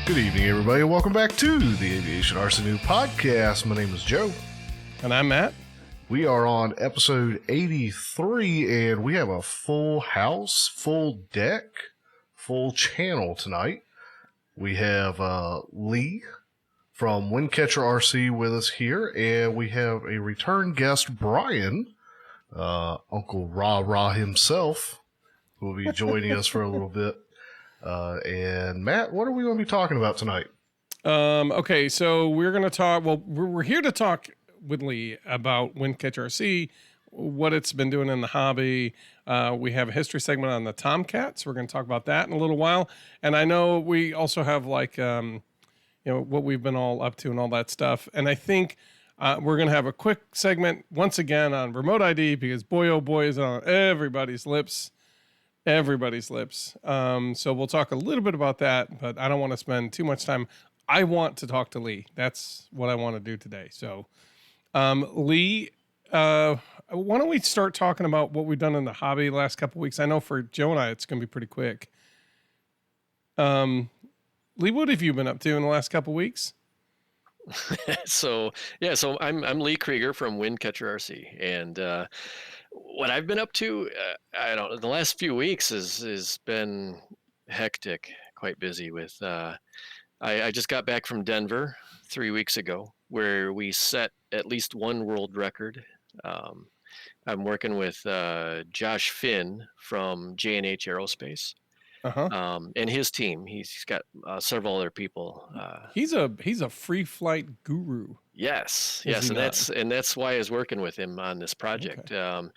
Good evening, everybody, and welcome back to the Aviationrcnoob podcast. My name is Joe. And I'm Matt. We are on episode 83, and we have a full house, full deck, full channel tonight. We have Lee from Windcatcher RC with us here, and we have a return guest, Brian, Uncle Rah himself, who will be joining us for a little bit. And Matt, what are we going to be talking about tonight? Okay, so we're going to talk, we're here to talk with Lee about Windcatcher RC, what it's been doing in the hobby. We have a history segment on the Tomcat, so we're going to talk about that in a little while. And I know we also have what we've been all up to and all that stuff. And I think we're going to have a quick segment once again on remote ID because boy, oh boy, is it on everybody's lips. So we'll talk a little bit about that, but I don't want to spend too much time. I want to talk to Lee. That's what I want to do today. So, Lee, why don't we start talking about what we've done in the hobby the last couple of weeks? I know for Joe and I, it's going to be pretty quick. Lee, what have you been up to in the last couple of weeks? So I'm Lee Krieger from Windcatcher RC, and what I've been up to, I don't know, the last few weeks has been hectic, quite busy with, I just got back from Denver 3 weeks ago where we set at least one world record. I'm working with Josh Finn from J&H Aerospace. And his team. He's got several other people. He's a free flight guru. Yes, and that's why I was working with him on this project. Okay.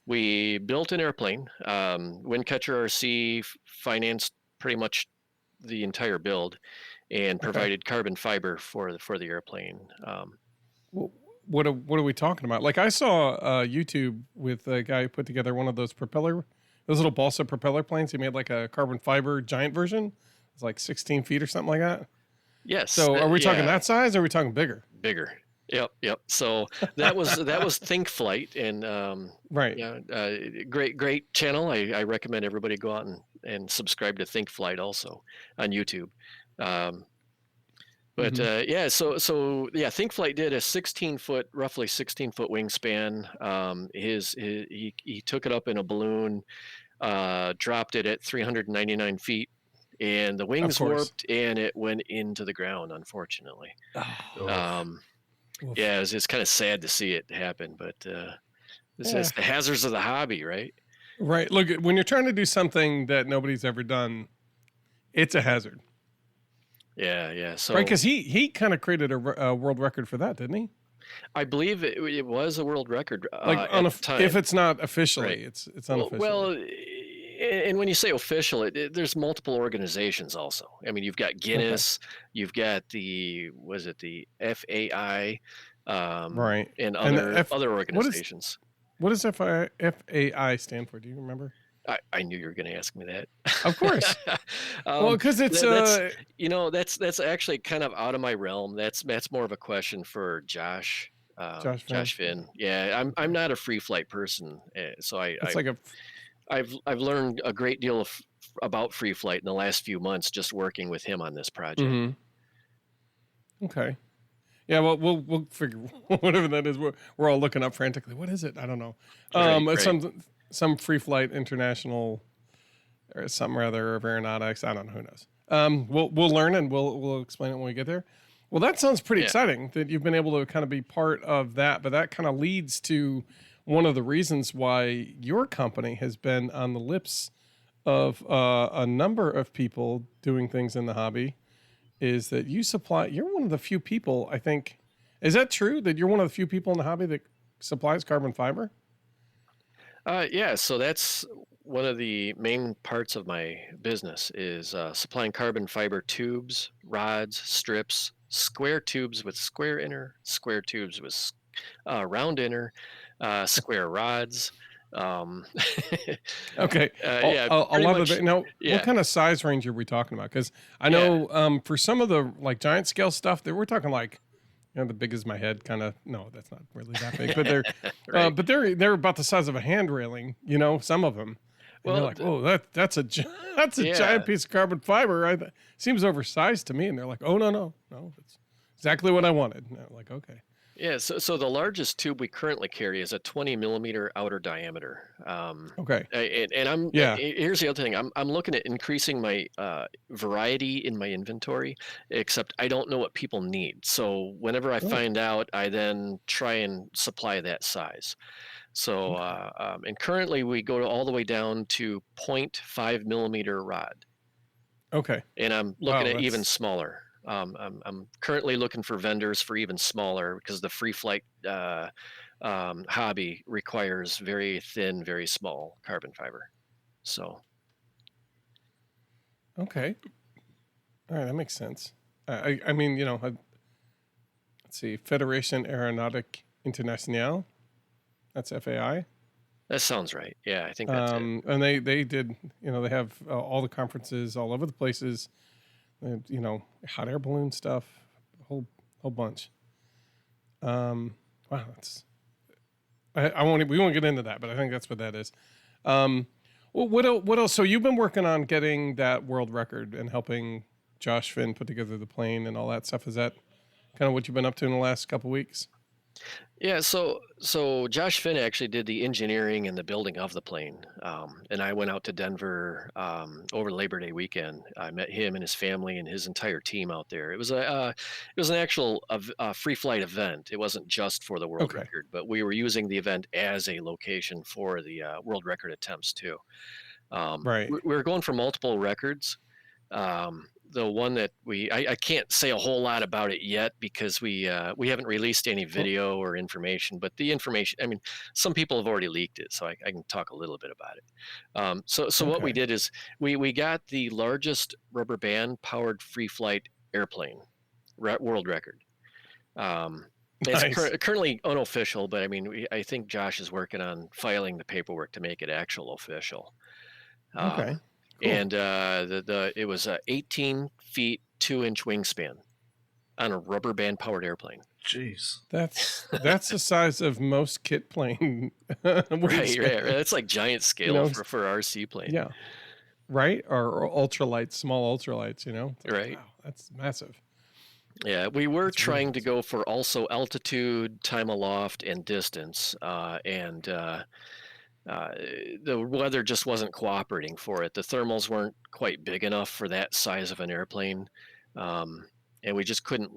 We built an airplane. Windcatcher RC financed pretty much the entire build and provided carbon fiber for the airplane. What are we talking about? Like I saw YouTube with a guy who put together one of those little Balsa propeller planes. He made like a carbon fiber giant version. It's like 16 feet or something like that. Yes. So are we talking that size or are we talking bigger? Bigger. Yep. So that was ThinkFlight, and right. Yeah, great channel. I recommend everybody go out and subscribe to ThinkFlight also on YouTube. So ThinkFlight did a roughly 16 foot wingspan. He took it up in a balloon, dropped it at 399 feet, and the wings warped and it went into the ground, unfortunately. It's kind of sad to see it happen, but it's the hazards of the hobby, right? Right. Look, when you're trying to do something that nobody's ever done, it's a hazard. Yeah. So right, because he kind of created a world record for that, didn't he? I believe it was a world record. Like if it's not officially, right. it's unofficial. Well, and when you say official, there's multiple organizations also. I mean, you've got Guinness, you've got the FAI, right, and other organizations. What does FAI stand for? Do you remember? I knew you were going to ask me that. Of course. Well, because it's that's actually kind of out of my realm. That's more of a question for Josh Finn. Yeah, I'm not a free flight person, so I've learned a great deal about free flight in the last few months just working with him on this project. Mm-hmm. Okay. Yeah, well, we'll figure whatever that is. We're all looking up frantically. What is it? I don't know. Right. Some free flight international or something rather of aeronautics. I don't know. Who knows? We'll learn and we'll explain it when we get there. Well, that sounds pretty exciting that you've been able to kind of be part of that. But that kind of leads to one of the reasons why your company has been on the lips of a number of people doing things in the hobby is that you're one of the few people, I think. Is that true that you're one of the few people in the hobby that supplies carbon fiber? So that's one of the main parts of my business is supplying carbon fiber tubes, rods, strips, square tubes with square inner, square tubes with round inner, square rods. Okay. A lot of it. Now, what kind of size range are we talking about? Because I know for some of the like giant scale stuff, we're talking like, the big as my head kind of. No, that's not really that big, but they're right. But they're about the size of a hand railing. Some of them. And they're like, "Oh, that's a giant piece of carbon fiber. Seems oversized to me." And they're like, "Oh, no, it's exactly what I wanted." And I'm like, "Okay." Yeah, so the largest tube we currently carry is a 20 millimeter outer diameter. Okay. Here's the other thing. I'm looking at increasing my variety in my inventory, except I don't know what people need. So whenever I find out, I then try and supply that size. So and currently we go all the way down to 0.5 millimeter rod. Okay. And I'm looking at even smaller. I'm currently looking for vendors for even smaller because the free flight hobby requires very thin, very small carbon fiber. So. Okay. All right, that makes sense. I mean, let's see, Fédération Aéronautique Internationale. That's FAI. That sounds right. Yeah, I think that's it. And they did, they have all the conferences all over the places. Hot air balloon stuff, a whole bunch. Wow, we won't get into that, but I think that's what that is. Well, what else? So you've been working on getting that world record and helping Josh Finn put together the plane and all that stuff. Is that kind of what you've been up to in the last couple of weeks? Yeah, so Josh Finn actually did the engineering and the building of the plane, and I went out to Denver over Labor Day weekend. I met him and his family and his entire team out there. It was an actual free flight event. It wasn't just for the world record, but we were using the event as a location for the world record attempts too. Right. We were going for multiple records. The one that I can't say a whole lot about it yet because we haven't released any video or information, but the information, I mean, some people have already leaked it, so I can talk a little bit about it. So what we did is we got the largest rubber band powered free flight airplane world record. It's currently unofficial, but I mean, I think Josh is working on filing the paperwork to make it actual official. Okay. Cool. And it was 18 feet 2-inch wingspan on a rubber band powered airplane. Jeez, that's the size of most kit plane. right. It's like giant scale for RC plane. Yeah, right. Or ultralights, small ultralights. Right. Wow, that's massive. Yeah, we were trying to go for also altitude, time aloft, and distance, and the weather just wasn't cooperating for it. The thermals weren't quite big enough for that size of an airplane. And we just couldn't,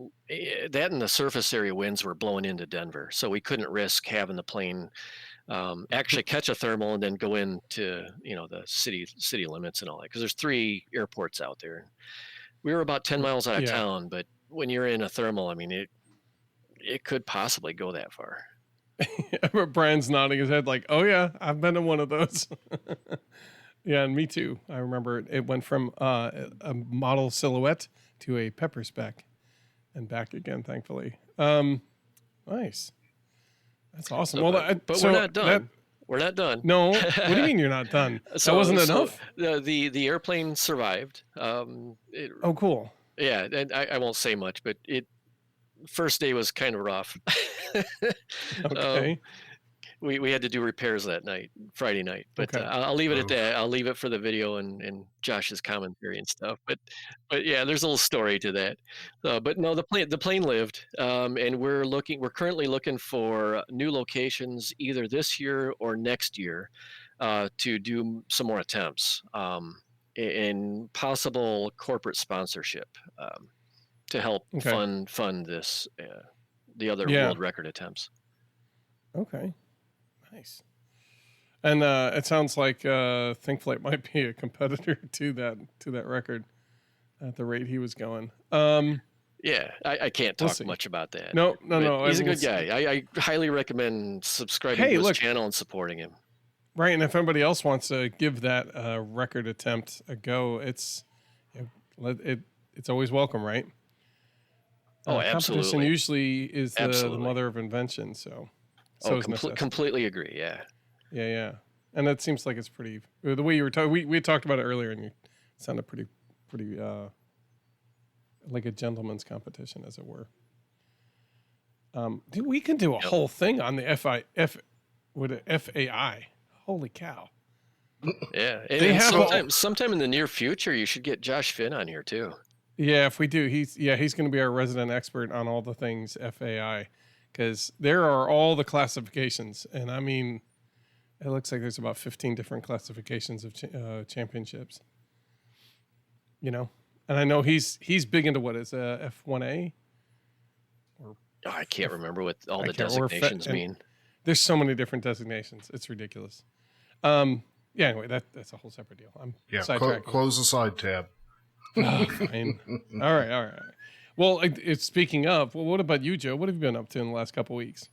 that and the surface area winds were blowing into Denver. So we couldn't risk having the plane actually catch a thermal and then go into, the city limits and all that. Because there's 3 airports out there. We were about 10 miles out of town, but when you're in a thermal, I mean, it could possibly go that far. Brian's nodding his head like, "Oh yeah, I've been in one of those." Yeah, and me too. I remember it went from a model silhouette to a pepper spec and back again, thankfully. Nice. That's awesome. But we're not done. We're not done. No, what do you mean you're not done? That wasn't enough? The airplane survived. Oh, cool. Yeah, and I won't say much, but first day was kind of rough. Okay. We had to do repairs that night, Friday night, but I'll leave it at that. I'll leave it for the video and Josh's commentary and stuff. But yeah, there's a little story to that. But no, the plane lived, and we're currently looking for new locations either this year or next year to do some more attempts and possible corporate sponsorship to help fund this the other world record attempts. Okay. Nice. And it sounds like ThinkFlight might be a competitor to that record at the rate he was going. Yeah, I can't talk much about that. No. He's a good guy. I highly recommend subscribing to his channel and supporting him. Right, and if anybody else wants to give that record attempt a go, it's always welcome, right? Oh, absolutely. Competition usually is the mother of invention, so. Completely agree. Yeah. Yeah. And that seems like it's pretty. The way you were talking, we talked about it earlier, and you sounded pretty, like a gentleman's competition, as it were. We can do a whole thing on the FAI. Holy cow! Yeah, They and have sometime in the near future, you should get Josh Finn on here too. Yeah, if we do, he's going to be our resident expert on all the things FAI, because there are all the classifications, and I mean, it looks like there's about 15 different classifications of championships. You know, and I know he's big into what is F1A. Oh, I can't remember what all the designations mean. There's so many different designations; it's ridiculous. Yeah. Anyway, that's a whole separate deal. I'm sidetracking. Close the side tab. Oh, fine. All right. Well, speaking of, what about you, Joe? What have you been up to in the last couple of weeks?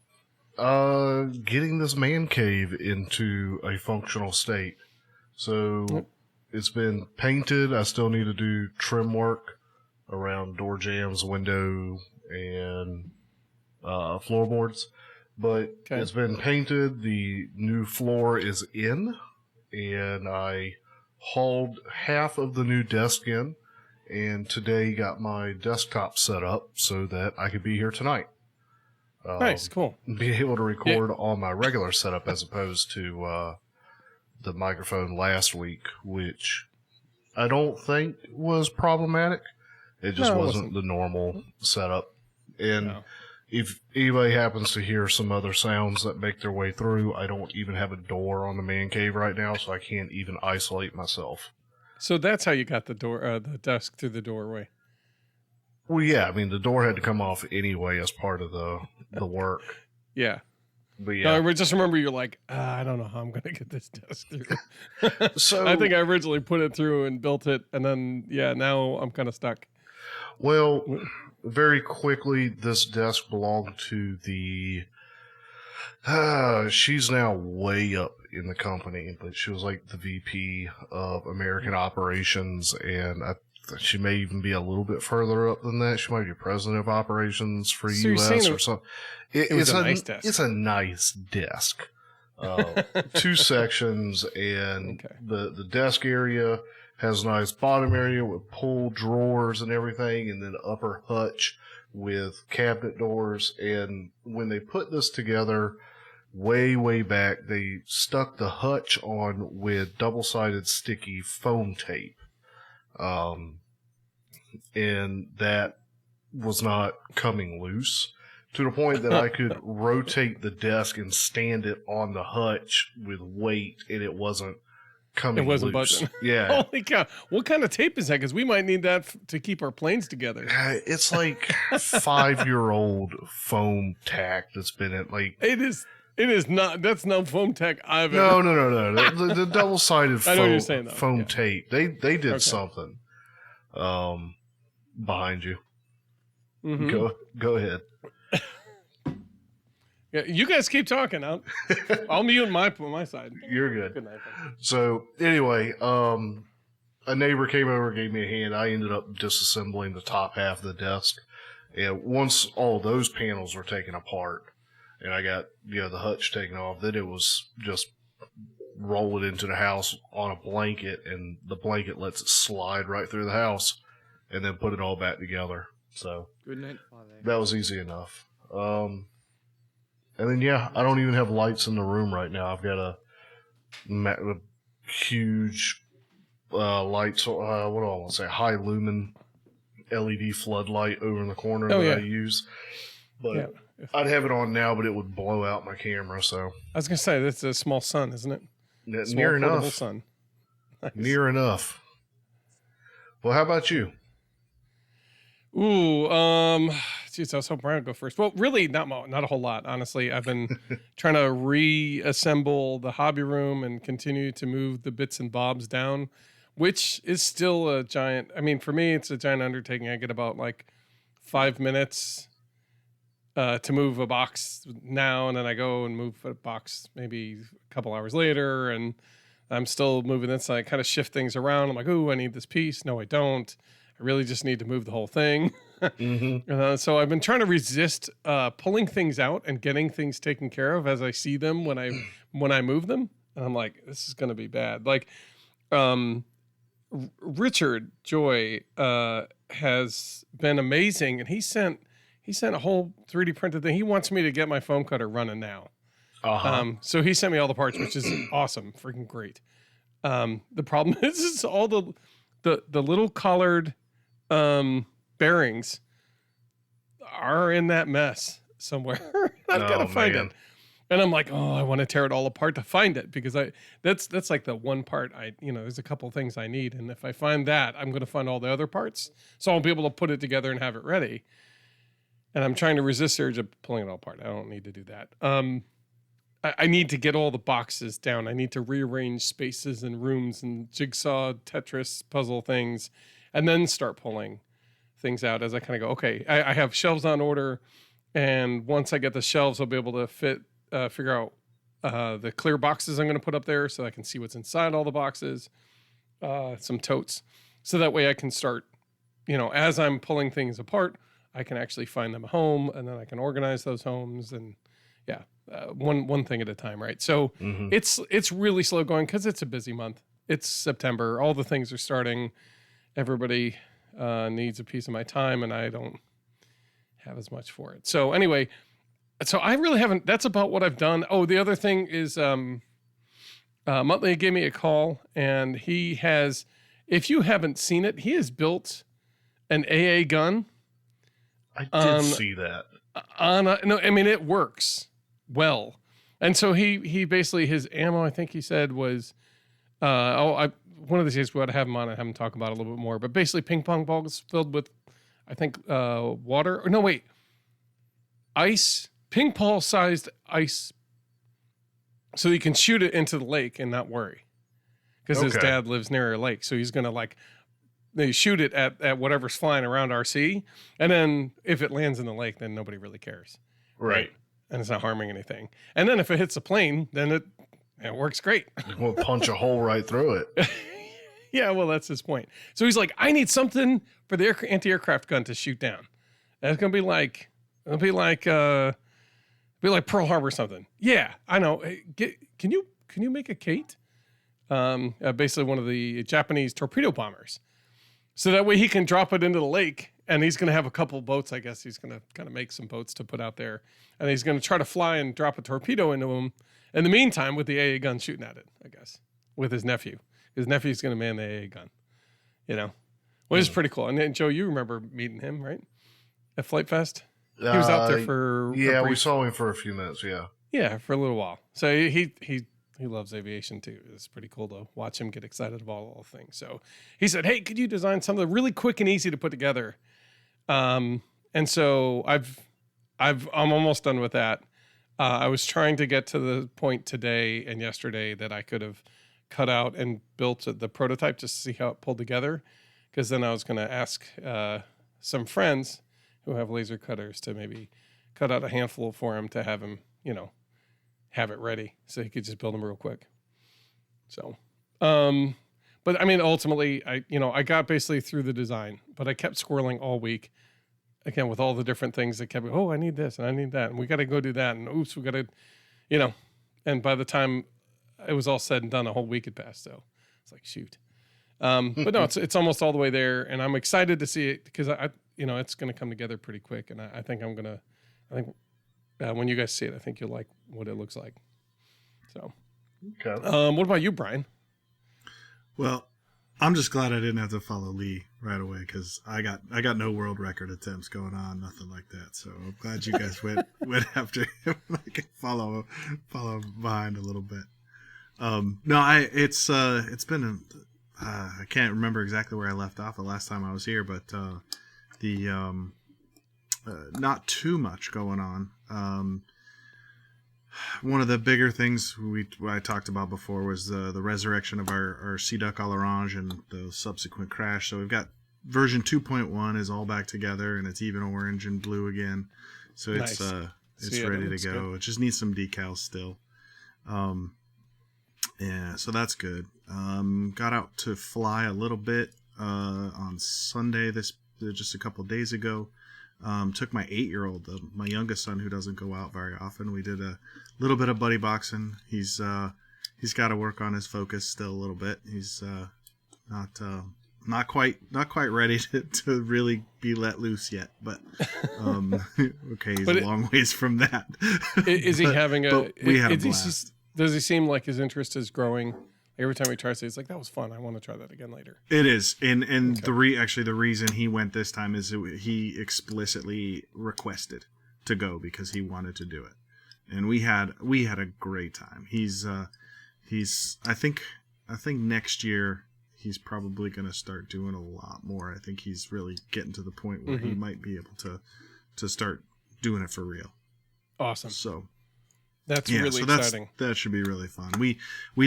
Getting this man cave into a functional state. So it's been painted. I still need to do trim work around door jambs, window, and floorboards. But it's been painted. The new floor is in, and I hauled half of the new desk in. And today got my desktop set up so that I could be here tonight. Nice, cool. Be able to record on my regular setup as opposed to the microphone last week, which I don't think was problematic. It just wasn't the normal setup. And if anybody happens to hear some other sounds that make their way through, I don't even have a door on the man cave right now, so I can't even isolate myself. So that's how you got the the desk through the doorway. Well, yeah. I mean, the door had to come off anyway as part of the work. Yeah. But yeah. No, I just remember you're like, I don't know how I'm going to get this desk through. So I think I originally put it through and built it, and then now I'm kind of stuck. Well, very quickly, this desk belonged to the. She's now way up in the company, but she was like the VP of American Operations, and she may even be a little bit further up than that. She might be president of operations for U.S. or something. It's a nice desk. It's a nice desk. 2 sections, and the desk area has a nice bottom area with pull drawers and everything, and then upper hutch with cabinet doors. And when they put this together way back, they stuck the hutch on with double-sided sticky foam tape. And that was not coming loose to the point that I could rotate the desk and stand it on the hutch with weight, and it wasn't coming loose. It wasn't budging. Yeah. Holy cow. What kind of tape is that? Because we might need that to keep our planes together. It's like 5-year-old foam tack that's been in, like... It is not. That's no foam tack I've ever... No. The double-sided foam tape. They did something behind you. Mm-hmm. Go ahead. Yeah, you guys keep talking. I'll mute my side. You're good. Good night. So anyway, a neighbor came over and gave me a hand. I ended up disassembling the top half of the desk. And once all those panels were taken apart, and I got the hutch taken off, then it was just roll it into the house on a blanket, and the blanket lets it slide right through the house, and then put it all back together. So good night, Father. That was easy enough. And then I don't even have lights in the room right now. I've got a huge lights. What do I want to say? High lumen LED floodlight over in the corner that I use, but. I'd have it on now, but it would blow out my camera. So I was gonna say that's a small sun, isn't it? Near enough. Sun. Nice. Near enough. Well, how about you? Ooh, geez, I was hoping Brian would go first. Well, really, not a whole lot, honestly. I've been trying to reassemble the hobby room and continue to move the bits and bobs down, which is still a giant. I mean, for me, it's a giant undertaking. I get about 5 minutes. To move a box now, and then I go and move a box maybe a couple hours later, and I'm still moving this. I kind of shift things around. I'm like, ooh, I need this piece. No, I don't. I really just need to move the whole thing. Mm-hmm. So I've been trying to resist pulling things out and getting things taken care of as I see them when I move them. And I'm like, this is going to be bad. Richard Joy has been amazing, and he sent a whole 3D printed thing. He wants me to get my foam cutter running now. So he sent me all the parts, which is awesome, freaking great. The problem is all the little collared bearings are in that mess somewhere. I've got to find it. And I'm like, oh, I want to tear it all apart to find it, because that's like the one part there's a couple things I need. And if I find that, I'm going to find all the other parts. So I'll be able to put it together and have it ready. And I'm trying to resist the urge of pulling it all apart. I don't need to do that. I need to get all the boxes down. I need to rearrange spaces and rooms and jigsaw, Tetris, puzzle things, and then start pulling things out as I kind of go, okay, I have shelves on order. And once I get the shelves, I'll be able to figure out the clear boxes I'm going to put up there so I can see what's inside all the boxes, some totes. So that way I can start, as I'm pulling things apart, I can actually find them a home, and then I can organize those homes, and one thing at a time, right? So it's really slow going because it's a busy month. It's September. All the things are starting. Everybody needs a piece of my time, and I don't have as much for it. So anyway, so I really haven't. That's about what I've done. Oh, the other thing is Muttley gave me a call, and he has, if you haven't seen it, he has built an AA gun. I did see that. It works well. And so he basically, his ammo, I think he said was, one of these days we ought to have him on and have him talk about it a little bit more, but basically ping pong balls filled with, I think, water, or no, wait, ice, ping pong sized ice, so you can shoot it into the lake and not worry. Because his dad lives near a lake. So he's going to they shoot it at whatever's flying around RC. And then if it lands in the lake, then nobody really cares. Right. And it's not harming anything. And then if it hits a plane, then it works great. We'll punch a hole right through it. Yeah, well, that's his point. So he's like, I need something for the anti-aircraft gun to shoot down. And it's going to be like, Pearl Harbor or something. Yeah, I know. Can you make a Kate? Basically one of the Japanese torpedo bombers. So that way he can drop it into the lake, and he's going to have a couple boats. I guess he's going to kind of make some boats to put out there, and he's going to try to fly and drop a torpedo into him. In the meantime, with the AA gun shooting at it, I guess, with his nephew. His nephew's going to man the AA gun, which is pretty cool. And Joe, you remember meeting him, right? At Flight Fest? He was out there for we saw him for a few minutes. Yeah, for a little while. So he loves aviation too. It's pretty cool to watch him get excited about all the things. So he said, "Hey, could you design something really quick and easy to put together?" And so I'm almost done with that. I was trying to get to the point today and yesterday that I could have cut out and built the prototype just to see how it pulled together. Because then I was going to ask some friends who have laser cutters to maybe cut out a handful for him to have him, have it ready so he could just build them real quick. So, but I mean, ultimately I got basically through the design, but I kept squirreling all week again with all the different things that kept, I need this and I need that. And we got to go do that. And oops, we got to, and by the time it was all said and done, a whole week had passed. So it's like, shoot. But no, it's almost all the way there, and I'm excited to see it because it's going to come together pretty quick. And I think when you guys see it, I think you'll like what it looks like. So, okay. What about you, Brian? Well, I'm just glad I didn't have to follow Lee right away because I got no world record attempts going on, nothing like that. So I'm glad you guys went after him. I can follow behind a little bit. It's been I can't remember exactly where I left off the last time I was here, but not too much going on. One of the bigger things I talked about before was the resurrection of our Sea Duck à l'Orange and the subsequent crash. So we've got version 2.1 is all back together, and it's even orange and blue again. So it's ready to go. Good. It just needs some decals still. Yeah, so that's good. Got out to fly a little bit on Sunday, just a couple of days ago. Took my 8-year-old, my youngest son, who doesn't go out very often. We did a little bit of buddy boxing. He's got to work on his focus still a little bit. He's not quite ready to really be let loose yet. But okay, he's a long ways from that. Is he having a? We had a blast. Does he seem like his interest is growing? Every time he tries it, he's like, that was fun. I want to try that again later. It is, and Okay. the reason he went this time is he explicitly requested to go because he wanted to do it, and we had a great time. He's I think next year he's probably going to start doing a lot more. I think he's really getting to the point where he might be able to start doing it for real. Awesome. So. That's really exciting. That should be really fun. We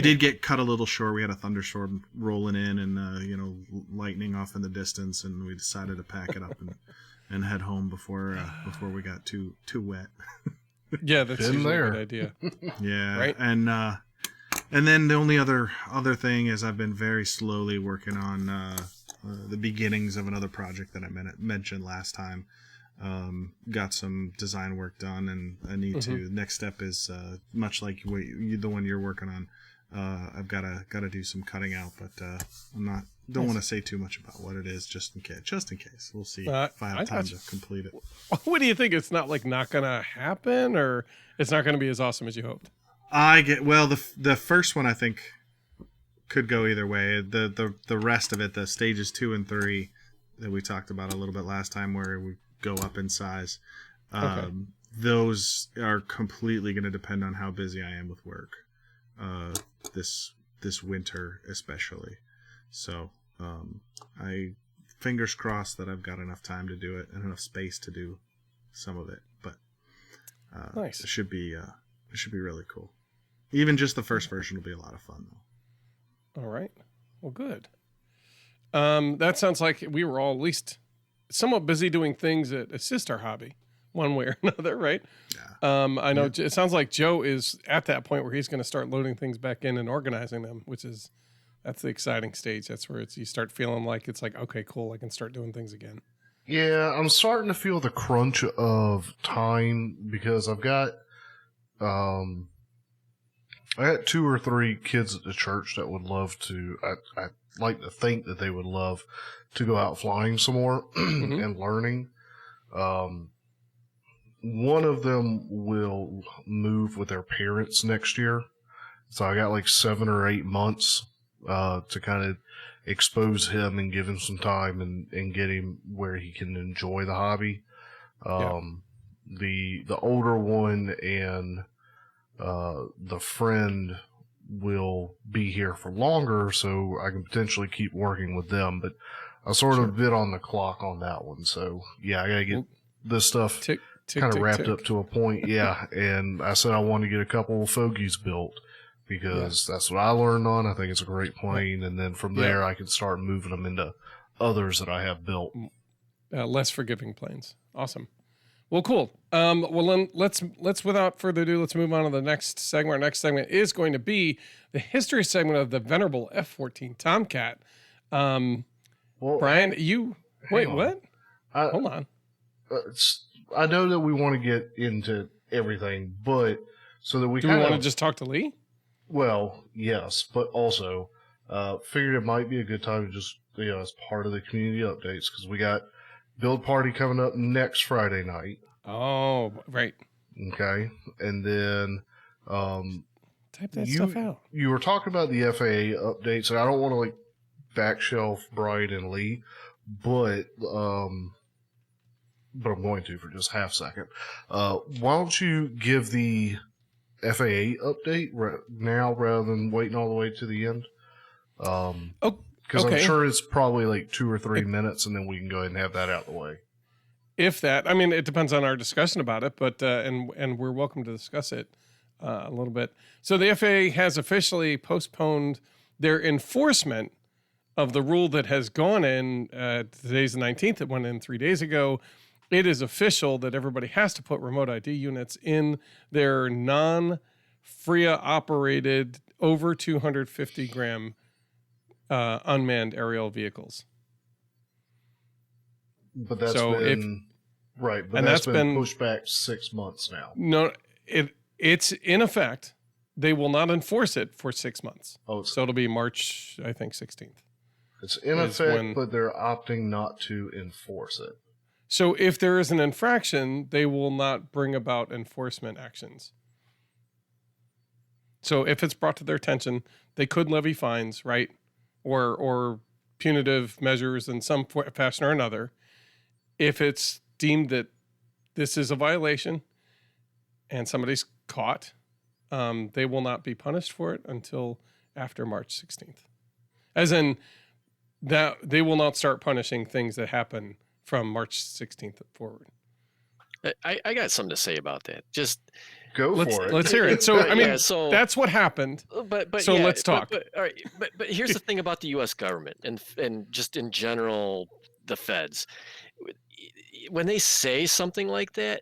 did get cut a little short. We had a thunderstorm rolling in and lightning off in the distance, and we decided to pack it up and head home before we got too wet. Yeah, that's usually a good idea. Yeah, right. And then the only other thing is I've been very slowly working on the beginnings of another project that I mentioned last time. Got some design work done, and I need to. Next step is much like the one you're working on. I've got to do some cutting out, but don't want to say too much about what it is, just in case. We'll see if I have time to complete it. What do you think? It's not gonna happen, or it's not gonna be as awesome as you hoped? The first one I think could go either way. The rest of it, the stages 2 and 3 that we talked about a little bit last time, where we go up in size. Those are completely going to depend on how busy I am with work. This winter especially. So, I fingers crossed that I've got enough time to do it and enough space to do some of it. But nice. It should be really cool. Even just the first version will be a lot of fun though. All right. Well, good. That sounds like we were all at least somewhat busy doing things that assist our hobby one way or another, right? Yeah. I know it sounds like Joe is at that point where he's going to start loading things back in and organizing them, that's the exciting stage. That's where you start feeling like it's like, okay, cool, I can start doing things again. Yeah, I'm starting to feel the crunch of time because I've got, I got 2 or 3 kids at the church that would love to, I like to think that they would love to go out flying some more and learning. One of them will move with their parents next year. So I got like 7 or 8 months to kind of expose him and give him some time and get him where he can enjoy the hobby. The older one and the friend will be here for longer, so I can potentially keep working with them. But I sort of bit on the clock on that one. So, yeah, I got to get this stuff kind of wrapped up to a point. Yeah, and I said I want to get a couple of fogies built because that's what I learned on. I think it's a great plane. And then from there, I can start moving them into others that I have built. Less forgiving planes. Awesome. Well, cool. Well, then let's without further ado, let's move on to the next segment. Our next segment is going to be the history segment of the venerable F-14 Tomcat. Brian, what? Hold on. I know that we want to get into everything, but so that we do we want to just talk to Lee? Well, yes, but also figured it might be a good time to just, as part of the community updates, because we got build party coming up next Friday night. Oh, right. Okay. And then type that stuff out. You were talking about the FAA updates, and I don't want to back shelf Brian and Lee, but I'm going to for just half a second. Why don't you give the FAA update now rather than waiting all the way to the end? Because I'm sure it's probably 2 or 3 minutes, and then we can go ahead and have that out of the way. If that, I mean, it depends on our discussion about it, but and we're welcome to discuss it a little bit. So the FAA has officially postponed their enforcement of the rule that has gone in. Today's the 19th. It went in 3 days ago. It is official that everybody has to put remote ID units in their non-FRIA operated over 250 gram unmanned aerial vehicles. But that's been pushed back 6 months now. No, it's in effect. They will not enforce it for 6 months. So it'll be March, I think, 16th. It's in effect, but they're opting not to enforce it. So if there is an infraction, they will not bring about enforcement actions. So if it's brought to their attention, they could levy fines, right? Or punitive measures in some fashion or another. If it's deemed that this is a violation and somebody's caught, they will not be punished for it until after March 16th. As in, that they will not start punishing things that happen from March 16th forward. I got something to say about that. Just Go for it. Let's hear it. So I mean, yeah, so that's what happened. But so yeah, let's talk. All right, but here's the thing about the U.S. government and just in general the feds. When they say something like that,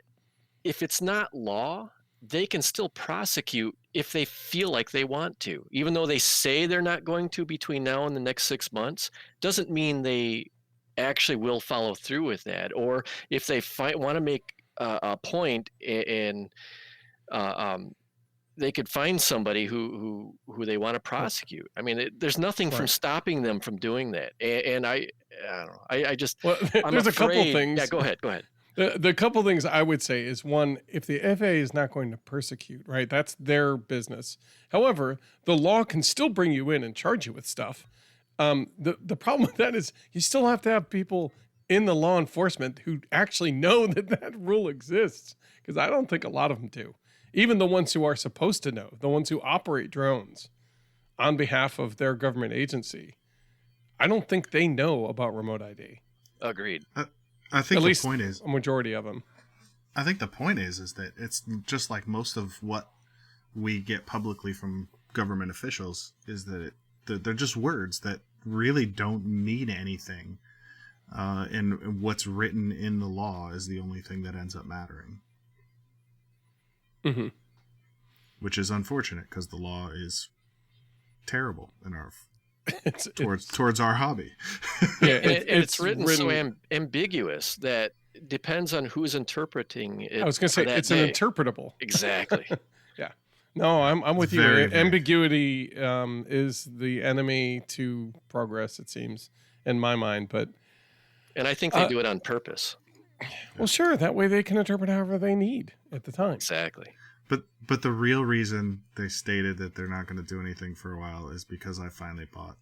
if it's not law, they can still prosecute if they feel like they want to. Even though they say they're not going to between now and the next 6 months, doesn't mean they actually will follow through with that. Or if they want to make a point and they could find somebody who they want to prosecute. I mean, there's nothing from stopping them from doing that. And I don't know. I just, there's a couple things. Yeah, go ahead. The couple things I would say is, one, if the FAA is not going to persecute, right, that's their business. However, the law can still bring you in and charge you with stuff. The problem with that is you still have to have people in the law enforcement who actually know that rule exists, because I don't think a lot of them do. Even the ones who are supposed to know, the ones who operate drones on behalf of their government agency, I don't think they know about remote ID. Agreed. I think the point is a majority of them. I think the point is that it's just like most of what we get publicly from government officials is that they're just words that really don't mean anything. And what's written in the law is the only thing that ends up mattering. Mm-hmm. Which is unfortunate because the law is terrible in our towards our hobby. Yeah, it's written so ambiguous that depends on who's interpreting it. I was going to say it's an interpretable. Exactly. Yeah. No, I'm with you. Ambiguity is the enemy to progress, it seems, in my mind. And I think they do it on purpose. Well, sure. That way they can interpret however they need at the time. Exactly. But the real reason they stated that they're not going to do anything for a while is because I finally bought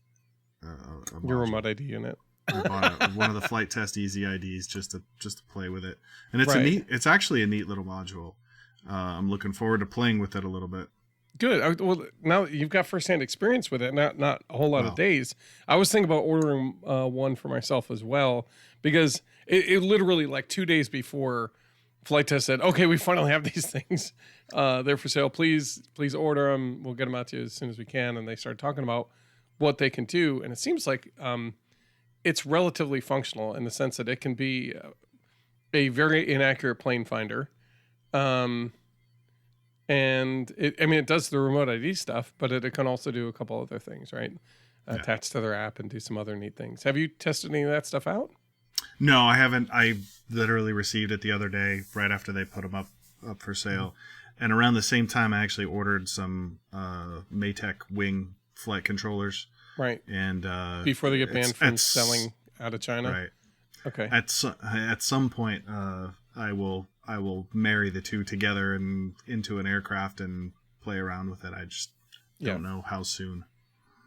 your remote ID unit. I bought one of the Flitetest Easy IDs just to play with it, and it's actually a neat little module. I'm looking forward to playing with it a little bit. Good. Well, now you've got firsthand experience with it, not a whole lot of days. I was thinking about ordering one for myself as well, because it literally, like 2 days before Flitetest said, okay, we finally have these things. They're for sale. Please order them. We'll get them out to you as soon as we can. And they started talking about what they can do. And it seems like it's relatively functional in the sense that it can be a very inaccurate plane finder. And it does the remote ID stuff, but it can also do a couple other things, right? Attach to their app and do some other neat things. Have you tested any of that stuff out? No, I haven't. I literally received it the other day, right after they put them up for sale. Mm-hmm. And around the same time, I actually ordered some Maytech wing flight controllers. Right. And before they get banned from selling out of China. Right. Okay. At some point, I will marry the two together and into an aircraft and play around with it. I just don't know how soon.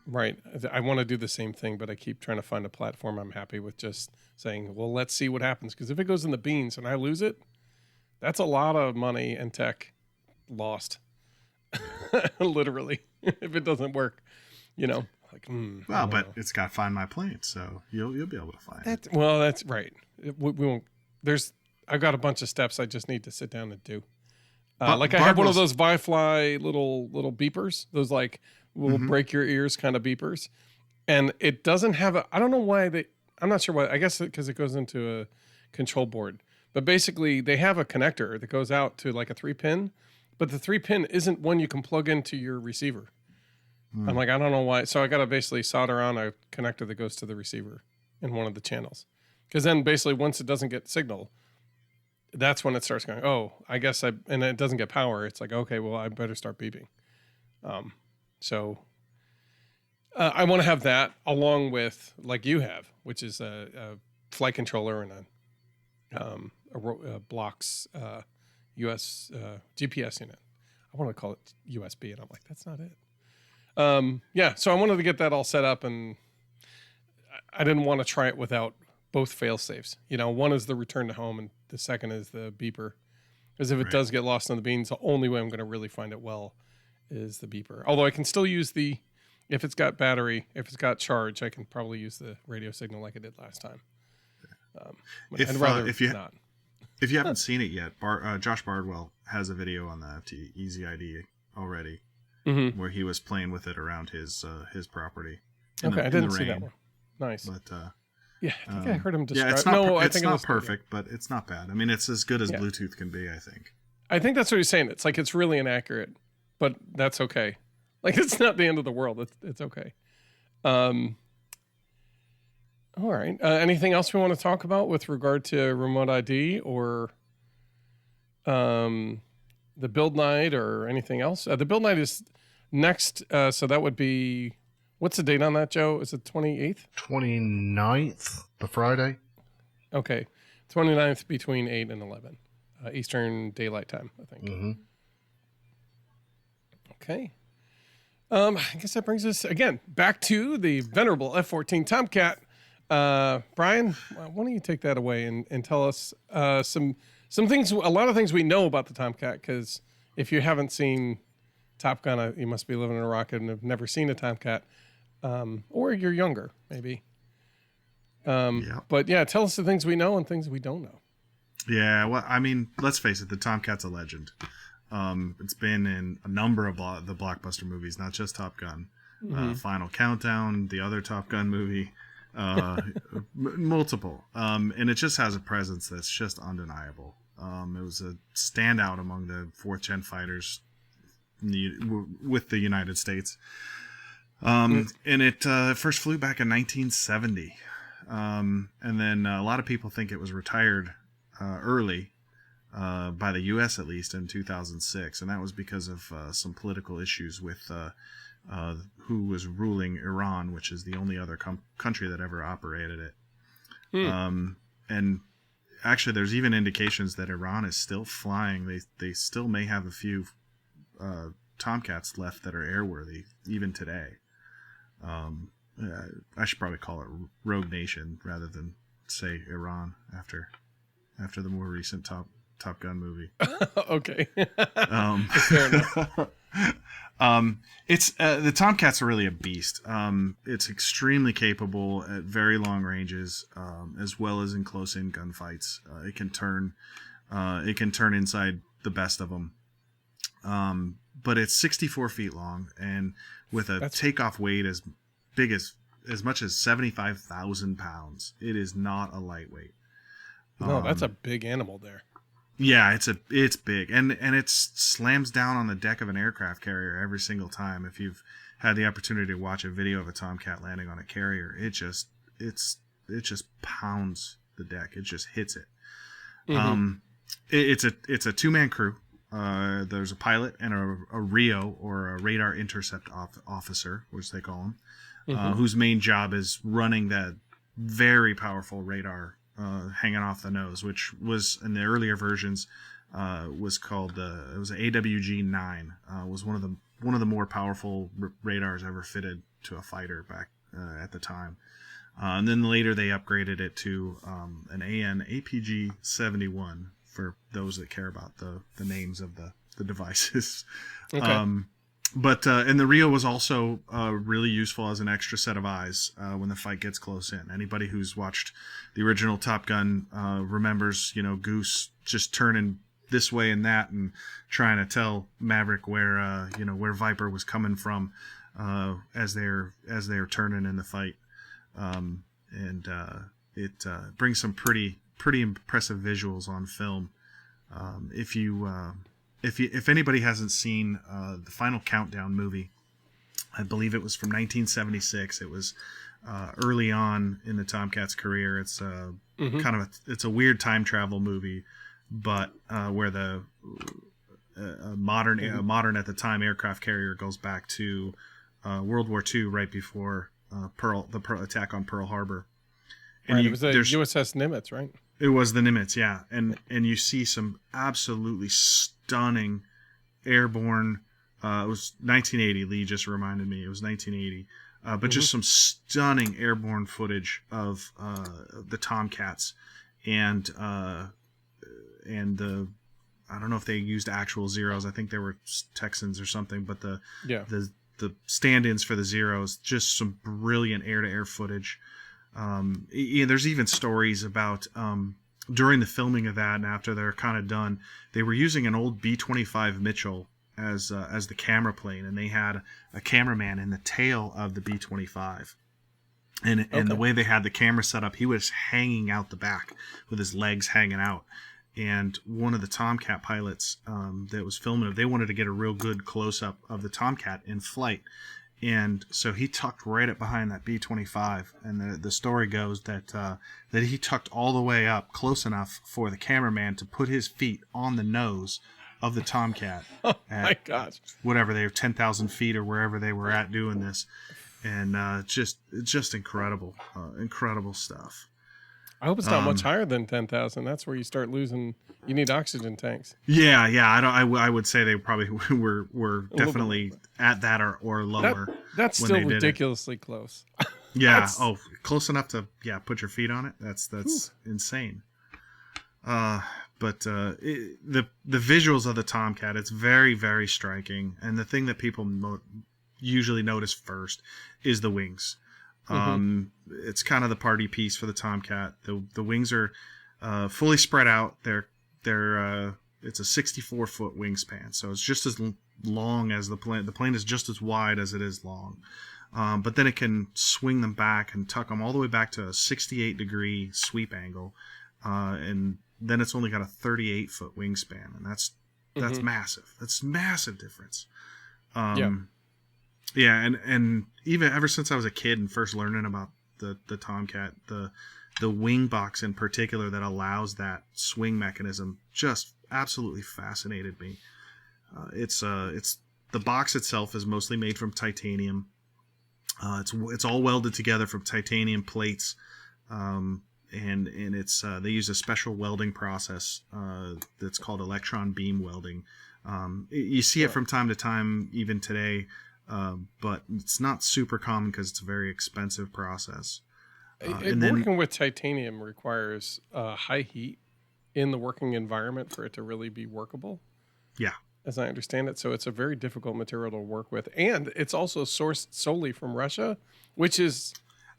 Right. I want to do the same thing, but I keep trying to find a platform I'm happy with, just saying, well, let's see what happens. Because if it goes in the beans and I lose it, that's a lot of money and tech lost. Literally. If it doesn't work, like, but it's got Find My Plane, so you'll be able to find it. Well, that's right. We won't. I've got a bunch of steps I just need to sit down and do. I have one of those Wi-Fi little beepers, those like will break your ears kind of beepers, and it doesn't have I don't know why I'm not sure why. I guess because it goes into a control board, but basically they have a connector that goes out to like a 3-pin, but the 3-pin isn't one you can plug into your receiver. I'm like, I don't know why. So I got to basically solder on a connector that goes to the receiver in one of the channels, because then basically once it doesn't get signal, that's when it starts going, oh, I guess and it doesn't get power. It's like, okay, well, I better start beeping. So I want to have that along with, like you have, which is a flight controller and a blocks US GPS unit. I want to call it USB, and I'm like, that's not it. Yeah, so I wanted to get that all set up, and I didn't want to try it without both fail safes. One is the return to home, and the second is the beeper. Because if it does get lost in the beans, the only way I'm going to really find it well is the beeper. Although I can still use if it's got battery, if it's got charge, I can probably use the radio signal like I did last time. If you haven't seen it yet, Josh Bardwell has a video on the FT Easy ID already, where he was playing with it around his property. I didn't see that one. Nice. But yeah, I think I heard him describe. Yeah, it's not, I think not perfect, but it's not bad. I mean, it's as good as Bluetooth can be, I think. I think that's what he's saying. It's like it's really inaccurate, but that's okay. Like it's not the end of the world. It's okay. All right. Anything else we want to talk about with regard to remote ID or the build night or anything else? The build night is next. So that would be, what's the date on that, Joe? Is it 28th? 29th, the Friday. Okay. 29th between 8 and 11 Eastern Daylight Time, I think. Mm-hmm. Okay. I guess that brings us again back to the venerable F-14 Tomcat. Brian, why don't you take that away and tell us some things, a lot of things we know about the Tomcat, because if you haven't seen Top Gun, you must be living in a rocket and have never seen a Tomcat, or you're younger, maybe. But yeah, tell us the things we know and things we don't know. Yeah, well, I mean, let's face it, the Tomcat's a legend. It's been in a number of the blockbuster movies, not just Top Gun. Final Countdown, the other Top Gun movie, multiple. And it just has a presence that's just undeniable. It was a standout among the fourth gen fighters with the United States. And it first flew back in 1970. And then a lot of people think it was retired early. By the U.S. at least in 2006, and that was because of some political issues with who was ruling Iran, which is the only other country that ever operated it. And actually, there's even indications that Iran is still flying. They still may have a few Tomcats left that are airworthy even today. I should probably call it Rogue Nation rather than say Iran after the more recent Top Gun movie. Okay. Fair enough. It's the Tomcat's really a beast. It's extremely capable at very long ranges, as well as in close-in gunfights. It can turn inside the best of them. But it's 64 feet long, and with a takeoff weight as big as much as 75,000 pounds. It is not a lightweight. No, that's a big animal there. Yeah, it's big, and it slams down on the deck of an aircraft carrier every single time. If you've had the opportunity to watch a video of a Tomcat landing on a carrier, it just pounds the deck. It just hits it. It's a two-man crew. There's a pilot and a RIO, or a radar intercept officer, which they call him, whose main job is running that very powerful radar hanging off the nose, which was in the earlier versions was called it was an AWG-9. Was one of the more powerful radars ever fitted to a fighter back at the time. And then later they upgraded it to an APG-71 for those that care about the names of the devices. Okay. And the RIO was also really useful as an extra set of eyes when the fight gets close in. Anybody who's watched the original Top Gun remembers, Goose just turning this way and that and trying to tell Maverick where Viper was coming from as they're turning in the fight. It brings some pretty impressive visuals on film. If anybody hasn't seen the Final Countdown movie, I believe it was from 1976. It was early on in the Tomcat's career. It's it's a weird time travel movie, but where the modern at the time aircraft carrier goes back to World War II, right before the attack on Pearl Harbor. And it was the USS Nimitz, right? It was the Nimitz, yeah, and you see some absolutely stunning airborne. It was 1980. Lee just reminded me it was 1980. But just some stunning airborne footage of the Tomcats, and the I don't know if they used actual Zeros. I think they were Texans or something. But the stand-ins for the Zeros, just some brilliant air-to-air footage. There's even stories about during the filming of that, and after they're kind of done, they were using an old B-25 Mitchell as the camera plane, and they had a cameraman in the tail of the B-25. And the way they had the camera set up, he was hanging out the back with his legs hanging out. And one of the Tomcat pilots that was filming it, they wanted to get a real good close-up of the Tomcat in flight. And so he tucked right up behind that B-25. And the story goes that he tucked all the way up close enough for the cameraman to put his feet on the nose of the Tomcat. Oh, my gosh. Whatever, they were 10,000 feet or wherever they were at doing this. And just incredible. Incredible stuff. I hope it's not much higher than 10,000. That's where you start losing. You need oxygen tanks. Yeah. I would say they probably were definitely at that or lower. That's still ridiculously close. Yeah. Close enough to put your feet on it. That's insane. But the visuals of the Tomcat, it's very, very striking. And the thing that people usually notice first is the wings. It's kind of the party piece for the Tomcat. The wings are fully spread out. It's a 64-foot wingspan, so it's just as long as the plane. The plane is just as wide as it is long. But then it can swing them back and tuck them all the way back to a 68-degree sweep angle, and then it's only got a 38-foot wingspan, and that's massive. That's a massive difference. Yeah, and even ever since I was a kid and first learning about the Tomcat, the wing box in particular that allows that swing mechanism just absolutely fascinated me. It's the box itself is mostly made from titanium. It's all welded together from titanium plates, and it's they use a special welding process that's called electron beam welding. You see it from time to time even today. But it's not super common because it's a very expensive process. Working with titanium requires high heat in the working environment for it to really be workable. Yeah. As I understand it. So it's a very difficult material to work with. And it's also sourced solely from Russia, which is,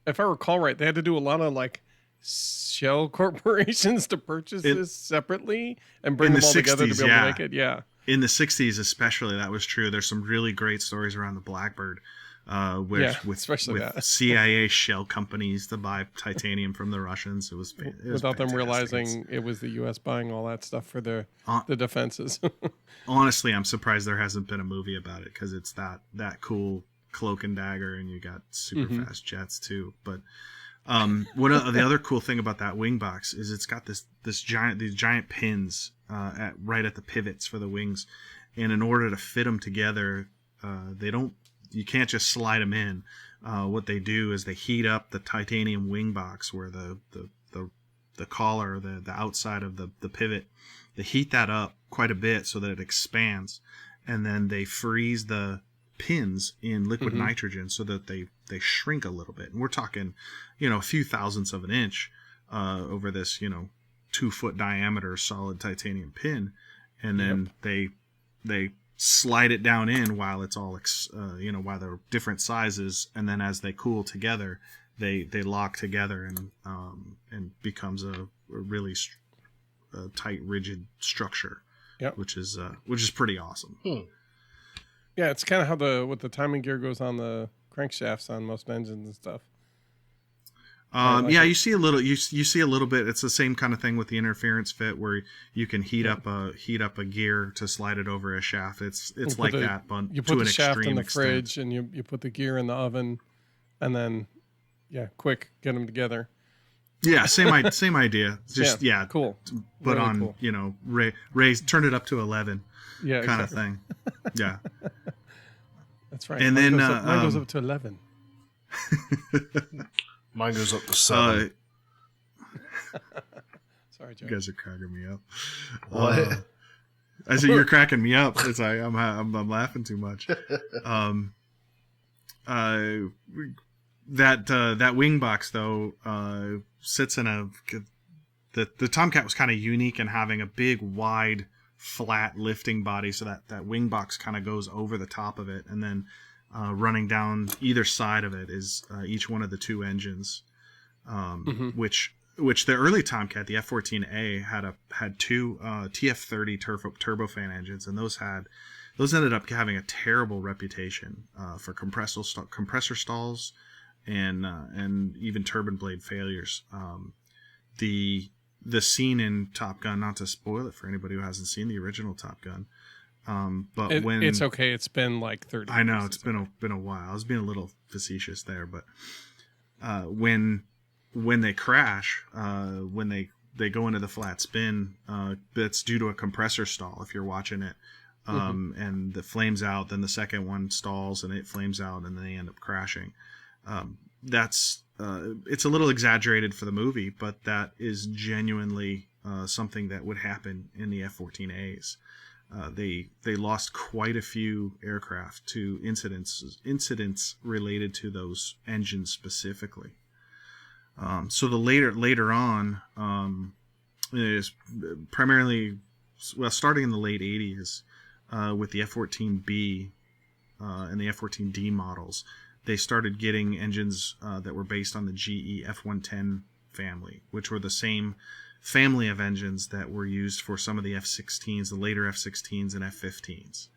if I recall right, they had to do a lot of shell corporations to purchase this separately and bring them all together to be able to make it. Yeah. In the 60s especially, that was true. There's some really great stories around the Blackbird, with CIA shell companies to buy titanium from the Russians. It was without them realizing it was the U.S. buying all that stuff for the defenses. Honestly, I'm surprised there hasn't been a movie about it, because it's that cool cloak and dagger, and you got super fast jets too. But the other cool thing about that wing box is it's got these giant pins right at the pivots for the wings, and in order to fit them together, you can't just slide them in. What they do is they heat up the titanium wing box where the collar, the outside of the pivot, they heat that up quite a bit so that it expands, and then they freeze the pins in liquid nitrogen so that they shrink a little bit. And we're talking, a few thousandths of an inch over this, 2-foot diameter solid titanium pin, and then they slide it down in while it's all while they're different sizes, and then as they cool together, they lock together and becomes a really tight, rigid structure. Which is pretty awesome. Yeah, it's kind of how the timing gear goes on the crankshafts on most engines and stuff. You see a little. You see a little bit. It's the same kind of thing with the interference fit, where you can heat up a gear to slide it over a shaft. It's like that, but you put the shaft in the fridge, and you put the gear in the oven, and then quick, get them together. Yeah, same idea. Just cool. Put really on cool. Raise, turn it up to 11. Yeah, kind of thing. Yeah, that's right. And mine then goes up to 11. Mine goes up to 7. Sorry, Joe. You guys are cracking me up. What? I said you're cracking me up. It's like I'm laughing too much. That wing box though sits in a the Tomcat was kind of unique in having a big wide flat lifting body, so that wing box kind of goes over the top of it, and then running down either side of it is each one of the two engines, which the early Tomcat, the F-14A, had two TF30 turbofan engines, and those ended up having a terrible reputation for compressor stalls and even turbine blade failures. The scene in Top Gun, not to spoil it for anybody who hasn't seen the original Top Gun, but it's okay. It's been like 30 I know years. it's been a while. I was being a little facetious there, but when they crash, when they go into the flat spin, that's due to a compressor stall. If you're watching it, and the flames out, then the second one stalls and it flames out, and then they end up crashing. It's a little exaggerated for the movie, but that is genuinely something that would happen in the F-14As. They lost quite a few aircraft to incidents related to those engines specifically. So the later on is primarily starting in the late 80s with the F-14B and the F-14D models. They started getting engines that were based on the GE F-110 family, which were the same family of engines that were used for some of the F-16s, the later F-16s and F-15s,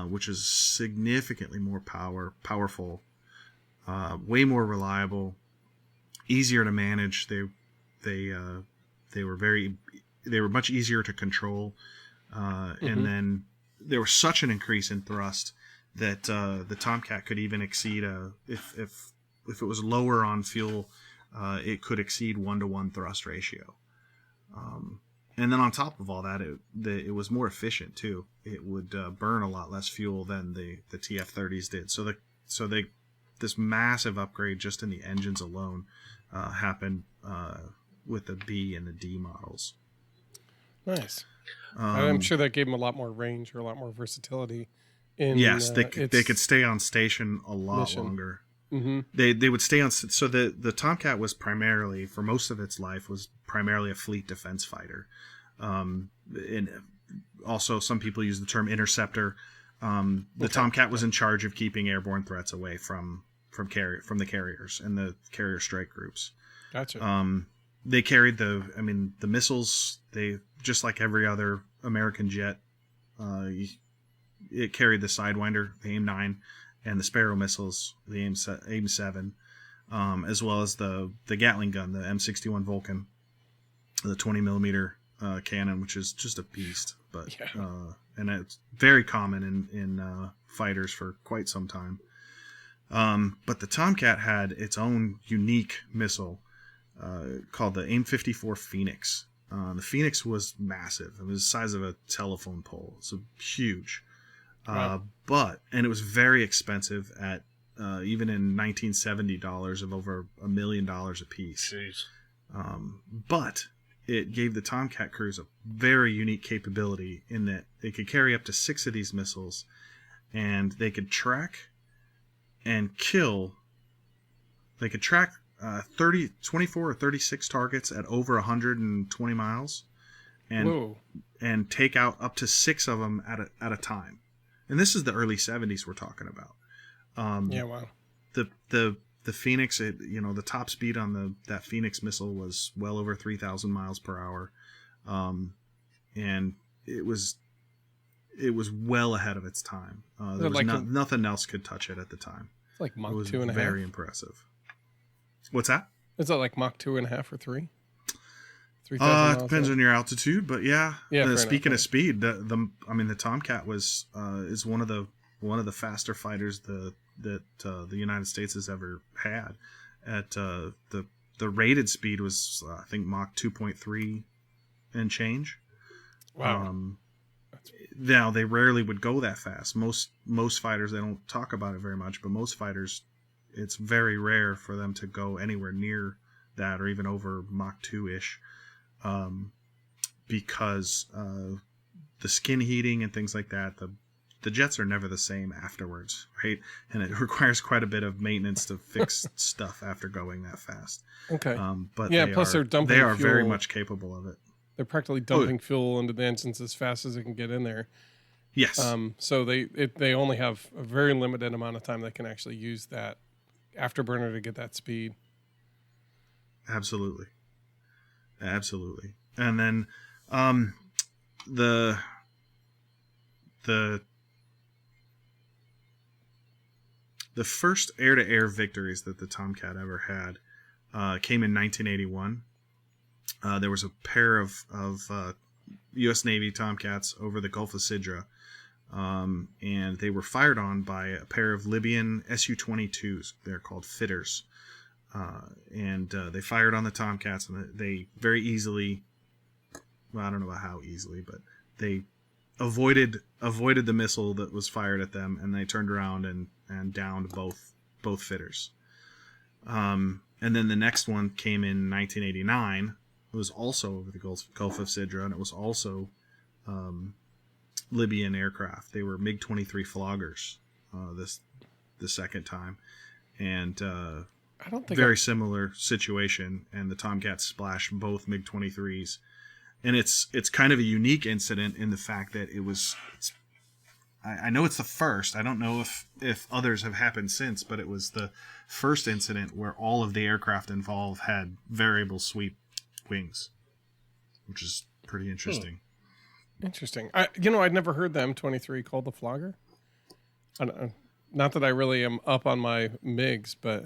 which is significantly more powerful, way more reliable, easier to manage. They were much easier to control, and then there was such an increase in thrust that the Tomcat could even exceed if it was lower on fuel, it could exceed 1-to-1 thrust ratio. And then on top of all that, it was more efficient too. It would burn a lot less fuel than the TF30s did. So this massive upgrade just in the engines alone happened with the B and the D models. Nice. I'm sure that gave them a lot more range or a lot more versatility. Yes, they could stay on station a lot longer. They would stay on. So the Tomcat was primarily, for most of its life, was primarily a fleet defense fighter. And also, some people use the term interceptor. The Tomcat was in charge of keeping airborne threats away from the carriers and the carrier strike groups. Gotcha. They carried the missiles. They, just like every other American jet, it carried the Sidewinder, the AIM-9, and the Sparrow missiles, the AIM-7, as well as the Gatling gun, the M61 Vulcan, the 20 millimeter cannon, which is just a beast. But and it's very common in fighters for quite some time. But the Tomcat had its own unique missile called the AIM-54 Phoenix. The Phoenix was massive. It was the size of a telephone pole. So huge. Wow. And it was very expensive at even in $1970 of over $1 million a piece. Jeez. But it gave the Tomcat crews a very unique capability in that they could carry up to 6 of these missiles, and they could track and kill. They could track 24 or 36 targets at over 120 miles, and take out up to 6 of them at a time. And this is the early 70s we're talking about. Wow. The Phoenix, the top speed on that Phoenix missile was well over 3,000 miles per hour, and it was well ahead of its time. There was nothing else could touch it at the time. It's like Mach it was 2.5. Very impressive. What's that? Is that like Mach 2.5 or 3? 3,000 miles depends on your altitude, but yeah. Speaking enough. of speed, the Tomcat is one of the faster fighters that the United States has ever had. At the rated speed was I think Mach 2.3 and change. Wow. Now they rarely would go that fast. Most fighters, they don't talk about it very much, but most fighters, it's very rare for them to go anywhere near that or even over Mach 2-ish. Because skin heating and things like that, the jets are never the same afterwards, right? And it requires quite a bit of maintenance to fix stuff after going that fast. Okay. But yeah, plus they're dumping they are fuel. very much capable of it. They're practically dumping fuel into the engines as fast as it can get in there. Yes. So they only have a very limited amount of time they can actually use that afterburner to get that speed. Absolutely. And then the first air-to-air victories that the Tomcat ever had came in 1981. There was a pair of U.S. Navy Tomcats over the Gulf of Sidra, and they were fired on by a pair of Libyan Su-22s. They're called fitters. And they fired on the Tomcats, and they very easily, well, I don't know about how easily, but they avoided the missile that was fired at them, and they turned around and downed both fitters. And then the next one came in 1989. It was also over the Gulf of Sidra, and it was also Libyan aircraft. They were MiG-23 floggers the second time, and I don't think very similar situation. And the Tomcats splashed both MiG-23s, and it's kind of a unique incident in the fact that it was. I know it's the first. I don't know if others have happened since, but it was the first incident where all of the aircraft involved had variable sweep wings, which is pretty interesting. Interesting. I'd never heard the M23 called the flogger. I don't know. Not that I really am up on my MiGs, but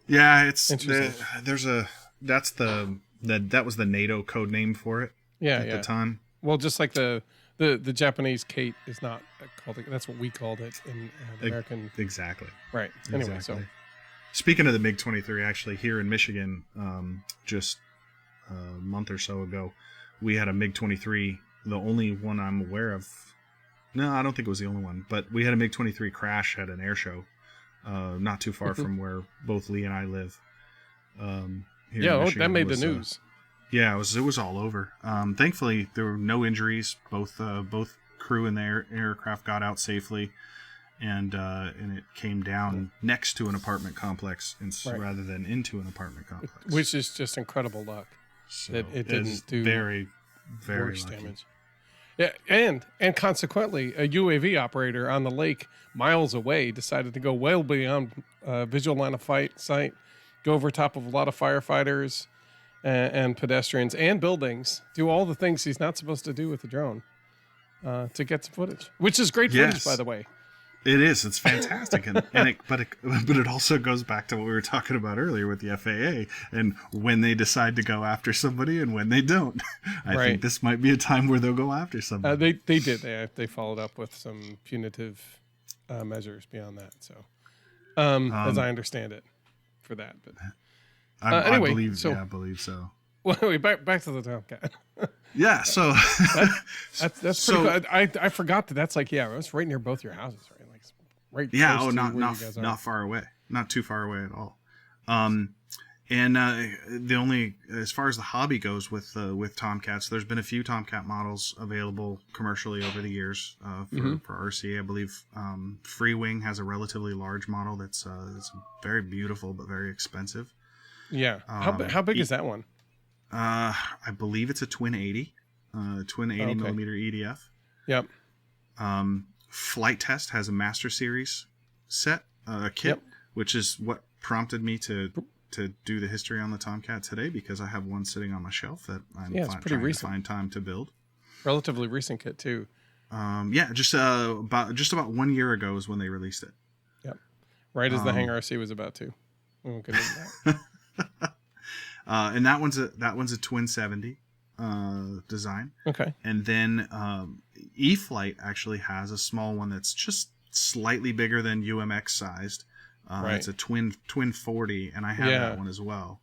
yeah, it's interesting. That was the NATO code name for it. At the time. Well, just like the Japanese Kate is not called it. That's what we called it in the American. Exactly. Right. Anyway, exactly. So speaking of the MiG-23, actually here in Michigan, just a month or so ago, we had a MiG-23. The only one I'm aware of. No, I don't think it was the only one, but we had a MiG-23 crash at an air show, not too far from where both Lee and I live. That made the news. Yeah, it was all over. Thankfully, there were no injuries. Both crew and the aircraft got out safely, and it came down next to an apartment complex rather than into an apartment complex, which is just incredible luck. So that it didn't do very, very worse lucky. damage. Yeah, and consequently, a UAV operator on the lake miles away decided to go well beyond visual line of sight, go over top of a lot of firefighters and pedestrians and buildings, do all the things he's not supposed to do with the drone to get some footage, which is great footage, by the way. It is. It's fantastic, but it also goes back to what we were talking about earlier with the FAA and when they decide to go after somebody and when they don't. I think this might be a time where they'll go after somebody. They did. They followed up with some punitive measures beyond that. So, as I understand it, for that. But anyway, I believe so. Well, anyway, back to the Tomcat. Yeah, so that's pretty cool. I forgot that's it's right near both your houses, right? Like right. Yeah. Not far away, not too far away at all. And the only, as far as the hobby goes with Tomcats, there's been a few Tomcat models available commercially over the years for RC. I believe Freewing has a relatively large model that's very beautiful but very expensive. Yeah. How big is that one? I believe it's a twin 80 millimeter EDF. Yep. Flitetest has a Master Series set kit, which is what prompted me to do the history on the Tomcat today, because I have one sitting on my shelf that I'm trying to find time to build. Relatively recent kit too. Just about 1 year ago is when they released it. Yep. Right as the HangarRC was about to. We won't get into that. And that one's a twin 70 design. Okay. And then E-flite actually has a small one that's just slightly bigger than UMX sized. It's a twin 40, and I have that one as well.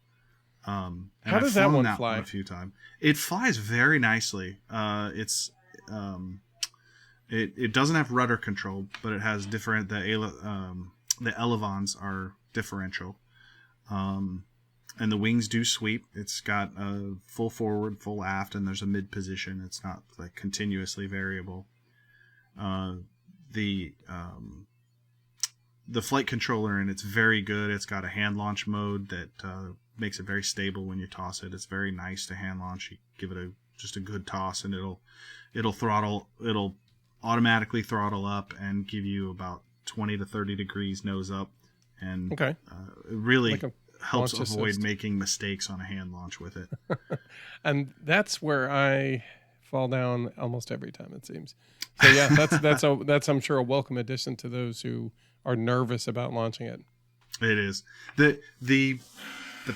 And how does that one fly? A few times. It flies very nicely. It doesn't have rudder control, but it has different. The elevons are differential. And the wings do sweep. It's got a full forward, full aft, and there's a mid position. It's not like continuously variable. The flight controller, and it's very good. It's got a hand launch mode that makes it very stable when you toss it. It's very nice to hand launch. You give it just a good toss, and it'll automatically throttle up and give you about 20 to 30 degrees nose up, and Okay. it really Like a helps launch avoid assist. making mistakes on a hand launch with it. And that's where I fall down almost every time, it seems. So yeah, that's I'm sure a welcome addition to those who are nervous about launching it. It is. The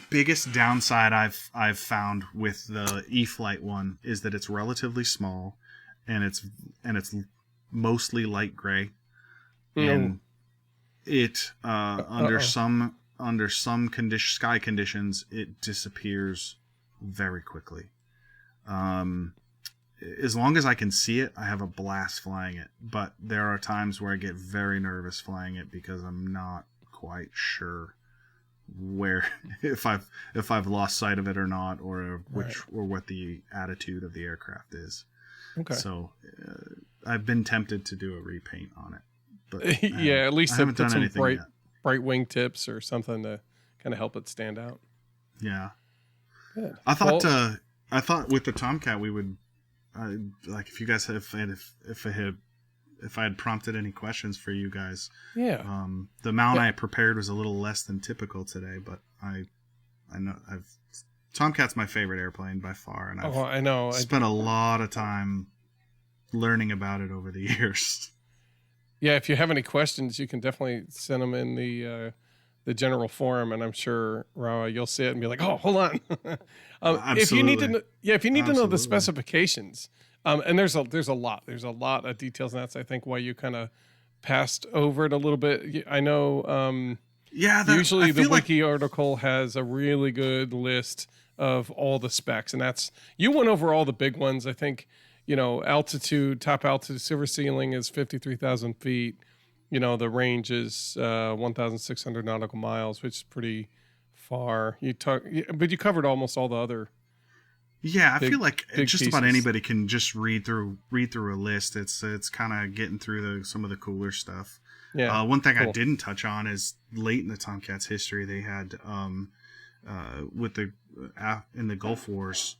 biggest downside I've found with the E-flite one is that it's relatively small, and it's mostly light gray, and it under some sky conditions it disappears very quickly. As long as I can see it, I have a blast flying it, but there are times where I get very nervous flying it because I'm not quite sure where if I've lost sight of it or not, or what the attitude of the aircraft is. Okay. So I've been tempted to do a repaint on it, but yeah, at least I to haven't put done some anything yet. bright wing tips or something to kind of help it stand out. Yeah. Good. I thought with the Tomcat we would like if you guys if I had prompted any questions for you guys. Yeah. The mount I prepared was a little less than typical today, but I know Tomcat's my favorite airplane by far, and I know. spent a lot of time learning about it over the years. Yeah, if you have any questions, you can definitely send them in the general forum, and I'm sure Rawa, you'll see it and be like, "Oh, hold on." If you need to, know the specifications, and there's a lot of details, and that's I think why you kind of passed over it a little bit. I know. Usually the wiki article has a really good list of all the specs, and you went over all the big ones. I think, top altitude, silver ceiling is 53,000 feet. The range is 1,600 nautical miles, which is pretty far. But you covered almost all the other. Yeah, I feel like just pieces. about anybody can just read through a list. It's kind of getting through some of the cooler stuff. Yeah. One thing cool. I didn't touch on is late in the Tomcat's history, they had in the Gulf Wars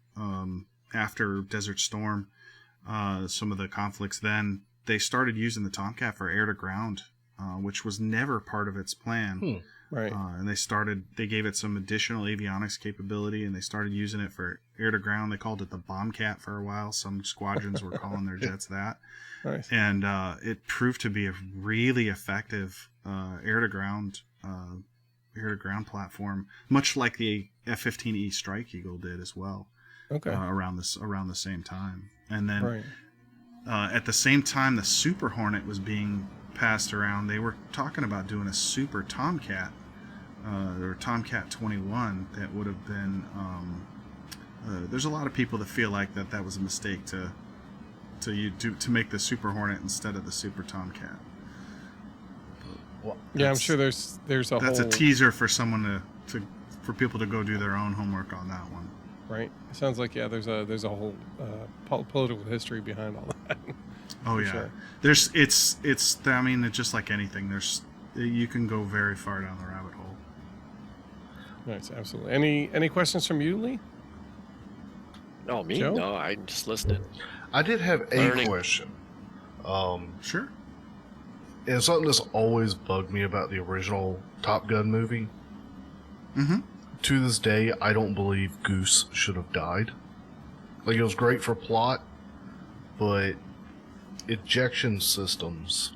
after Desert Storm, some of the conflicts. Then they started using the Tomcat for air to ground, which was never part of its plan. Right. And they gave it some additional avionics capability, and they started using it for air to ground. They called it the Bombcat for a while. Some squadrons were calling their jets that. Nice. And it proved to be a really effective air to ground platform, much like the F-15E Strike Eagle did as well. Okay. Around the same time, and then Right. At the same time the Super Hornet was being passed around, they were talking about doing a Super Tomcat, or Tomcat 21. That would have been. There's a lot of people that feel like that was a mistake to make the Super Hornet instead of the Super Tomcat. Well, Yeah, I'm sure there's a That's whole a teaser for someone for people to go do their own homework on that one. right. It sounds like there's a whole political history behind all that. Oh yeah, sure. It's I mean, it's just like anything. You can go very far down the rabbit hole. Nice, absolutely. Any questions from you, Lee? No, me? Joe? No, I just listened. I did have a Learning. question. Sure. And something that's always bugged me about the original Top Gun movie. Mm-hmm. To this day, I don't believe Goose should have died. Like, it was great for plot, but ejection systems.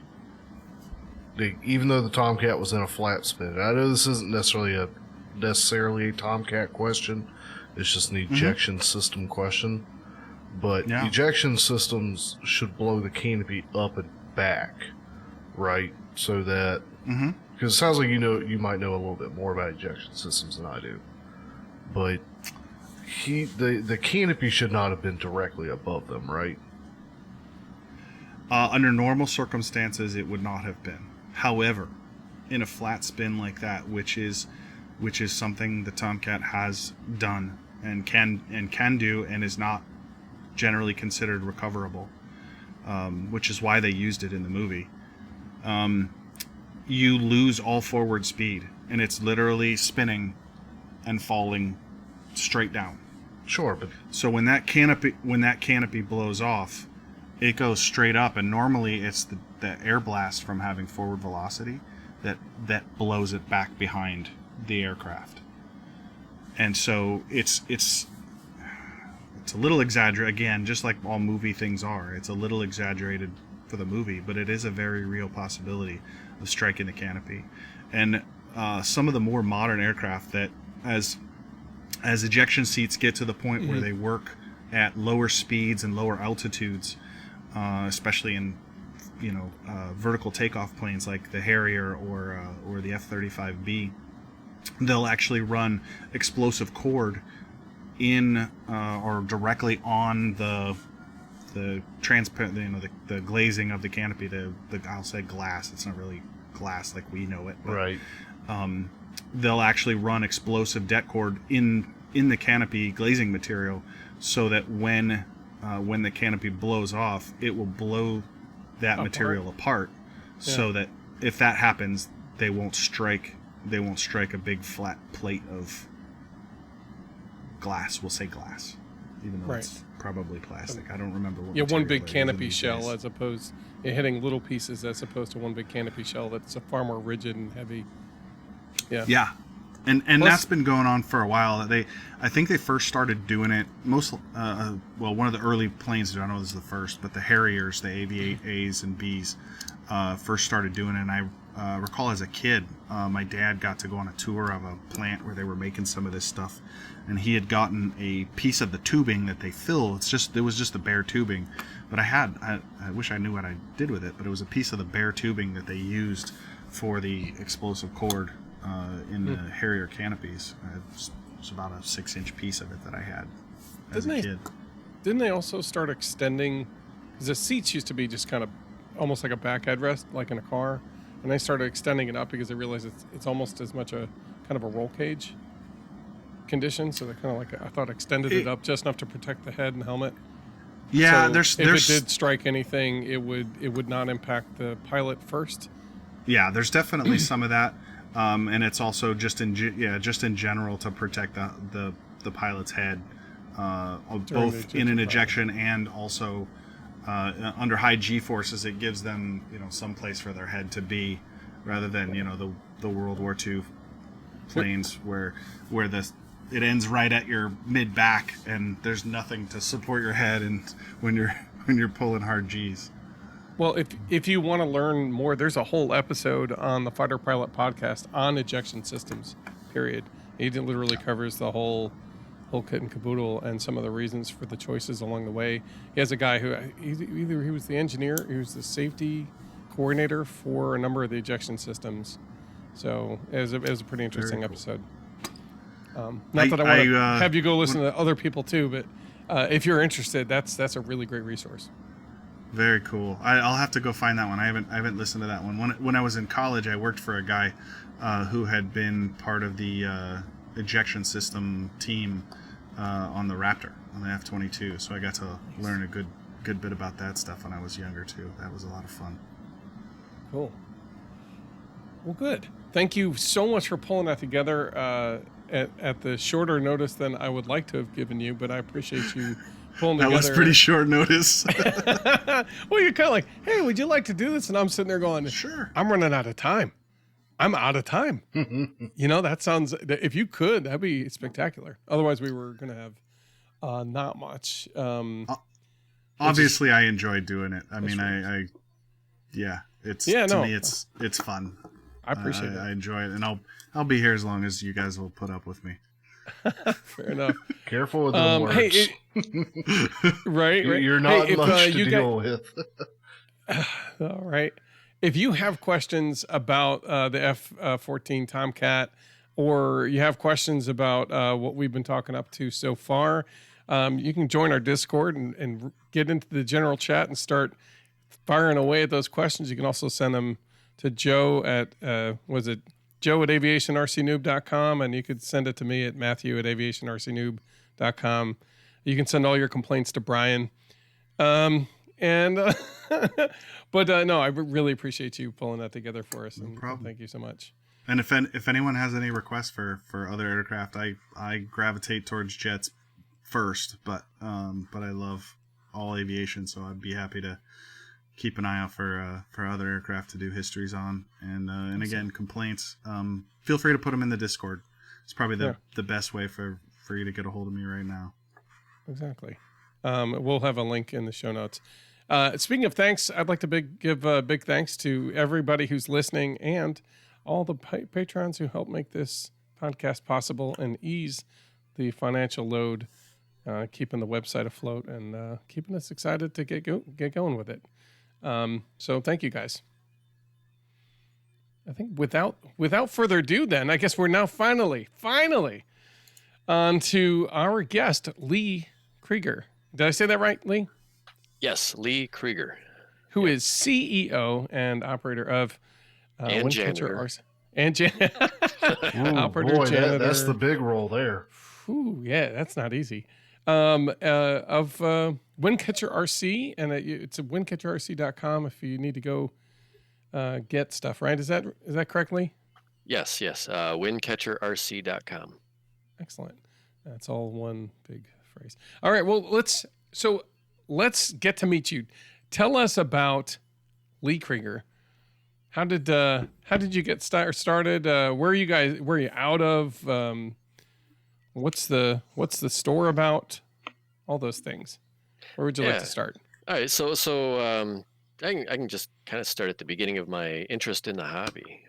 Even though the Tomcat was in a flat spin, I know this isn't necessarily a Tomcat question. It's just an ejection system question. But ejection systems should blow the canopy up and back, right? So that, because it sounds like you might know a little bit more about ejection systems than I do. But the canopy should not have been directly above them, right? Under normal circumstances, it would not have been. However, in a flat spin like that, which is which is something the Tomcat has done and can do, and is not generally considered recoverable, which is why they used it in the movie. You lose all forward speed, and it's literally spinning and falling straight down. Sure, but So when that canopy blows off, it goes straight up, and normally it's the air blast from having forward velocity that blows it back behind the aircraft. And so it's a little exaggerated, again, just like all movie things are. It's a little exaggerated for the movie, but it is a very real possibility of striking the canopy. And some of the more modern aircraft that, as ejection seats get to the point where they work at lower speeds and lower altitudes, especially in vertical takeoff planes like the Harrier or the F-35B, they'll actually run explosive cord in or directly on the transparent, the glazing of the canopy. The I'll say glass. It's not really glass like we know it, but, right. They'll actually run explosive det cord in the canopy glazing material, so that when the canopy blows off, it will blow that material apart, so that if that happens, they won't strike a big flat plate of glass. We'll say glass, even though it's probably plastic. I don't remember what. Yeah, one big material canopy shell as opposed hitting little pieces, as opposed to one big canopy shell that's far more rigid and heavy. Yeah. Yeah. And that's been going on for a while. I think they first started doing it one of the early planes, I don't know this is the first, but the Harriers, the A's and B's, first started doing it. And I recall as a kid, my dad got to go on a tour of a plant where they were making some of this stuff, and he had gotten a piece of the tubing that they fill. It was just the bare tubing, but I wish I knew what I did with it, but it was a piece of the bare tubing that they used for the explosive cord in the Harrier canopies. It was about a 6-inch piece of it that I had as a kid. Didn't they also start extending? Because the seats used to be just kind of almost like a back headrest, like in a car, and they started extending it up because they realized it's almost as much a kind of a roll cage condition. So they kind of like, I thought, extended it up just enough to protect the head and helmet. Yeah, so if it did strike anything, it would not impact the pilot first. Yeah, there's definitely some of that. And it's also just in general to protect the pilot's head, both in an ejection and also under high G forces. It gives them some place for their head to be, rather than the World War II planes where it ends right at your mid back and there's nothing to support your head, and when you're pulling hard G's. Well, if you want to learn more, there's a whole episode on the Fighter Pilot podcast on ejection systems, period. He literally covers the whole kit and caboodle and some of the reasons for the choices along the way. He has a guy who either he was the engineer, he was the safety coordinator for a number of the ejection systems. So it was a pretty interesting episode. Not that I want to have you go listen to other people too, but if you're interested, that's a really great resource. Very cool. I'll have to go find that one. I haven't listened to that one. When I was in college, I worked for a guy who had been part of the ejection system team on the Raptor, on the F-22. So I got to learn a good bit about that stuff when I was younger too. That was a lot of fun. Cool. Well, good. Thank you so much for pulling that together at the shorter notice than I would like to have given you, but I appreciate you pulling together. That was pretty short notice. Well, you're kind of like, hey, would you like to do this? And I'm sitting there going, sure. I'm running out of time. I'm out of time. That sounds, if you could, that'd be spectacular. Otherwise, we were going to have not much. Obviously, I enjoyed doing it. I mean, to me, it's fun. I appreciate it. I enjoy it, and I'll be here as long as you guys will put up with me. Fair enough. Careful with the words. Hey, right. You're not much to deal with. All right. If you have questions about the F-14 Tomcat, or you have questions about what we've been talking up to so far, you can join our Discord and get into the general chat and start firing away at those questions. You can also send them to Joe at Joe at aviationrcnoob.com, and you could send it to me at Matthew at aviationrcnoob.com. You can send all your complaints to Brian. But no, I really appreciate you pulling that together for us. No problem. Thank you so much. And if anyone has any requests for other aircraft, I gravitate towards jets first, but I love all aviation, so I'd be happy to keep an eye out for other aircraft to do histories on. And again, complaints. Feel free to put them in the Discord. It's probably the best way for you to get a hold of me right now. Exactly. We'll have a link in the show notes. Speaking of thanks, I'd like to give a big thanks to everybody who's listening and all the patrons who help make this podcast possible and ease the financial load, keeping the website afloat and keeping us excited to get going with it. So thank you guys. I think without further ado, then I guess we're now finally on to our guest, Lee Krieger. Did I say that right, Lee? Yes, Lee Krieger, who is CEO and operator of and janitor. RC. And operator, boy, janitor. That's the big role there. Ooh, yeah, that's not easy. Of Windcatcher RC, and it's at windcatcherrc.com if you need to go get stuff. Right? Is that correctly? Yes. Windcatcherrc.com. Excellent. That's all one big phrase. All right. Well, let's get to meet you. Tell us about Lee Krieger. How did you get started? Where are you out of? What's the store about? All those things. Where would you like to start? All right. So I can just kind of start at the beginning of my interest in the hobby.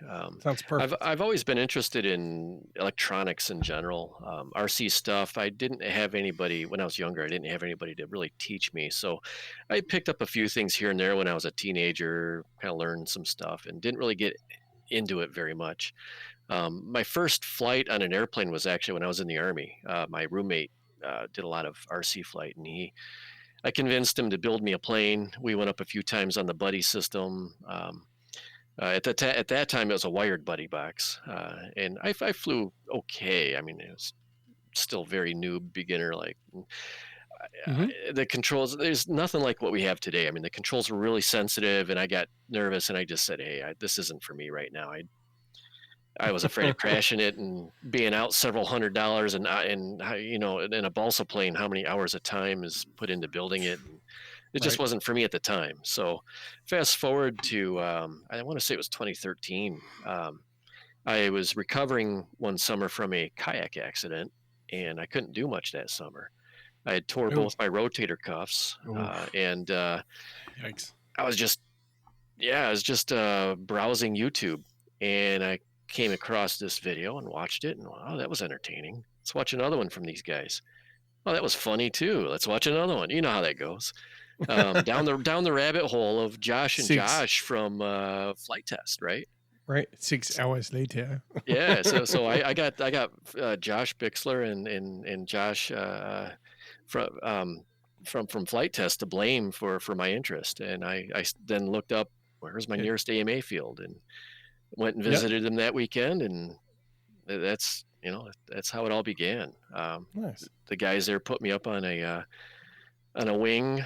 Sounds perfect. I've always been interested in electronics in general, RC stuff. I didn't have anybody when I was younger. I didn't have anybody to really teach me. So I picked up a few things here and there when I was a teenager, kind of learned some stuff and didn't really get into it very much. My first flight on an airplane was actually when I was in the Army. My roommate did a lot of RC flight, and I convinced him to build me a plane. We went up a few times on the buddy system. At that time, it was a wired buddy box, and I flew okay. I mean, it was still very noob, beginner like. The controls, there's nothing like what we have today. I mean, the controls were really sensitive, and I got nervous, and I just said, "Hey, this isn't for me right now." I was afraid of crashing it and being out several $100s, and you know, in a Balsa plane, how many hours of time is put into building it? And it just wasn't for me at the time. So fast forward to, I want to say it was 2013. I was recovering one summer from a kayak accident, and I couldn't do much that summer. I had tore both my rotator cuffs, and Yikes. I was just browsing YouTube, and I came across this video and watched it, and wow, that was entertaining. Let's watch another one from these guys. Oh, that was funny too. Let's watch another one. You know how that goes. Down the rabbit hole of Josh from Flitetest, right? Right. 6 hours later. Yeah. So I got Josh Bixler and Josh from Flitetest to blame for my interest, and I then looked up where's my nearest AMA field and went and visited them that weekend, and that's how it all began. Nice. The guys there put me up on a wing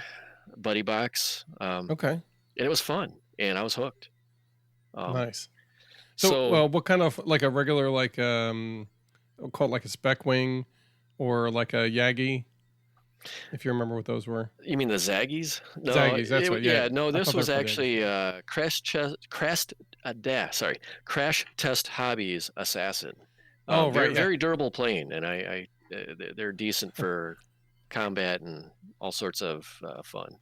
buddy box. Okay. And it was fun, and I was hooked. Nice. So what kind of, like a regular, like we'll call it like a spec wing or like a Yagi? If you remember what those were. You mean the Zaggies? No, Zaggies, that's what. Yeah, no, this was actually Crash Test Hobbies Assassin. Very durable plane, and they're decent for combat and all sorts of fun.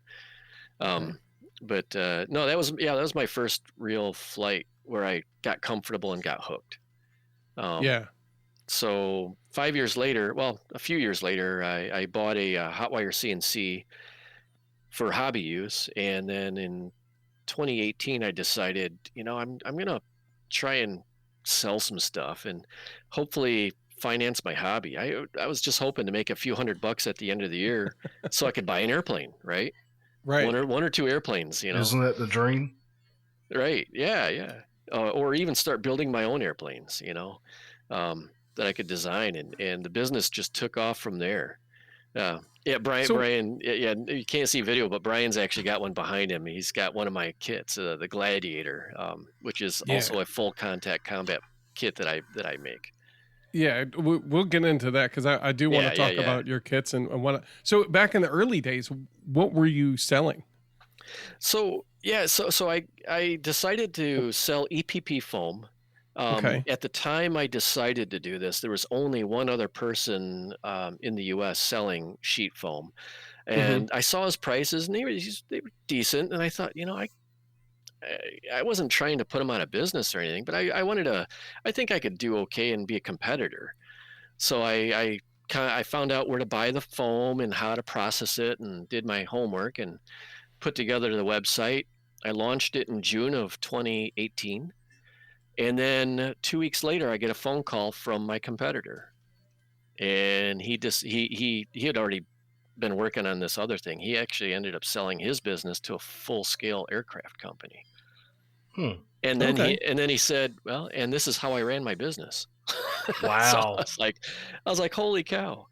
But no, that was my first real flight where I got comfortable and got hooked. So a few years later, I bought a Hotwire CNC for hobby use, and then in 2018, I decided, I'm gonna try and sell some stuff and hopefully finance my hobby. I was just hoping to make a few $100 at the end of the year so I could buy an airplane, right? Right. One or two airplanes, Isn't that the dream? Right. Yeah. or even start building my own airplanes, that I could design, and the business just took off from there. Yeah, Brian, yeah, you can't see video, but Brian's actually got one behind him. He's got one of my kits, the Gladiator, which is also a full contact combat kit that I make. Yeah, we'll get into that because I do want to talk about your kits and what. So back in the early days, what were you selling? So I decided to sell EPP foam. At the time I decided to do this, there was only one other person in the U.S. selling sheet foam, and I saw his prices, and they were decent. And I thought, I wasn't trying to put him out of business or anything, but I think I could do okay and be a competitor. So I found out where to buy the foam and how to process it, and did my homework and put together the website. I launched it in June of 2018. And then 2 weeks later, I get a phone call from my competitor, and he had already been working on this other thing. He actually ended up selling his business to a full-scale aircraft company. And then he said, "Well, and this is how I ran my business." Wow! So I was like, "Holy cow!"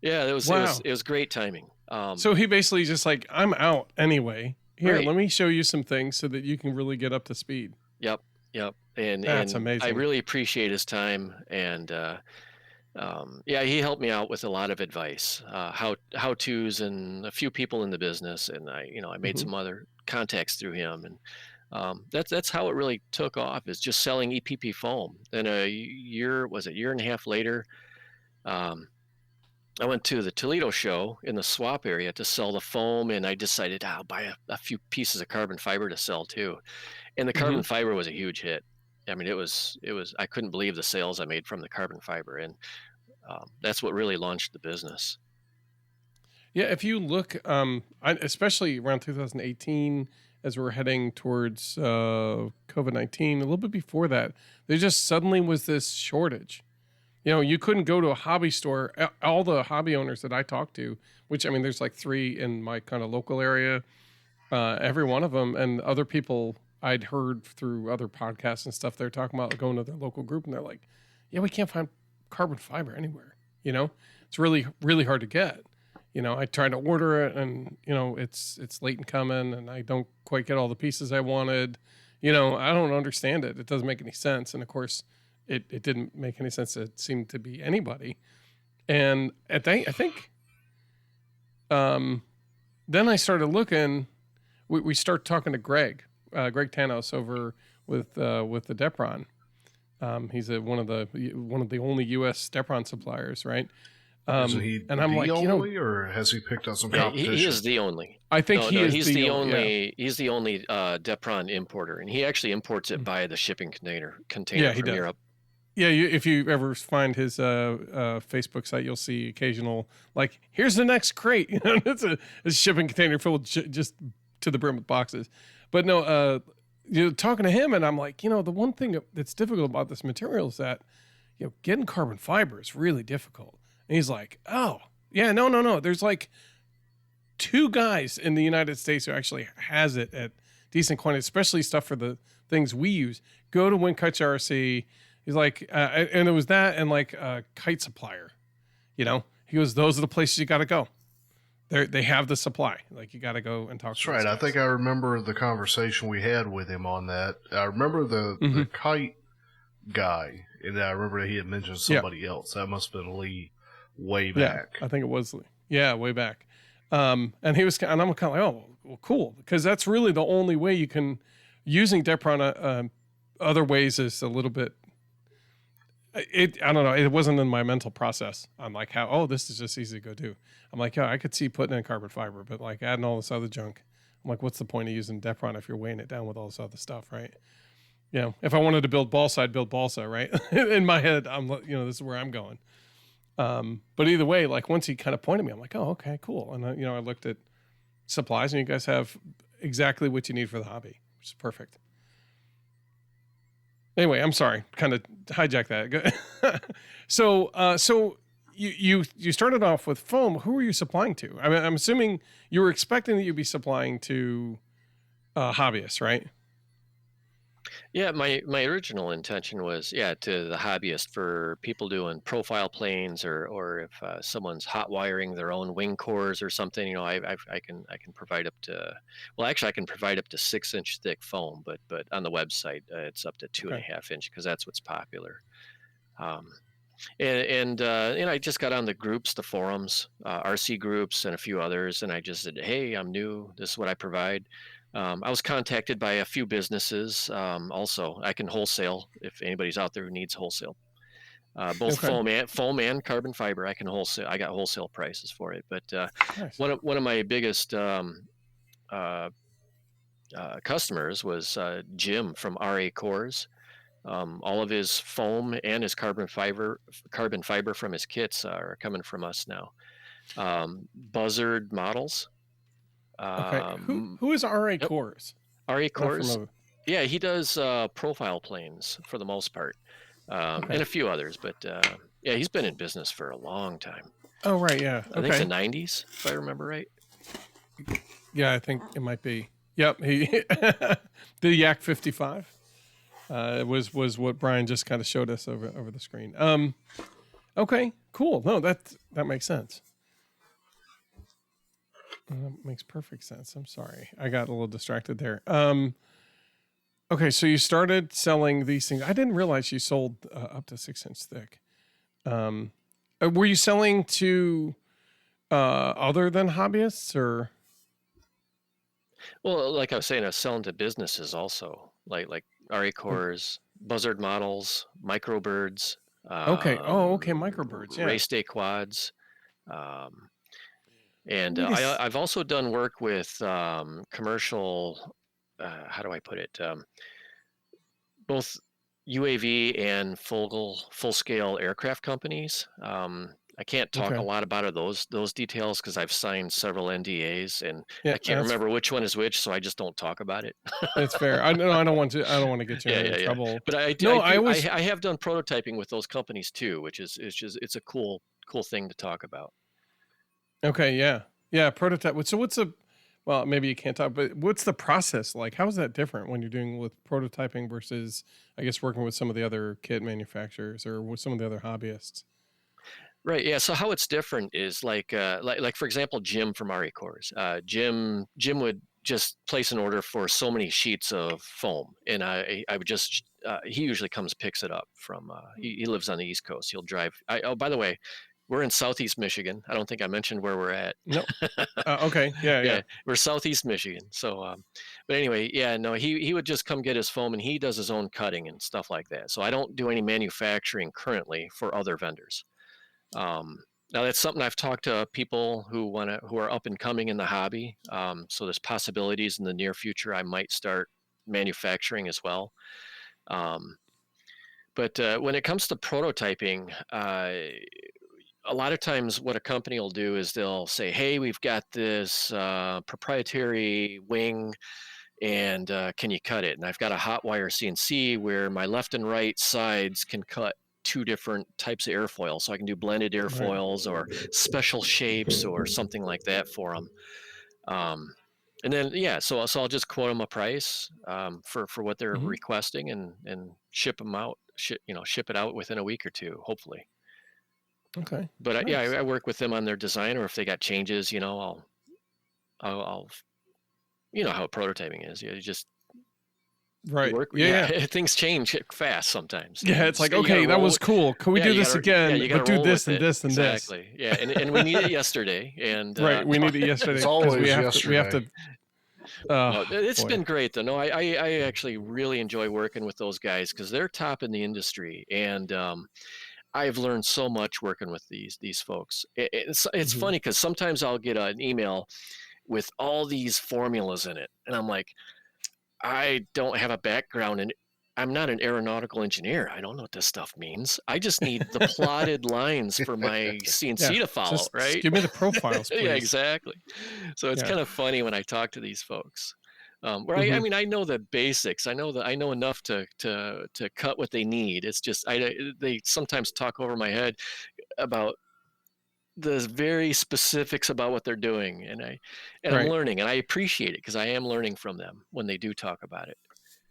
Yeah, it was great timing. So he basically just like, "I'm out anyway. Here, let me show you some things so that you can really get up to speed." Yep. And that's amazing. I really appreciate his time, and he helped me out with a lot of advice, how to's, and a few people in the business, and I made some other contacts through him, and that's how it really took off, is just selling EPP foam. Then a year and a half later, I went to the Toledo show in the swap area to sell the foam, and I decided I'll buy a few pieces of carbon fiber to sell too. And the carbon fiber was a huge hit. I mean, it was, I couldn't believe the sales I made from the carbon fiber. And that's what really launched the business. Yeah. If you look, especially around 2018, as we're heading towards COVID-19, a little bit before that, there just suddenly was this shortage. You couldn't go to a hobby store. All the hobby owners that I talked to, which, I mean, there's like 3 in my kind of local area, every one of them, and other people I'd heard through other podcasts and stuff, they're talking about going to their local group, and they're like, "Yeah, we can't find carbon fiber anywhere. It's really, really hard to get. I tried to order it, and it's late in coming, and I don't quite get all the pieces I wanted. I don't understand it. It doesn't make any sense." And of course, it didn't make any sense to seem to be anybody. And I think then I started looking. We start talking to Greg Tanos over with the Depron. He's one of the only U.S. Depron suppliers, right? Isn't he and I'm like, only, or has he picked up some competition? He is the only. I think he's the only. Yeah. He's the only Depron importer, and he actually imports it by the shipping container from Europe. Yeah, if you ever find his Facebook site, you'll see occasional, like, here's the next crate. It's a shipping container filled just to the brim with boxes. But no, talking to him, and I'm like, the one thing that's difficult about this material is that, getting carbon fiber is really difficult. And he's like, "Oh, yeah, no. There's like 2 guys in the United States who actually has it at decent quantity, especially stuff for the things we use. Go to Windcatcher RC." He's like, and it was that and like a kite supplier. He goes, "Those are the places you got to go. They have the supply. Like, you got to go and talk." That's right. I think I remember the conversation we had with him on that. I remember the kite guy, and I remember that he had mentioned somebody else. That must have been Lee way back. Yeah, I think it was Lee. Yeah, way back. And he was, and I'm kind of like, "Oh, well, cool," because that's really the only way you can, using Depron. Other ways is a little bit. I don't know. It wasn't in my mental process. I'm like, this is just easy to go do. I'm like, I could see putting in carbon fiber, but like adding all this other junk. I'm like, what's the point of using Depron if you're weighing it down with all this other stuff, right? If I wanted to build Balsa, I'd build Balsa, right? In my head, I'm this is where I'm going. But either way, like once he kind of pointed me, I'm like, oh, okay, cool. And I looked at supplies, and you guys have exactly what you need for the hobby, which is perfect. Anyway, I'm sorry, kind of hijack that. So you started off with foam. Who were you supplying to? I mean, I'm assuming you were expecting that you'd be supplying to hobbyists, right? Yeah, my original intention was, yeah, to the hobbyist, for people doing profile planes, or if someone's hot wiring their own wing cores or something. You know, I can provide up to, well, actually I can provide up to 6-inch thick foam, but on the website it's up to two and a Okay. half inch because that's what's popular. Um, and I just got on the groups, the forums, RC groups, and a few others, and I just said, "Hey, I'm new. This is what I provide." I was contacted by a few businesses. Also, I can wholesale if anybody's out there who needs wholesale. Both Okay. foam and carbon fiber. I can wholesale. I got wholesale prices for it. But Nice. one of my biggest uh, customers was Jim from RA Cores. All of his foam and his carbon fiber from his kits are coming from us now. Buzzard models. Okay. Who is RA Yep, Cores? RA Not Cores. familiar. Yeah, he does profile planes for the most part, Okay. and a few others. But yeah, he's been in business for a long time. Oh, right. Yeah. I think the Okay. 90s, if I remember right. Yeah, I think it might be. Yep. He the Yak 55 was what Brian just kind of showed us over the screen. Okay. Cool. No, that makes sense. That makes perfect sense. I'm sorry, I got a little distracted there. Okay, so you started selling these things. I didn't realize you sold up to 6-inch thick. Were you selling to other than hobbyists, or? Well, like I was saying, I was selling to businesses also, like RA Oh, Cores, Buzzard models, microbirds, okay. Oh, okay. Microbirds. Yeah. race day quads. Um, and Because I've also done work with commercial, how do I put it? Both UAV and full scale aircraft companies. I can't talk a okay. lot about those details because I've signed several NDAs, and Yeah, I can't remember which one is which, so I just don't talk about it. that's fair. I no, I don't want to. I don't want to get you in Yeah, any yeah, yeah. trouble. But No, I always. I have done prototyping with those companies too, which is it's just it's a cool thing to talk about. Okay. Yeah. Yeah. Prototype. So what's a? Well, maybe you can't talk, but what's the process like? How is that different when you're doing with prototyping versus, I guess, working with some of the other kit manufacturers or with some of the other hobbyists? Right. Yeah. So how it's different is like for example, Jim from RE Cores. Jim would just place an order for so many sheets of foam, and I would just he usually comes picks it up from he lives on the East Coast. He'll drive. Oh, by the way, we're in Southeast Michigan. I don't think I mentioned where we're at. No. Okay. Yeah. Yeah. Yeah, we're Southeast Michigan. So, but anyway, yeah, no, he would just come get his foam, and he does his own cutting and stuff like that. So I don't do any manufacturing currently for other vendors. Um, Now that's something I've talked to people who are up and coming in the hobby. So there's possibilities in the near future I might start manufacturing as well. Um, but when it comes to prototyping, a lot of times what a company will do is they'll say, "Hey, we've got this proprietary wing, and can you cut it?" And I've got a hot wire CNC where my left and right sides can cut two different types of airfoil, so I can do blended Right. airfoils or special shapes or something like that for them. And then yeah, so I'll just quote them a price for what they're Hmm. requesting, and ship them out. Ship it out within a week or two, hopefully. Okay. But yeah, Nice. I work with them on their design, or if they got changes, I'll you know how prototyping is. You just you Right. work, Yeah. yeah. Yeah. Things change fast sometimes, Yeah. and It's like, you got to okay, that roll was with. cool. Can we Yeah, do this again, you got to but do roll this with and it. this and this? Exactly. Yeah, and we need it yesterday, and Right. We need it It's yesterday because we always have to. We have yesterday. to. Oh no, it's boy. been great though. No, I actually really enjoy working with those guys because they're top in the industry, and I've learned so much working with these folks. It's Hmm. funny because sometimes I'll get an email with all these formulas in it, and I'm like, I don't have a background in. I'm not an aeronautical engineer. I don't know what this stuff means. I just need the plotted lines for my Yeah. CNC to follow, Just right? give me the profiles, Yeah, please. exactly. So it's Yeah. kind of funny when I talk to these folks. Where I Hmm. mean, I know the basics. I know enough to cut what they need. It's just they sometimes talk over my head about the very specifics about what they're doing, and I'm Right. learning, and I appreciate it because I am learning from them when they do talk about it.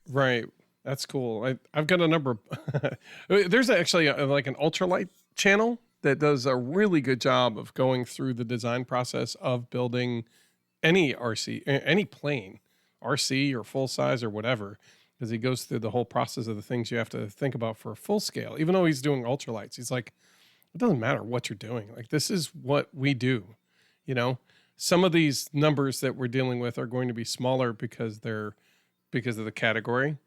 Right. That's cool. I've got a number of, there's actually like an ultralight channel that does a really good job of going through the design process of building any RC, any plane, RC or full size or whatever, because he goes through the whole process of the things you have to think about for full scale. Even though he's doing ultralights, he's like, it doesn't matter what you're doing. Like, this is what we do. You know, some of these numbers that we're dealing with are going to be smaller because of the category.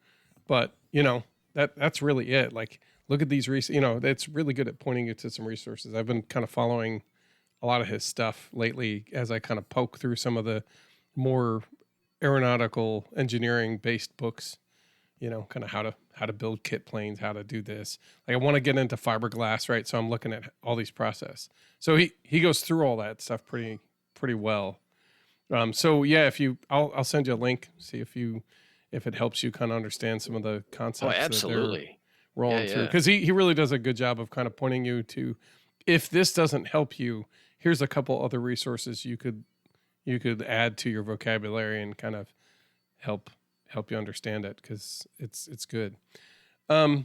But, you know, that's really it. Like, look at these, you know, that's really good at pointing you to some resources. I've been kind of following a lot of his stuff lately as I kind of poke through some of the more aeronautical engineering based books, you know, kind of how to build kit planes, how to do this. Like, I want to get into fiberglass, right? So I'm looking at all these process. So he goes through all that stuff pretty well. So yeah, I'll send you a link, see if it helps you kind of understand some of the concepts. Oh, absolutely. That they're rolling through. Because he really does a good job of kind of pointing you to, if this doesn't help you, here's a couple other resources you could add to your vocabulary and kind of help you understand it, because it's good. Well,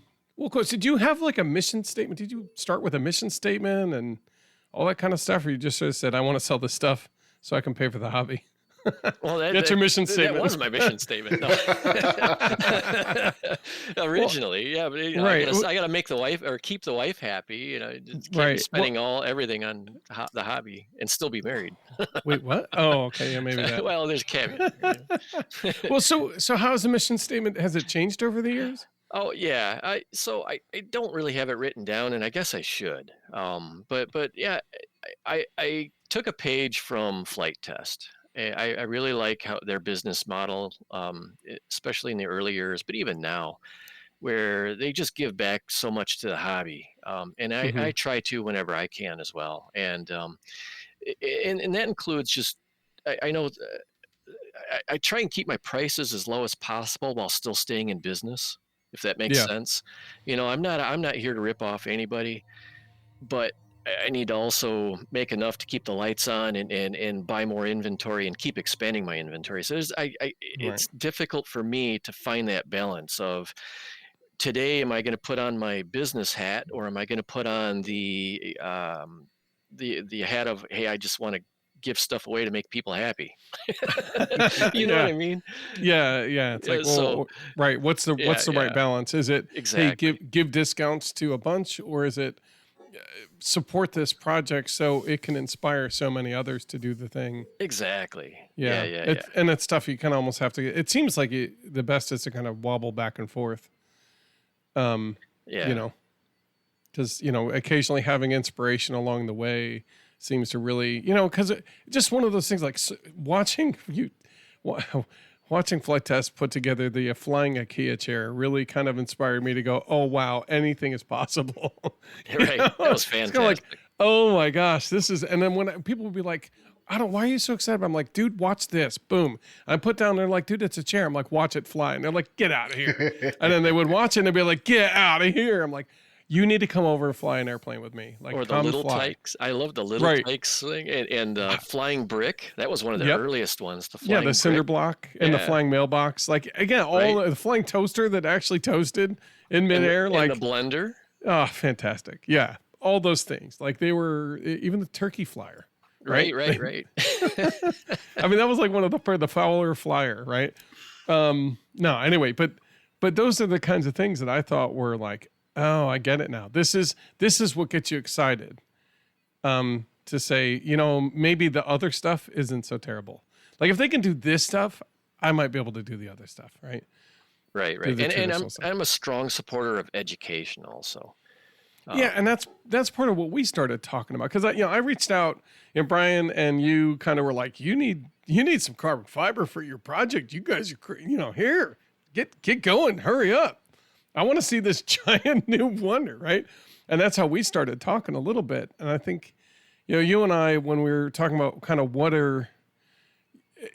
Coach, did you have like a mission statement? Did you start with a mission statement and all that kind of stuff, or you just sort of said, I want to sell this stuff so I can pay for the hobby? Well, that's your mission statement. That was my mission statement. No. Originally, yeah, but you know, right. I got to make the wife or keep the wife happy. You know, just keep spending everything on the hobby and still be married. Wait, what? Oh, okay, yeah, maybe that. Well, there's a caveat. Well, so how's the mission statement? Has it changed over the years? Oh yeah, I don't really have it written down, and I guess I should. But yeah, I took a page from Flitetest. I really like how their business model, especially in the early years, but even now, where they just give back so much to the hobby. And I try to whenever I can as well. And that includes just, I know I try and keep my prices as low as possible while still staying in business, if that makes sense. You know, I'm not here to rip off anybody, but I need to also make enough to keep the lights on and buy more inventory and keep expanding my inventory. So it's difficult for me to find that balance of, today, am I going to put on my business hat, or am I going to put on the hat of, hey, I just want to give stuff away to make people happy. You know what I mean? Yeah. It's like, well, right. What's the right balance? Is it, exactly, hey, give discounts to a bunch, or is it support this project so it can inspire so many others to do the thing? Exactly. Yeah. And it's tough. You kind of almost have to, it seems like the best is to kind of wobble back and forth. You know, because, you know, occasionally having inspiration along the way seems to really, you know, because just one of those things, like watching Flitetest put together the flying IKEA chair really kind of inspired me to go, oh, wow, anything is possible. Right. That was fantastic. It's kind of like, oh my gosh, this is, and then when people would be like, why are you so excited? I'm like, dude, watch this. Boom. I put down there like, dude, it's a chair. I'm like, watch it fly. And they're like, get out of here. And then they would watch it and they'd be like, get out of here. I'm like, you need to come over and fly an airplane with me. Like, or the little tykes. I love the little tykes thing. And flying brick. That was one of the earliest ones. The cinder block and the flying mailbox. Like, again, the flying toaster that actually toasted in midair. And like the blender. Oh, fantastic. Yeah. All those things. Like, they were, even the turkey flyer. Right. I mean, that was like one of the Fowler flyer, right? No, anyway, but those are the kinds of things that I thought were like, oh, I get it now. This is what gets you excited. To say, you know, maybe the other stuff isn't so terrible. Like, if they can do this stuff, I might be able to do the other stuff, right? Right. And I'm a strong supporter of education also. Yeah, and that's part of what we started talking about, because I reached out, and Brian and you kind of were like, you need some carbon fiber for your project. You guys are, here, get going, hurry up. I want to see this giant new wonder, right? And that's how we started talking a little bit. And I think, you and I, when we were talking about kind of what are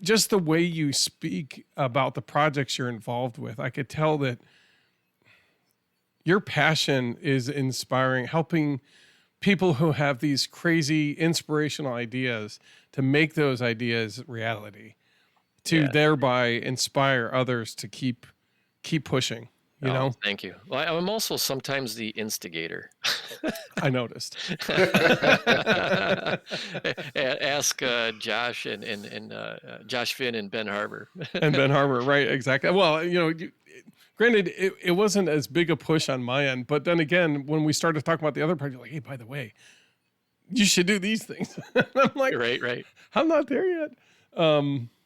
just the way you speak about the projects you're involved with, I could tell that your passion is inspiring, helping people who have these crazy inspirational ideas to make those ideas reality, to thereby inspire others to keep pushing, You know, thank you. Well, I'm also sometimes the instigator. I noticed. Ask Josh and Josh Finn and Ben Harbor. And Ben Harbor, right? Exactly. Well, you know, granted, it wasn't as big a push on my end, but then again, when we started talking about the other project, like, hey, by the way, you should do these things. I'm like, right. I'm not there yet.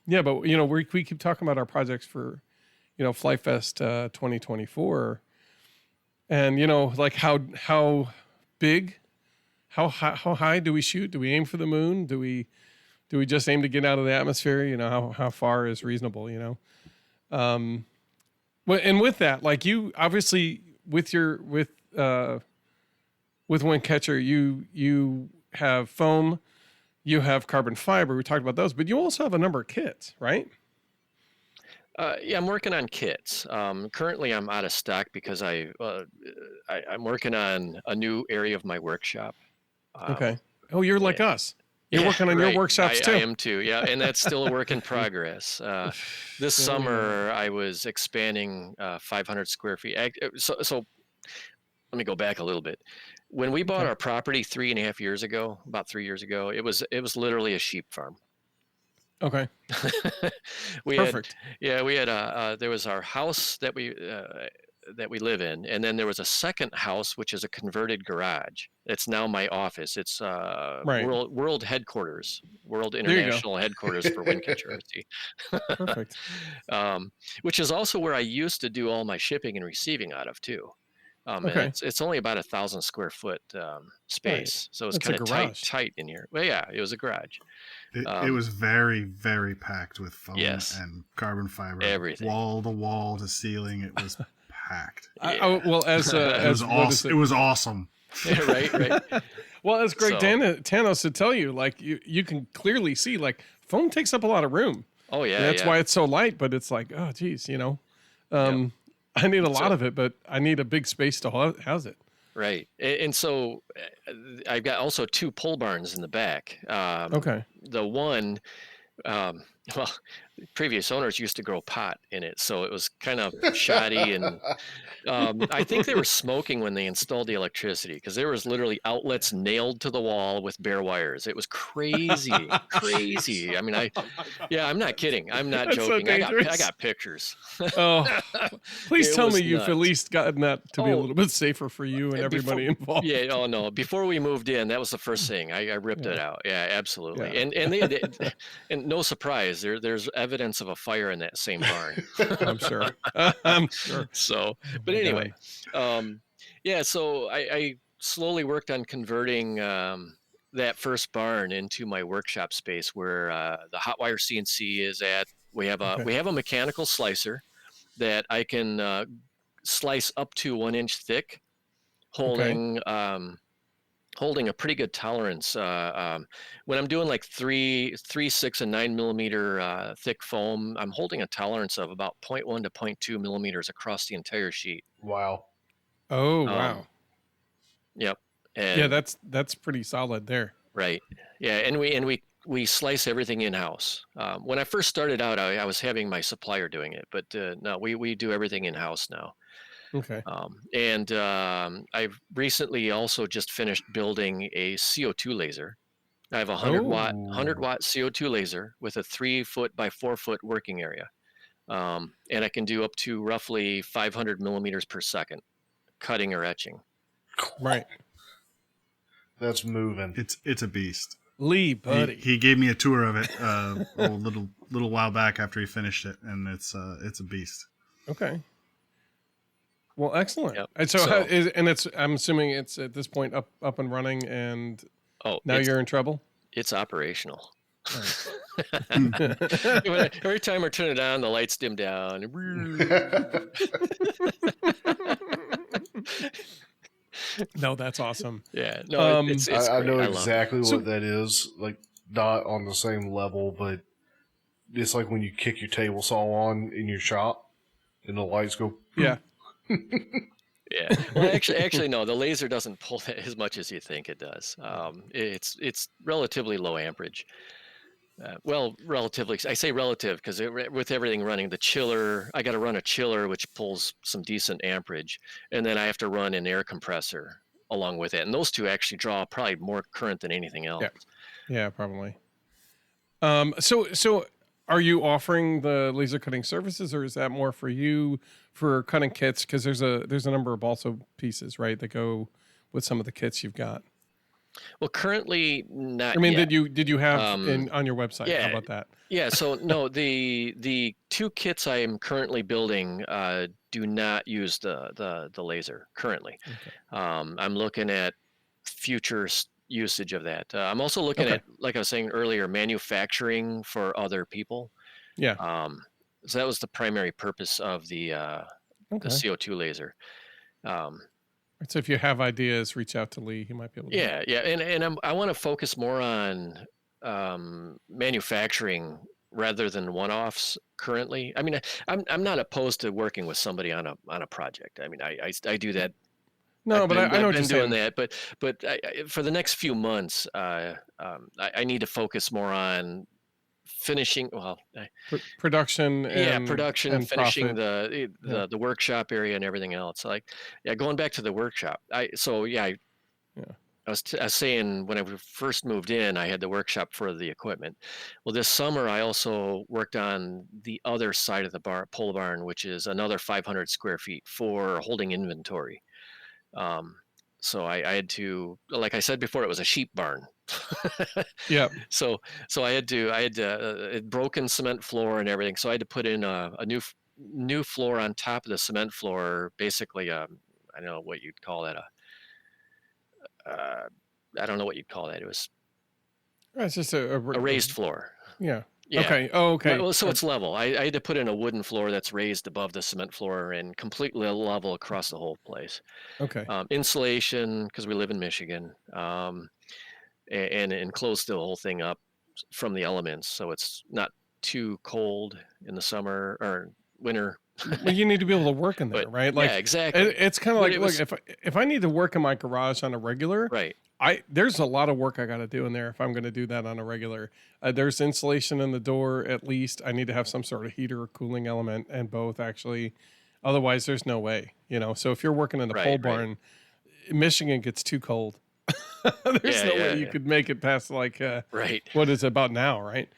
Yeah, but you know, we keep talking about our projects for, you know, Flitetest 2024, and you know, like how big, how high do we shoot? Do we aim for the moon? Do we just aim to get out of the atmosphere? You know, how far is reasonable? You know, well, and with that, like you obviously with Windcatcher, you have foam, you have carbon fiber. We talked about those, but you also have a number of kits, right? Yeah, I'm working on kits. Currently, I'm out of stock because I'm working on a new area of my workshop. Okay. Oh, you're like us. You're working on your workshops too. I am too. Yeah, and that's still a work in progress. This summer, I was expanding 500 square feet. So let me go back a little bit. When we bought our property 3.5 years ago, about 3 years ago, it was literally a sheep farm. Okay. Perfect. We had there was our house that we live in, and then there was a second house which is a converted garage. It's now my office. It's world headquarters, world international headquarters for Windcatcher RC. Perfect. Which is also where I used to do all my shipping and receiving out of too. Okay. It's only about 1,000 square foot space, so it's kind of tight in here. Well, yeah, it was a garage. It was very, very packed with foam and carbon fiber. Everything. Wall to wall to ceiling. It was packed. It was awesome. Yeah, right. Well, as Greg Tanos would tell you, like you can clearly see, like foam takes up a lot of room. Oh yeah. And that's why it's so light, but it's like, oh geez, you know, I need a lot of it, but I need a big space to house it. Right. And so I've got also 2 pole barns in the back. Okay. The one, previous owners used to grow pot in it, so it was kind of shoddy, and I think they were smoking when they installed the electricity, because there was literally outlets nailed to the wall with bare wires. It was crazy. I mean, I'm not kidding. I'm not joking. So I got pictures. Oh, please tell me you've nuts. at least gotten that to be a little bit safer for you and everybody involved. Yeah. Oh no. Before we moved in, that was the first thing. I ripped it out. Yeah, absolutely. Yeah. And no surprise, there's evidence of a fire in that same barn. I'm sure. I'm sure. So, but anyway, so I slowly worked on converting that first barn into my workshop space, where the hot wire CNC is at. We have a mechanical slicer that I can slice up to 1 inch thick, holding a pretty good tolerance. When I'm doing like 3, 6, and 9 millimeter thick foam, I'm holding a tolerance of about 0.1 to 0.2 millimeters across the entire sheet. Wow. Oh, wow. Yep. And that's pretty solid there. Right. Yeah, and we slice everything in house. When I first started out, I was having my supplier doing it, but no, we do everything in house now. Okay. And I've recently also just finished building a CO2 laser. I have a 100 watt CO2 laser with a 3 foot by 4 foot working area. And I can do up to roughly 500 millimeters per second cutting or etching. Right. That's moving. It's a beast. Lee, buddy. He gave me a tour of it a little while back after he finished it, and it's a beast. Okay. Well, excellent. Yep. And I'm assuming it's at this point up and running, and now you're in trouble. It's operational. Right. Every time I turn it on, the lights dim down. No, that's awesome. Yeah, no, it's I great. know I exactly what that is. Like, not on the same level, but it's like when you kick your table saw on in your shop, and the lights go. Yeah. Yeah. Well, actually, no. The laser doesn't pull as much as you think it does. It's relatively low amperage. Well, relatively. I say relative because with everything running, the chiller, I got to run a chiller which pulls some decent amperage, and then I have to run an air compressor along with it. And those two actually draw probably more current than anything else. Yeah, probably. So are you offering the laser cutting services, or is that more for you for cutting kits? Because there's a number of Balsa pieces, right, that go with some of the kits you've got. Well, currently not. I mean, yet. did you have on your website? Yeah. How about that? Yeah. So no, the two kits I am currently building do not use the laser currently. Okay. I'm looking at future usage of that. I'm also looking at, like I was saying earlier, manufacturing for other people. Yeah. So that was the primary purpose of the CO2 laser. So if you have ideas, reach out to Lee. He might be able to. Yeah, and I want to focus more on manufacturing rather than one-offs currently. I mean, I'm not opposed to working with somebody on a project. I mean, I do that. No, but I know I've been doing saying. that. But for the next few months, I need to focus more on finishing production and production and finishing profit. the workshop area and everything else. Like going back to the workshop, I was saying when I first moved in, I had the workshop for the equipment. Well, this summer I also worked on the other side of the pole barn, which is another 500 square feet for holding inventory. So I had to, like I said before, it was a sheep barn. Yeah. So I had a broken cement floor and everything. So I had to put in a new floor on top of the cement floor. Basically, I don't know what you'd call that. I don't know what you'd call that. It was. It's just a raised floor. Yeah. Yeah. Okay. Oh, okay. Well, so it's level. I had to put in a wooden floor that's raised above the cement floor and completely level across the whole place. Okay. Insulation, because we live in Michigan, and enclose the whole thing up from the elements, so it's not too cold in the summer or winter. Well, you need to be able to work in there, right? Like, yeah, exactly. It's kind of like, look, if I need to work in my garage on a regular, right? There's a lot of work I got to do in there if I'm going to do that on a regular. There's insulation in the door at least. I need to have some sort of heater or cooling element, and both actually. Otherwise, there's no way, So if you're working in a pole barn, Michigan gets too cold. There's no way you could make it past right. What is it about now, right?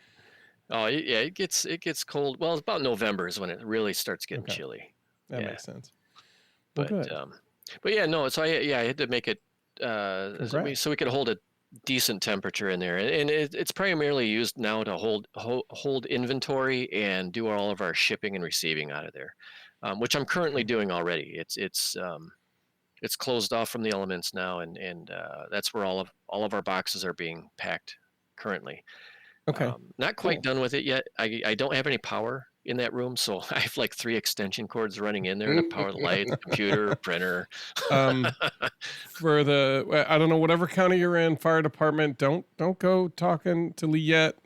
Oh yeah, it gets cold. Well, it's about November is when it really starts getting chilly. That makes sense. But yeah, no. So I had to make it so we could hold a decent temperature in there, and it's primarily used now to hold inventory and do all of our shipping and receiving out of there, which I'm currently doing already. It's closed off from the elements now, and that's where all of our boxes are being packed currently. Okay. Not quite done with it yet. I don't have any power in that room, so I have like 3 extension cords running in there to power the light, the computer, printer. For I don't know, whatever county you're in, fire department, don't go talking to Lee yet.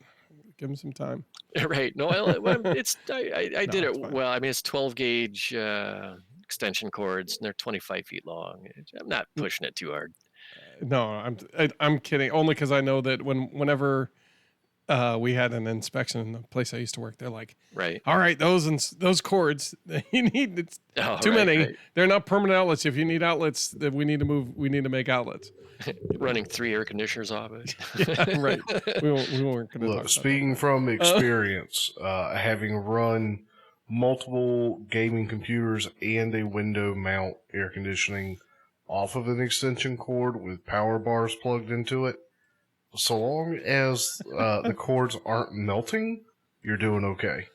Give him some time. Right. No, I did it well. I mean, it's 12 gauge extension cords, and they're 25 feet long. I'm not pushing it too hard. No, I'm kidding. Only because I know that whenever we had an inspection in the place I used to work, they're like, right, all right, those cords you need, it's too many. Right. They're not permanent outlets. If you need outlets, that we need to make outlets. Running 3 air conditioners off it. Yeah, right. We weren't going to talk speaking about from experience, having run multiple gaming computers and a window mount air conditioning off of an extension cord with power bars plugged into it, so long as the cords aren't melting, you're doing okay.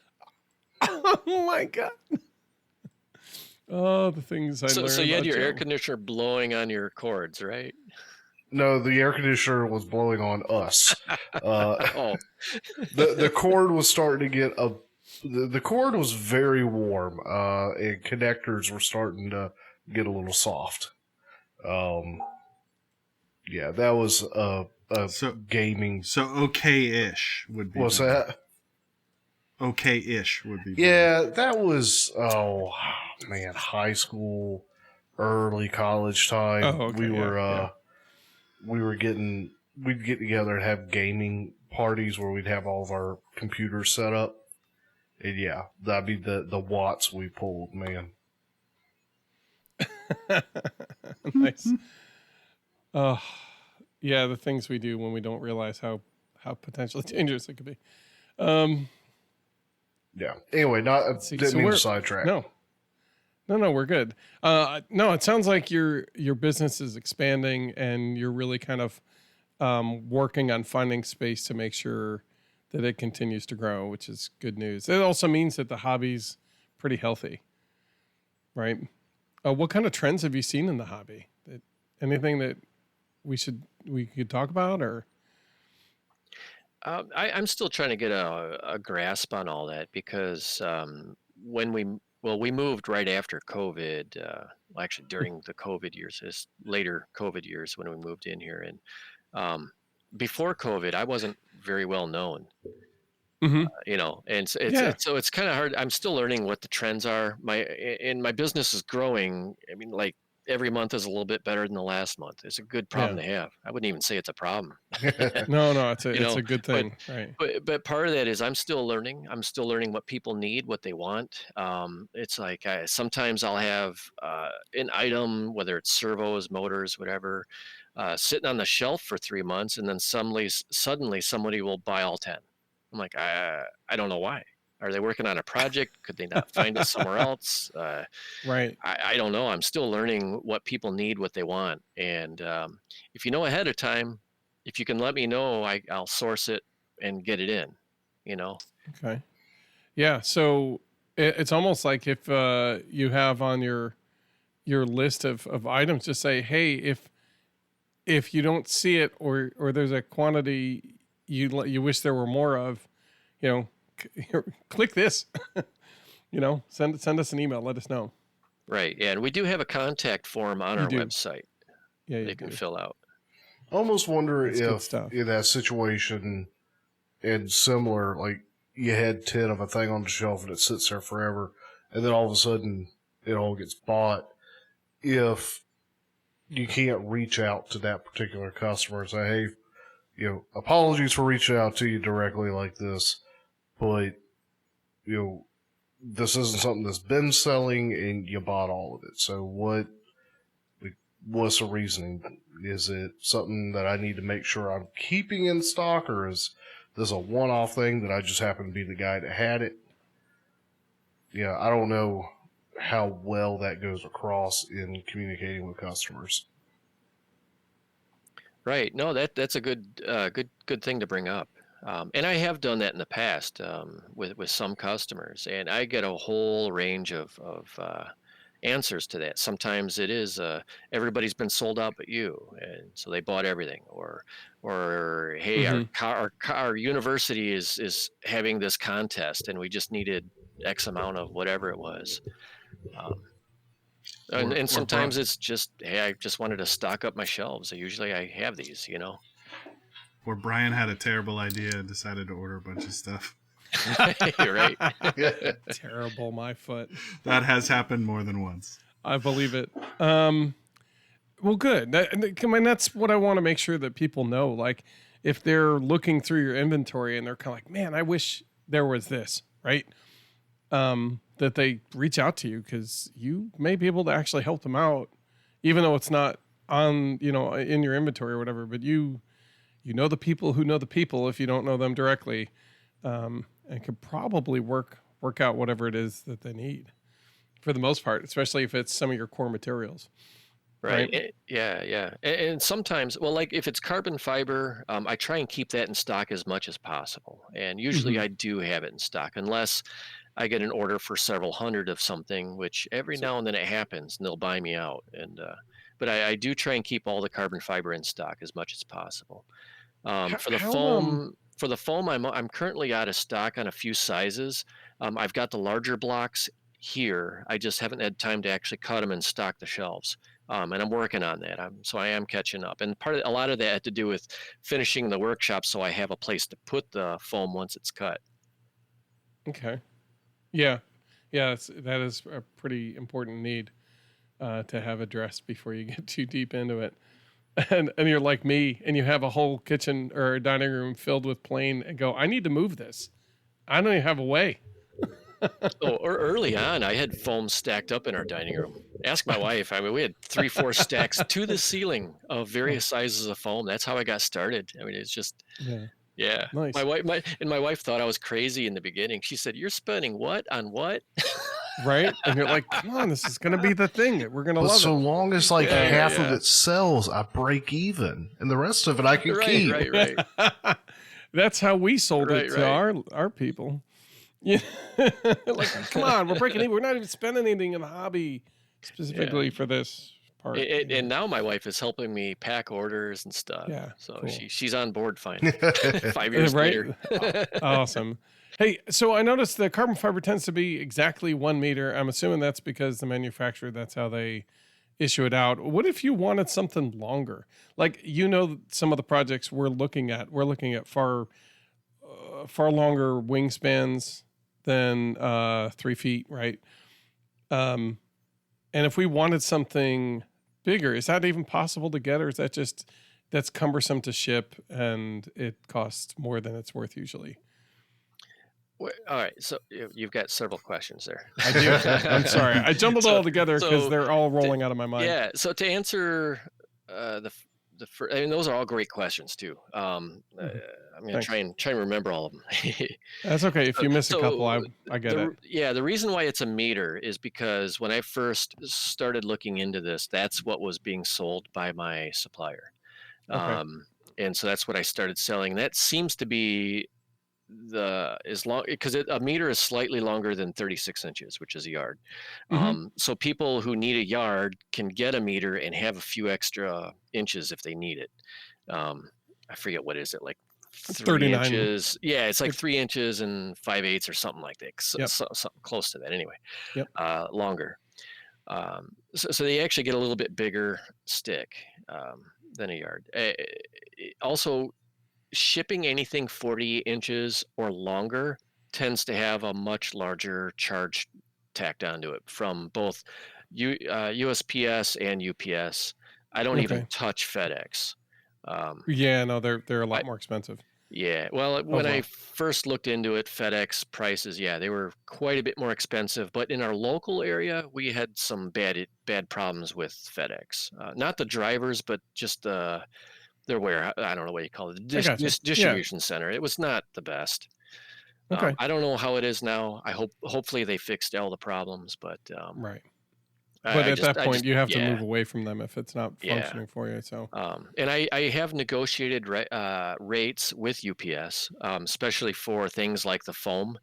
Oh my God. Oh, the things I learned. So you had your air conditioner blowing on your cords, right? No, the air conditioner was blowing on us. The cord was starting to get the cord was very warm, and connectors were starting to get a little soft. Yeah, that was gaming. So okay-ish would be. What's that? Okay-ish would be. Yeah, that was high school, early college time. Oh, okay, we were getting we'd get together and have gaming parties where we'd have all of our computers set up. And yeah, that'd be the watts we pulled, man. Nice. Yeah, the things we do when we don't realize how potentially dangerous it could be. Yeah. Anyway, didn't mean to sidetrack. No, we're good. No, it sounds like your business is expanding, and you're really kind of working on finding space to make sure that it continues to grow, which is good news. It also means that the hobby's pretty healthy, right? What kind of trends have you seen in the hobby? Anything that we could talk about, or? I'm still trying to get a grasp on all that, because when we moved right after COVID, actually during the COVID years, this later COVID years when we moved in here, and before COVID, I wasn't very well known. Mm-hmm. And so it's kind of hard. I'm still learning what the trends are. My business is growing. I mean, like every month is a little bit better than the last month. It's a good problem to have. I wouldn't even say it's a problem. No, it's a good thing, right? But part of that is I'm still learning. I'm still learning what people need, what they want. It's like sometimes I'll have an item, whether it's servos, motors, whatever, sitting on the shelf for 3 months, and then suddenly somebody will buy all 10. I'm like, I don't know why. Are they working on a project? Could they not find it somewhere else? Right. I don't know. I'm still learning what people need, what they want. And if you know ahead of time, if you can let me know, I'll source it and get it in, Okay. Yeah. So it's almost like if you have on your list of items, just say, hey, if you don't see it or there's a quantity you wish there were more of, click this, send us an email, let us know. Right. Yeah. And we do have a contact form on our website. Yeah, they can fill out. I almost wonder if in that situation and similar, like you had 10 of a thing on the shelf and it sits there forever, and then all of a sudden it all gets bought, if you can't reach out to that particular customer and say, hey, apologies for reaching out to you directly like this, but, this isn't something that's been selling and you bought all of it. So what's the reasoning? Is it something that I need to make sure I'm keeping in stock, or is this a one-off thing that I just happen to be the guy that had it? Yeah, I don't know how well that goes across in communicating with customers. Right. No, that's a good thing to bring up. And I have done that in the past with some customers, and I get a whole range of answers to that. Sometimes it is everybody's been sold out but you, and so they bought everything, or hey, our university is having this contest and we just needed X amount of whatever it was. And sometimes it's just, hey, I just wanted to stock up my shelves. Usually I have these, Or Brian had a terrible idea and decided to order a bunch of stuff. You're right. Terrible, my foot. That has happened more than once. I believe it. Well, good. That's what I want to make sure that people know. Like, if they're looking through your inventory and they're kind of like, man, I wish there was this, right? That they reach out to you, because you may be able to actually help them out, even though it's not on, in your inventory or whatever. But you know the people who know the people, if you don't know them directly, and could probably work out whatever it is that they need, for the most part, especially if it's some of your core materials. Right. Yeah. And sometimes, well, like if it's carbon fiber, I try and keep that in stock as much as possible. And usually I do have it in stock, unless I get an order for several hundred of something, which every now and then it happens and they'll buy me out. And but I do try and keep all the carbon fiber in stock as much as possible. For the foam, I'm currently out of stock on a few sizes. I've got the larger blocks here. I just haven't had time to actually cut them and stock the shelves. And I'm working on that. So I am catching up. And a lot of that had to do with finishing the workshop, so I have a place to put the foam once it's cut. Okay. Yeah. That is a pretty important need to have addressed before you get too deep into it. and you're like me, and you have a whole kitchen or a dining room filled with plane, and go, I need to move this. I don't even have a way. Or early on, I had foam stacked up in our dining room. Ask my wife. I mean, we had 3-4 stacks to the ceiling of various sizes of foam. That's how I got started. I mean, it's just, yeah. Nice. My wife thought I was crazy in the beginning. She said, "You're spending what on what?" Right? And you're like, come on, this is going to be the thing that we're going to But love. so long as like half of yeah. it sells, I break even, and the rest of it I can Right, keep. right. That's how we sold Right, it to our people. Yeah. Like, come on, we're breaking even. We're not even spending anything in the hobby specifically for this part. And now my wife is helping me pack orders and stuff. Yeah, So cool. she's on board finally. 5 years later. Awesome. Hey, so I noticed the carbon fiber tends to be exactly 1 meter. I'm assuming that's because the manufacturer, that's how they issue it out. What if you wanted something longer? Like, some of the projects we're looking at far longer wingspans than 3 feet, right? And if we wanted something bigger, is that even possible to get, or is that that's cumbersome to ship and it costs more than it's worth usually? All right, so you've got several questions there. I do. I'm sorry. I jumbled all together because they're all rolling out of my mind. Yeah. So to answer the first, I mean, those are all great questions too. I'm going to try and remember all of them. That's okay. If you miss a couple, I get it. Yeah. The reason why it's a meter is because when I first started looking into this, that's what was being sold by my supplier. Okay. And so that's what I started selling. That seems to be because a meter is slightly longer than 36 inches, which is a yard. So people who need a yard can get a meter and have a few extra inches if they need it. I forget what is it, like 39 inches. Yeah, it's like 3 inches and 5/8 or something like that. Something close to that anyway. Longer. So they actually get a little bit bigger stick than a yard. Also, shipping anything 40 inches or longer tends to have a much larger charge tacked onto it from both USPS and UPS. I don't even touch FedEx. They're a lot more expensive. Yeah, well, when I first looked into it, FedEx prices, they were quite a bit more expensive. But in our local area, we had some bad problems with FedEx. Not the drivers, but just their warehouse. I don't know what you call it. Distribution center. It was not the best. Okay. I don't know how it is now. Hopefully they fixed all the problems, but right. But at that point, you have to move away from them if it's not functioning for you. So, and I have negotiated rates with UPS, especially for things like the foam.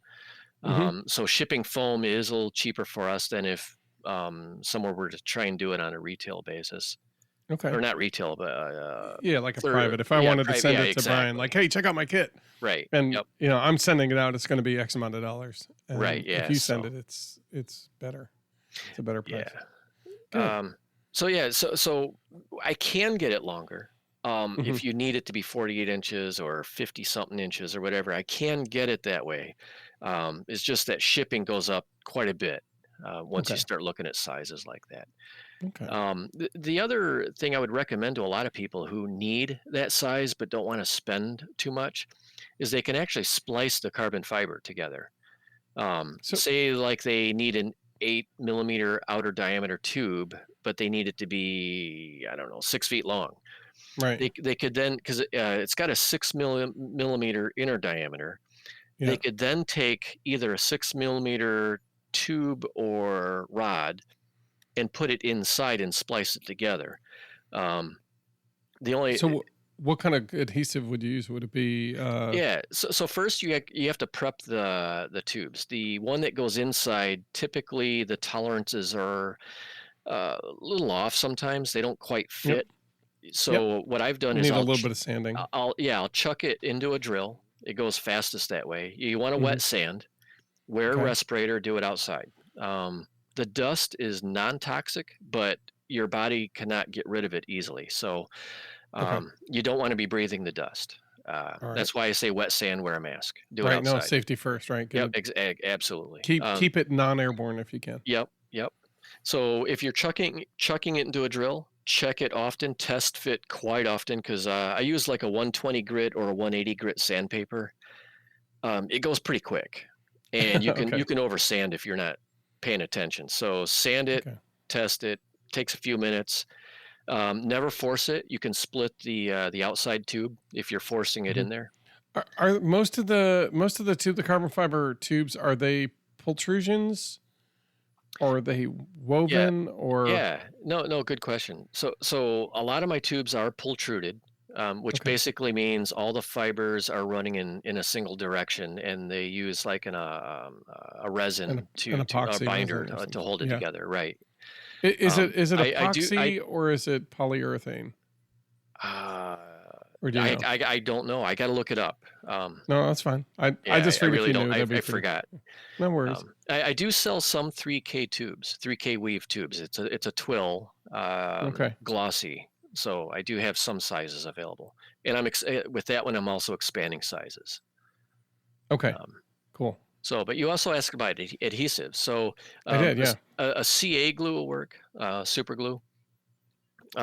So shipping foam is a little cheaper for us than if somewhere were to try and do it on a retail basis. Okay. Or not retail, but like a private. If I wanted to send it to Brian, like, hey, check out my kit. Right. And I'm sending it out. It's going to be X amount of dollars. And right. Yeah. If you send it, it's better. It's a better price. Yeah. So I can get it longer. If you need it to be 48 inches or 50 something inches or whatever, I can get it that way. It's just that shipping goes up quite a bit once you start looking at sizes like that. Okay. The other thing I would recommend to a lot of people who need that size but don't want to spend too much is they can actually splice the carbon fiber together. Say like they need an 8 millimeter outer diameter tube, but they need it to be, 6 feet long. Right. They could then, because it's got a 6 millimeter inner diameter, they could then take either a 6 millimeter tube or rod and put it inside and splice it together. So what kind of adhesive would you use? Would it be? So first you have to prep the tubes. The one that goes inside, typically the tolerances are a little off. Sometimes they don't quite fit. So what I've done is a little bit of sanding. I'll chuck it into a drill. It goes fastest that way. You want to wet sand, wear a respirator, do it outside. The dust is non-toxic, but your body cannot get rid of it easily. So you don't want to be breathing the dust. That's why I say wet sand, wear a mask. Do it outside. No, safety first, right? Yep, absolutely. Keep it non-airborne if you can. Yep. So if you're chucking it into a drill, check it often, test fit quite often, because I use like a 120 grit or a 180 grit sandpaper. It goes pretty quick, and you can Okay. you can over sand if you're not paying attention. So sand it, Okay. test it, takes a few minutes. Never force it. You can split the outside tube if you're forcing it in there. Are most of the carbon fiber tubes, are they pultrusions, or are they woven, or Yeah, no, good question. So a lot of my tubes are pultruded, which Okay. basically means all the fibers are running in a single direction, and they use like a resin an to a epoxy binder resin or to something? hold it Yeah. together, right? Is it I do epoxy or is it polyurethane, uh, or do you know? I don't know. I got to look it up. No, that's fine. I Yeah, just I figured if really you don't. knew, that'd be I pretty. forgot. No worries. I do sell some 3K tubes, 3K weave tubes. It's a twill, Okay. glossy. So I do have some sizes available, and with that one. I'm also expanding sizes. Okay. Um, Cool. but you also asked about adhesives. So I did. Yeah. a CA glue will work. Super glue. You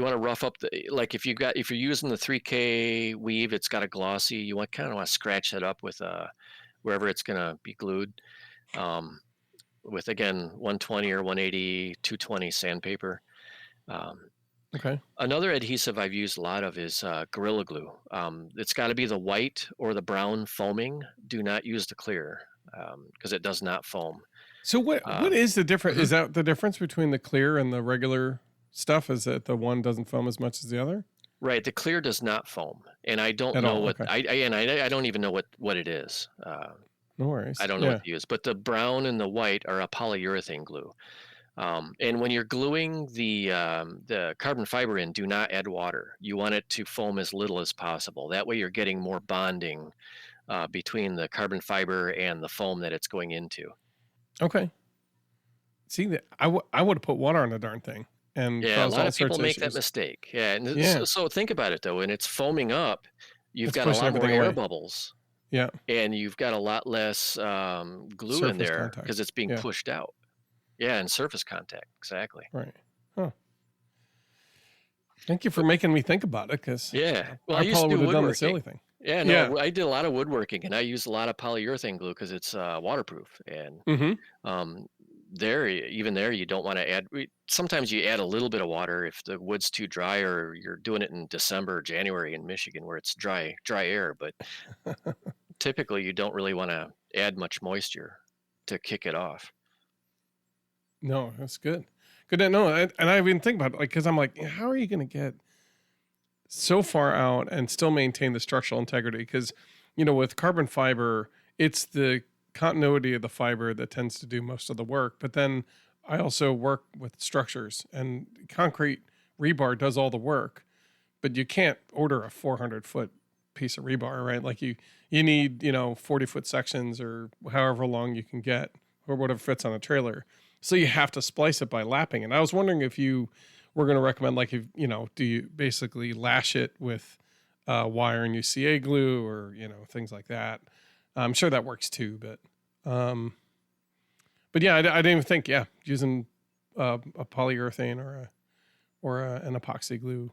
want to rough up like if you're using the 3K weave, it's got a glossy. You want to scratch that up with wherever it's going to be glued. With again 120 or 180, 220 sandpaper. Okay. Another adhesive I've used a lot of is Gorilla Glue. It's got to be the white or the brown foaming. Do not use the clear because it does not foam. So what is the difference? Mhm. Is that the difference between the clear and the regular stuff? Is that the one doesn't foam as much as the other? Right, the clear does not foam, and I don't At know all? what Okay. I don't even know what it is. No I worries. don't know Yeah. what to use, but the brown and the white are a polyurethane glue. And when you're gluing the carbon fiber in, do not add water. You want it to foam as little as possible. That way, you're getting more bonding between the carbon fiber and the foam that it's going into. Okay. See that I would have put water on the darn thing and Yeah, a caused lot all of people sorts of make that issues. mistake. Yeah, and Yeah. so think about it though. When it's foaming up, you've It's got a pushing lot more everything air away. bubbles. Yeah. And you've got a lot less glue in Surface there contact. because it's being Yeah. pushed out. Yeah, and surface contact, exactly. Right. Huh. Thank you for But making me think about it, because yeah, well, I I used to probably do would have done the silly woodworking. thing. Yeah, Yeah. no, I did a lot of woodworking, and I used a lot of polyurethane glue because it's waterproof. And Mm-hmm. um, even there, you don't want to add. Sometimes you add a little bit of water if the wood's too dry, or you're doing it in December, or January in Michigan where it's dry air. But typically, you don't really want to add much moisture to kick it off. No, that's good. Good to know. And I even think about it, like, because I'm like, how are you going to get so far out and still maintain the structural integrity? Because, with carbon fiber, it's the continuity of the fiber that tends to do most of the work. But then I also work with structures, and concrete rebar does all the work, but you can't order a 400-foot piece of rebar, right? Like you need, 40-foot sections or however long you can get, or whatever fits on a trailer. So you have to splice it by lapping. And I was wondering if you were going to recommend, like, if, do you basically lash it with wire and UCA glue, or, things like that? I'm sure that works too, but yeah, I didn't even think, using a polyurethane or an epoxy glue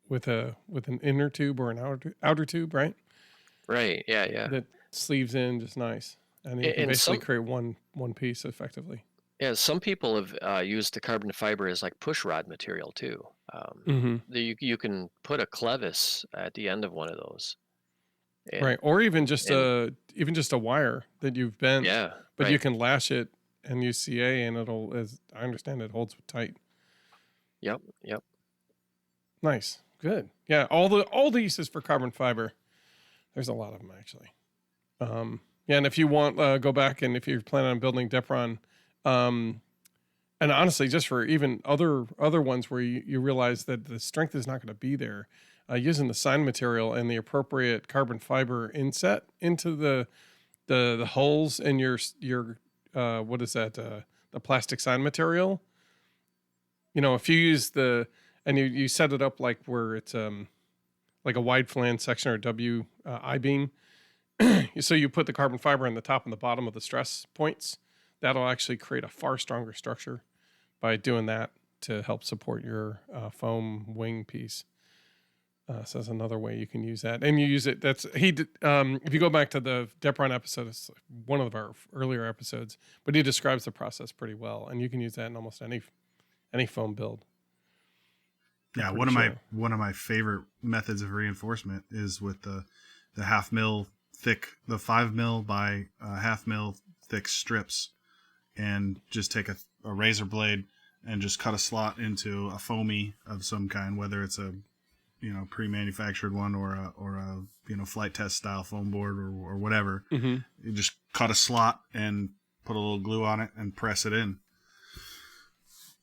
with an inner tube or an outer tube, right? Right. Yeah. That sleeves in just nice, and you can And basically some create one piece effectively. Yeah, some people have used the carbon fiber as like push rod material too. Mm-hmm. You can put a clevis at the end of one of those, and Right, or even just and a wire that you've bent, yeah, but you right. can lash it and use CA, and it'll, as I understand, it holds tight. Yep. Nice, good. Yeah, all the uses for carbon fiber. There's a lot of them actually. Yeah, and if you want, go back, and if you're planning on building Depron, and honestly, just for even other ones where you realize that the strength is not going to be there, using the sign material and the appropriate carbon fiber inset into the holes in your what is that, the plastic sign material. If you use and you set it up like where it's like a wide flange section or W I-beam. So you put the carbon fiber in the top and the bottom of the stress points. That'll actually create a far stronger structure by doing that. to help support your foam wing piece. So that's another way you can use that, and you use it. If you go back to the Depron episode, it's one of our earlier episodes, but he describes the process pretty well, and you can use that in almost any foam build. Yeah, one of my favorite methods of reinforcement is with the 1/2 mil thick, the 5 mil by 1/2 mil thick strips, and just take a razor blade and just cut a slot into a foamy of some kind, whether it's a pre-manufactured one or a Flitetest style foam board or whatever. Mm-hmm. You just cut a slot and put a little glue on it and press it in.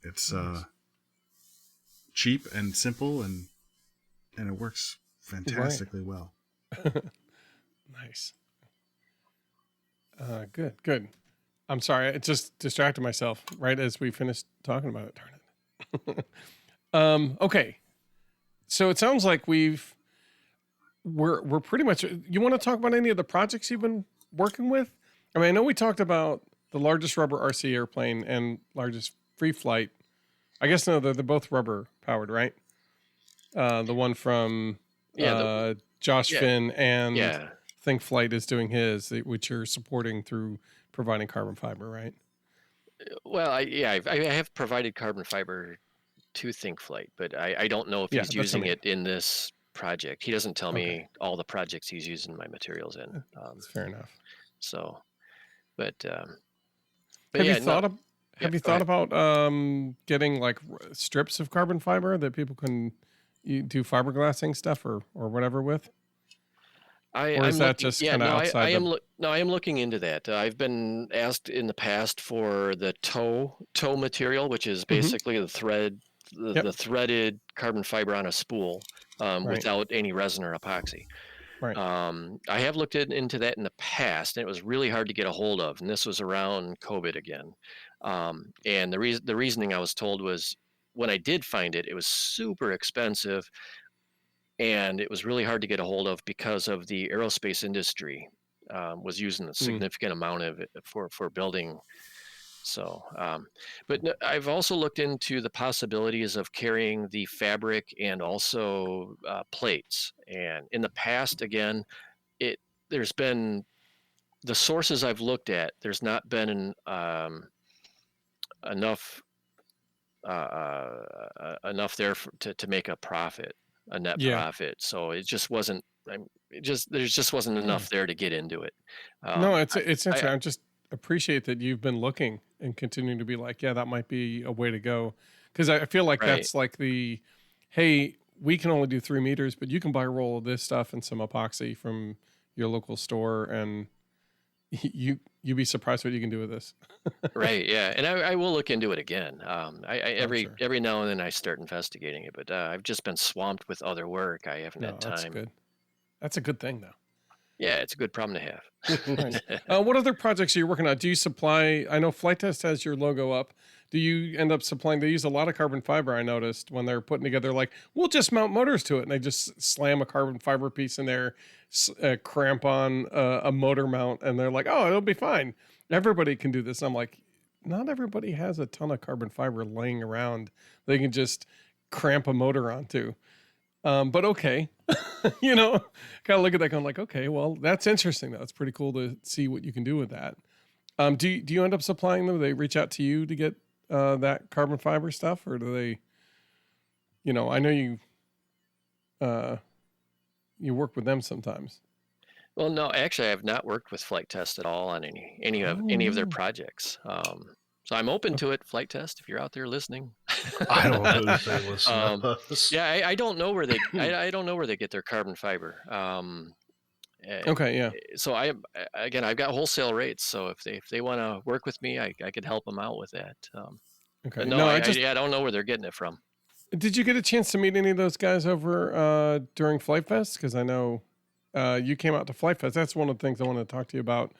It's cheap and simple, and it works fantastically well. Nice. Good. I'm sorry, I just distracted myself right as we finished talking about it. Darn it. Okay. So it sounds like we're pretty much. You want to talk about any of the projects you've been working with? I mean, I know we talked about the largest rubber RC airplane and largest free flight. I guess no, they're both rubber powered, right? The one from Josh Finn and Think Flight is doing his, which you're supporting through providing carbon fiber, right? Well, I have provided carbon fiber to Think Flight, but I don't know if he's using it in this project. He doesn't tell me all the projects he's using my materials in. That's fair enough. So, but have you thought about getting like strips of carbon fiber that people can do fiberglassing stuff or whatever with? I am looking into that. I've been asked in the past for the tow material, which is basically the thread, the threaded carbon fiber on a spool without any resin or epoxy. Right. I have looked into that in the past, and it was really hard to get a hold of. And this was around COVID again. And the reasoning I was told was when I did find it, it was super expensive, and it was really hard to get a hold of because of the aerospace industry was using a significant amount of it for building. So, but I've also looked into the possibilities of carrying the fabric and also plates. And in the past, again, there's been the sources I've looked at. There's not been enough there to make a profit, a net profit. So it just wasn't. There just wasn't enough there to get into it. No, it's interesting. I just appreciate that you've been looking and continuing to be like, yeah, that might be a way to go. Because I feel like that's like hey, we can only do 3 meters, but you can buy a roll of this stuff and some epoxy from your local store, and you'd be surprised what you can do with this. Right. Yeah. And I will look into it again. Every now and then I start investigating it, but I've just been swamped with other work. I haven't had time. That's good. That's a good thing, though. Yeah, it's a good problem to have. Nice. What other projects are you working on? Do you supply? I know Flitetest has your logo up. Do you end up supplying? They use a lot of carbon fiber. I noticed when they're putting together, like, we'll just mount motors to it, and they just slam a carbon fiber piece in there, cramp on a motor mount, and they're like, oh, it'll be fine. Everybody can do this. And I'm like, not everybody has a ton of carbon fiber laying around. They can just cramp a motor onto. But okay, kind of look at that going like, okay, well, that's interesting though. It's pretty cool to see what you can do with that. Do you end up supplying them? Do they reach out to you to get that carbon fiber stuff, or do they, I know you work with them sometimes. Well, no, actually I have not worked with Flitetest at all on any of their projects. So I'm open to it, Flitetest, if you're out there listening. I don't know if they listen to us. Yeah, I don't know where they I don't know where they get their carbon fiber. Okay, yeah. So I've got wholesale rates. So if they want to work with me, I could help them out with that. Okay. No, I don't know where they're getting it from. Did you get a chance to meet any of those guys over during Flight Fest? Because I know you came out to Flight Fest. That's one of the things I want to talk to you about.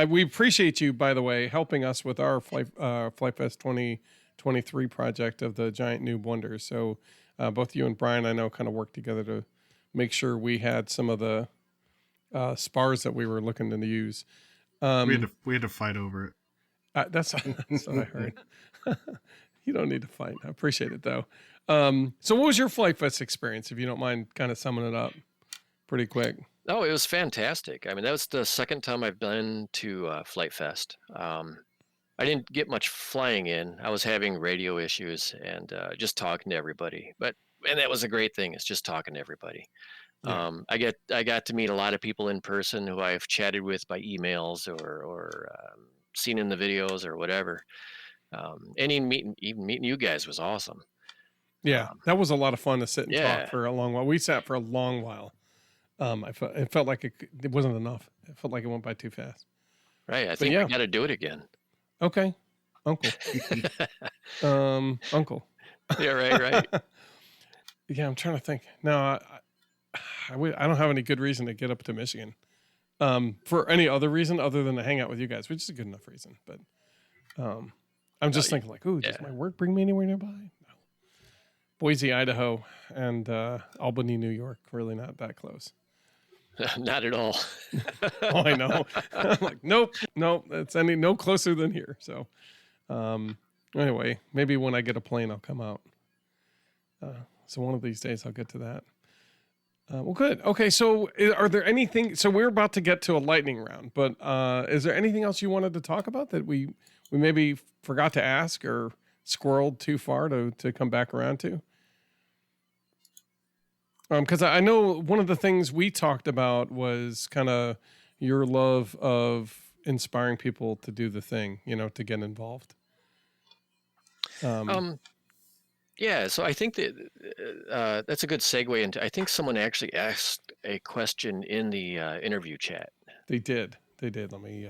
We appreciate you, by the way, helping us with our Flight Fest 2023 project of the Giant Noob Wonders. So both you and Brian, I know, kind of worked together to make sure we had some of the spars that we were looking to use. We had to fight over it. That's what I heard. You don't need to fight. I appreciate it though. So what was your Flitetest experience, if you don't mind kind of summing it up pretty quick? Oh, it was fantastic. I mean, that was the second time I've been to Flitetest. I didn't get much flying in. I was having radio issues and just talking to everybody. And that was a great thing. It's just talking to everybody. Yeah. I got to meet a lot of people in person who I've chatted with by emails or seen in the videos or whatever. And even meeting you guys was awesome. Yeah, that was a lot of fun to sit and Yeah. talk for a long while. We sat for a long while. It felt like it wasn't enough. It felt like it went by too fast. Right. I think we got to do it again. Okay, Uncle. Uncle. Yeah. Right. Yeah, I'm trying to think. No, I don't have any good reason to get up to Michigan. For any other reason other than to hang out with you guys, which is a good enough reason. But I'm just thinking like, ooh, does my work bring me anywhere nearby? No. Boise, Idaho, and Albany, New York. Really not that close. Not at all. Oh, I know. I'm like, nope. It's no closer than here. So, anyway, maybe when I get a plane, I'll come out. So one of these days I'll get to that. Well, good. Okay. So are there anything, so we're about to get to a lightning round, but, is there anything else you wanted to talk about that we maybe forgot to ask or squirreled too far to come back around to? Because I know one of the things we talked about was kind of your love of inspiring people to do the thing, to get involved. Yeah, so I think that that's a good segue into. I think someone actually asked a question in the interview chat. They did. Let me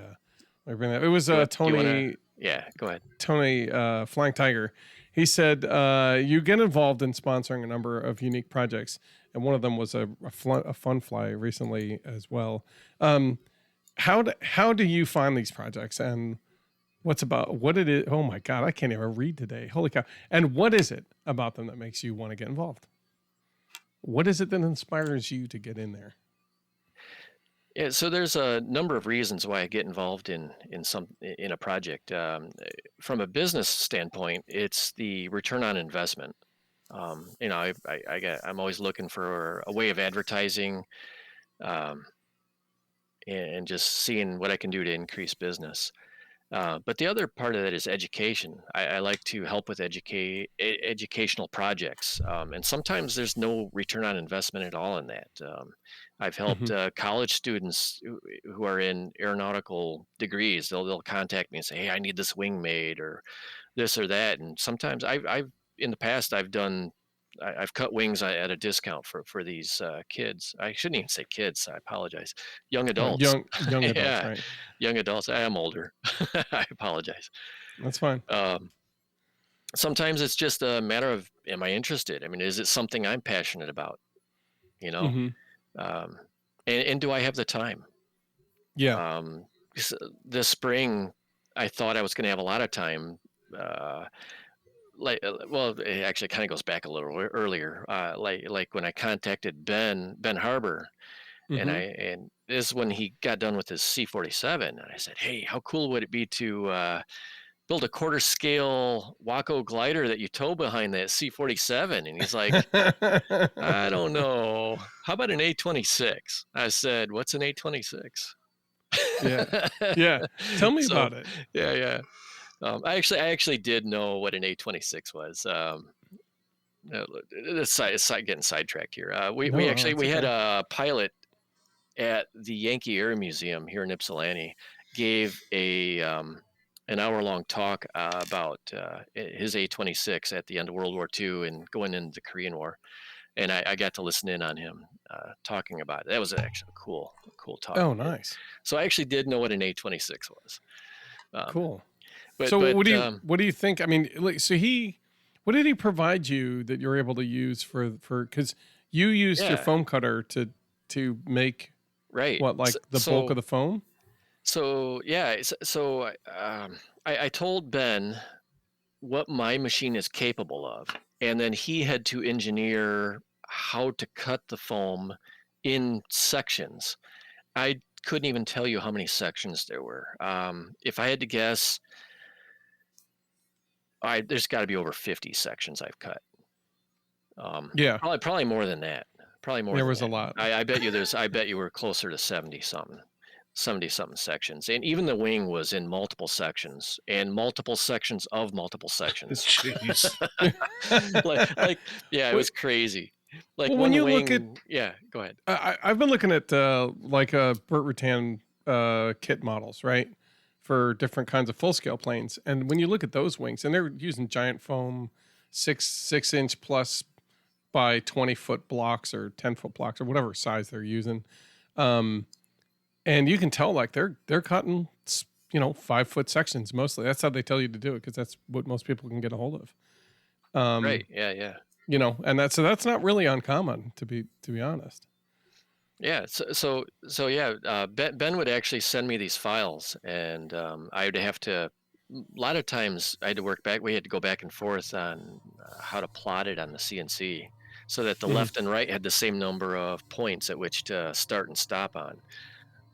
bring that. It was Tony. Yeah, go ahead. Tony Flying Tiger. He said you get involved in sponsoring a number of unique projects, and one of them was a fun fly recently as well. How do you find these projects, and what it is? Oh my God, I can't even read today. Holy cow! And what is it about them that makes you want to get involved? What is it that inspires you to get in there? Yeah, so there's a number of reasons why I get involved in a project. From a business standpoint, it's the return on investment. I'm always looking for a way of advertising, and just seeing what I can do to increase business. But the other part of that is education. I like to help with educational projects, and sometimes there's no return on investment at all in that. I've helped college students who are in aeronautical degrees. They'll contact me and say, "Hey, I need this wing made or this or that." And sometimes I've in the past I've cut wings at a discount for these kids. I shouldn't even say kids. I apologize. Young adults. Young adults, yeah, right? Young adults. I am older. I apologize. That's fine. Sometimes it's just a matter of, am I interested? I mean, is it something I'm passionate about? And do I have the time? Yeah. This spring, I thought I was going to have a lot of time. It actually kind of goes back a little earlier. Like when I contacted Ben Harbor, and this is when he got done with his C-47, and I said, "Hey, how cool would it be to build a quarter scale Waco glider that you tow behind that C-47?" And he's like, "I don't know. How about an A-26?" I said, "What's an A-26?" Yeah. Tell me about it. Yeah. I actually did know what an A-26 was. It's getting sidetracked here. We had a pilot at the Yankee Air Museum here in Ypsilanti gave an hour-long talk about his A-26 at the end of World War II and going into the Korean War, and I got to listen in on him talking about it. That was actually a cool talk. Oh, nice. So I actually did know what an A-26 was. Cool. But what do you think? I mean, what did he provide you that you're able to use for because you used your foam cutter to make the bulk of the foam? So I told Ben what my machine is capable of, and then he had to engineer how to cut the foam in sections. I couldn't even tell you how many sections there were. If I had to guess, There's got to be over 50 sections I've cut. Yeah. Probably more than that. Probably more. There than was that. a lot. I bet you I bet you were closer to 70 something sections, and even the wing was in multiple sections and multiple sections of multiple sections. Jeez. Yeah, it was crazy. Like Well, one when you wing. look at, Yeah, go ahead. I've been looking at like Burt Rutan kit models, right, for different kinds of full scale planes. And when you look at those wings, and they're using giant foam, 6-inch plus by 20-foot blocks or 10-foot blocks or whatever size they're using, and you can tell like they're cutting 5-foot sections mostly. That's how they tell you to do it because that's what most people can get a hold of. Right. Yeah. And that's not really uncommon to be honest. Yeah. So yeah. Ben would actually send me these files, and I would have to. A lot of times I had to work back. We had to go back and forth on how to plot it on the CNC, so that the left and right had the same number of points at which to start and stop on.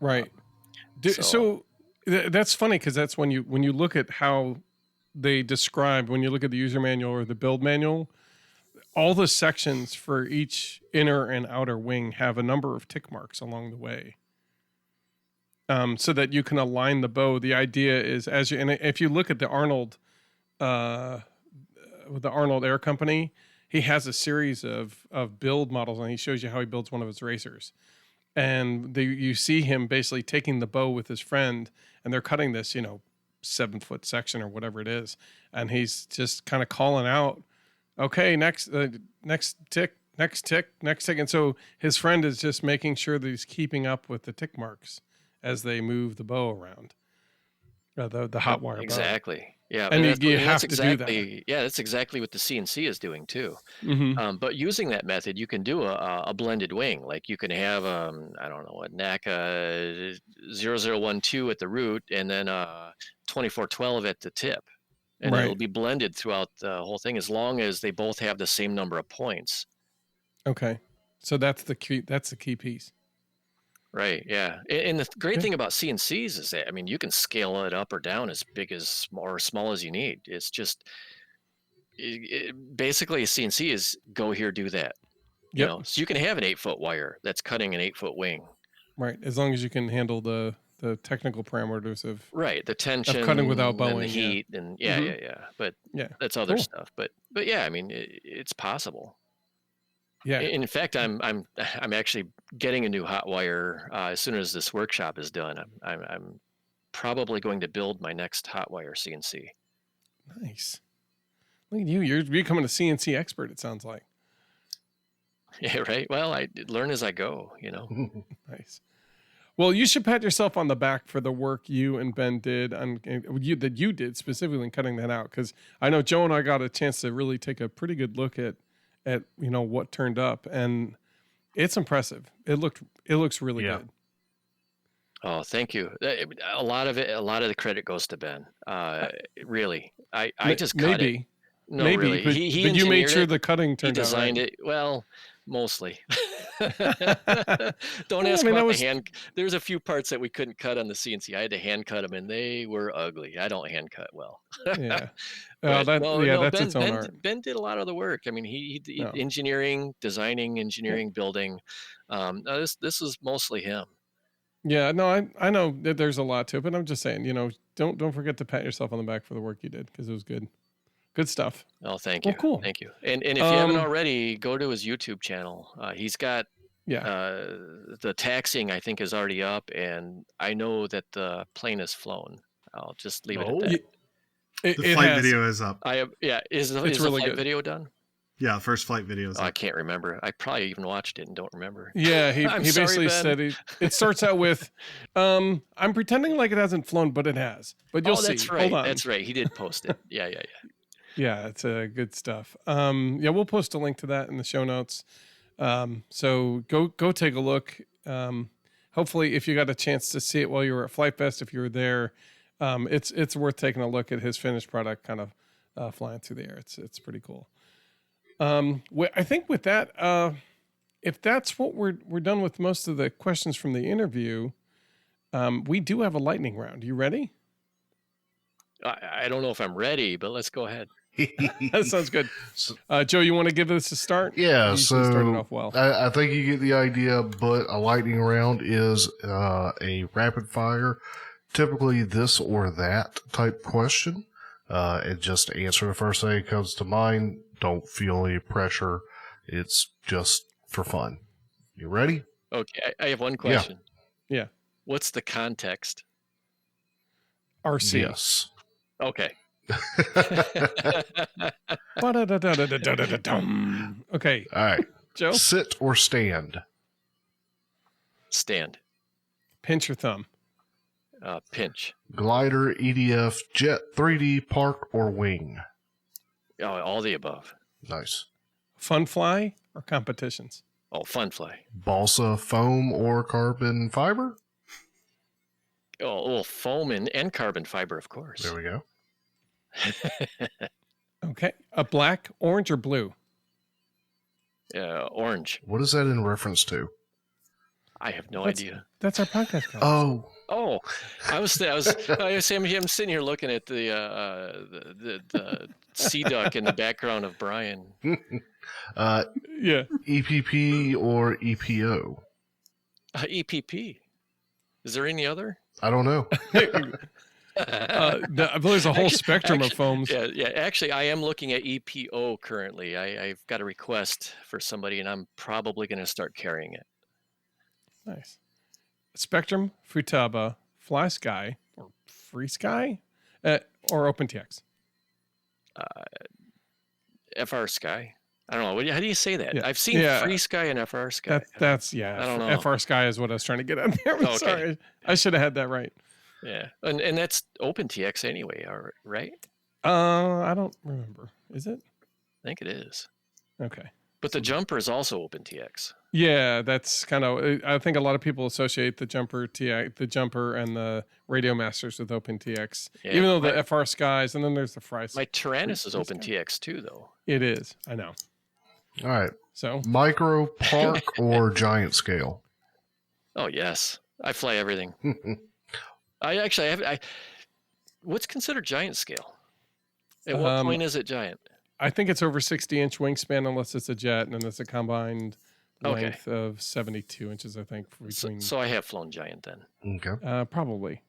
Right. So that's funny because that's when you look at how they describe, when you look at the user manual or the build manual, all the sections for each inner and outer wing have a number of tick marks along the way. So that you can align the bow. The idea is and if you look at the Arnold, with the Arnold Air Company, he has a series of build models, and he shows you how he builds one of his racers. And you see him basically taking the bow with his friend, and they're cutting this, 7-foot section or whatever it is, and he's just kind of calling out, "Okay, next tick, next tick, next tick," and so his friend is just making sure that he's keeping up with the tick marks as they move the bow around, the hot wire exactly. bow. Yeah, and you have to do that. Yeah, that's exactly what the CNC is doing too. Mm-hmm. But using that method, you can do a blended wing. Like you can have a NACA 0012 at the root, and then 2412 at the tip, and Right. it'll be blended throughout the whole thing as long as they both have the same number of points. Okay, so that's the key piece. Right. Yeah. And the great thing about CNCs is that, you can scale it up or down as big as or small as you need. It's just basically a CNC is go here, do that. So you can have an 8-foot wire that's cutting an 8-foot wing. Right. As long as you can handle the technical parameters of the tension, of cutting without bowing, and the heat, and But that's other stuff. But yeah, it's possible. Yeah. In fact, I'm actually getting a new hot wire as soon as this workshop is done. I'm probably going to build my next hot wire CNC. Nice. Look at you. You're becoming a CNC expert, it sounds like. Yeah, right. Well, I learn as I go, Nice. Well, you should pat yourself on the back for the work you and Ben did that you did specifically in cutting that out, because I know Joe and I got a chance to really take a pretty good look at what turned up, and it's impressive. It looks really good. Oh, thank you. A lot of the credit goes to Ben. Really, I just cut it. No, maybe, really. but you made sure the cutting turned out. He designed right. it well, mostly. Don't ask about the hand. There's a few parts that we couldn't cut on the CNC. I had to hand cut them, and they were ugly. I don't hand cut well. Yeah. That's its own art. Ben did a lot of the work. He engineering, designing, building. This is mostly him. Yeah, no, I know that there's a lot to it, but I'm just saying, don't forget to pat yourself on the back for the work you did, because it was good. Good stuff. Oh, thank you. Well, cool. Thank you. And if you haven't already, go to his YouTube channel. He's got the taxiing, I think, is already up, and I know that the plane has flown. I'll just leave it at that. The flight video is up. Is the really flight good. video done? Yeah, first flight video is up. I can't remember. I probably even watched it and don't remember. Yeah, he basically said it starts out with, I'm pretending like it hasn't flown, but it has. But you'll see. That's right. Hold on. That's right. He did post it. Yeah. Yeah, it's good stuff. We'll post a link to that in the show notes. So go take a look. Hopefully, if you got a chance to see it while you were at Flight Fest, if you were there, it's worth taking a look at his finished product, kind of flying through the air. It's pretty cool. I think with that, if that's what we're done with most of the questions from the interview, we do have a lightning round. You ready? I don't know if I'm ready, but let's go ahead. That sounds good. Joe, you want to give this a start? Yeah, You usually started so off well. I think you get the idea, but a lightning round is a rapid fire, typically this or that type question. And just answer the first thing that comes to mind. Don't feel any pressure. It's just for fun. You ready? Okay, I have one question. Yeah. What's the context? RC. Yes. Okay. Ba-da-da-da-da-da-da-da-dum. Okay, All right. Joe, Sit or stand? Stand. pinch your thumb. Pinch. Glider, EDF, jet, 3D, park, or wing? Oh, all the above. Nice. Fun fly or competitions? Oh, fun fly. Balsa, foam, or carbon fiber? Oh, well, foam and carbon fiber, of course. There we go. Okay, a black, orange, or blue? Orange. What is that in reference to? I have no That's- idea. That's our podcast colors. Oh, Oh, I'm sitting here looking at the sea duck in the background of Brian. Yeah. EPP or EPO? EPP. Is there any other? I don't know. There's a whole spectrum of foams. Yeah. Actually, I am looking at EPO currently. I've got a request for somebody, and I'm probably going to start carrying it. Nice. Spectrum, Futaba, Fly Sky, or Free Sky, or OpenTX. FR Sky. I don't know. How do you say that? Yeah. I've seen Yeah. Free Sky and FR Sky. That's yeah. I don't know. FR Sky is what I was trying to get at there. I'm Okay. sorry. I should have had that right. Yeah, and that's OpenTX anyway, right? I don't remember. Is it? I think it is. Okay. But the jumper is also OpenTX. Yeah, that's kind of. I think a lot of people associate the jumper and the Radio Masters with OpenTX. Yeah, Even though the FR Skies, and then there's the Fry. My Tyrannus is Free Sky. OpenTX too, though. It is. I know. All right. So Micro, park, or giant scale? Oh yes, I fly everything. I actually have. What's considered giant scale? At what point is it giant? I think it's over 60-inch wingspan unless it's a jet, and then it's a combined length of 72 inches. I think between. So I have flown giant then. Okay. Probably.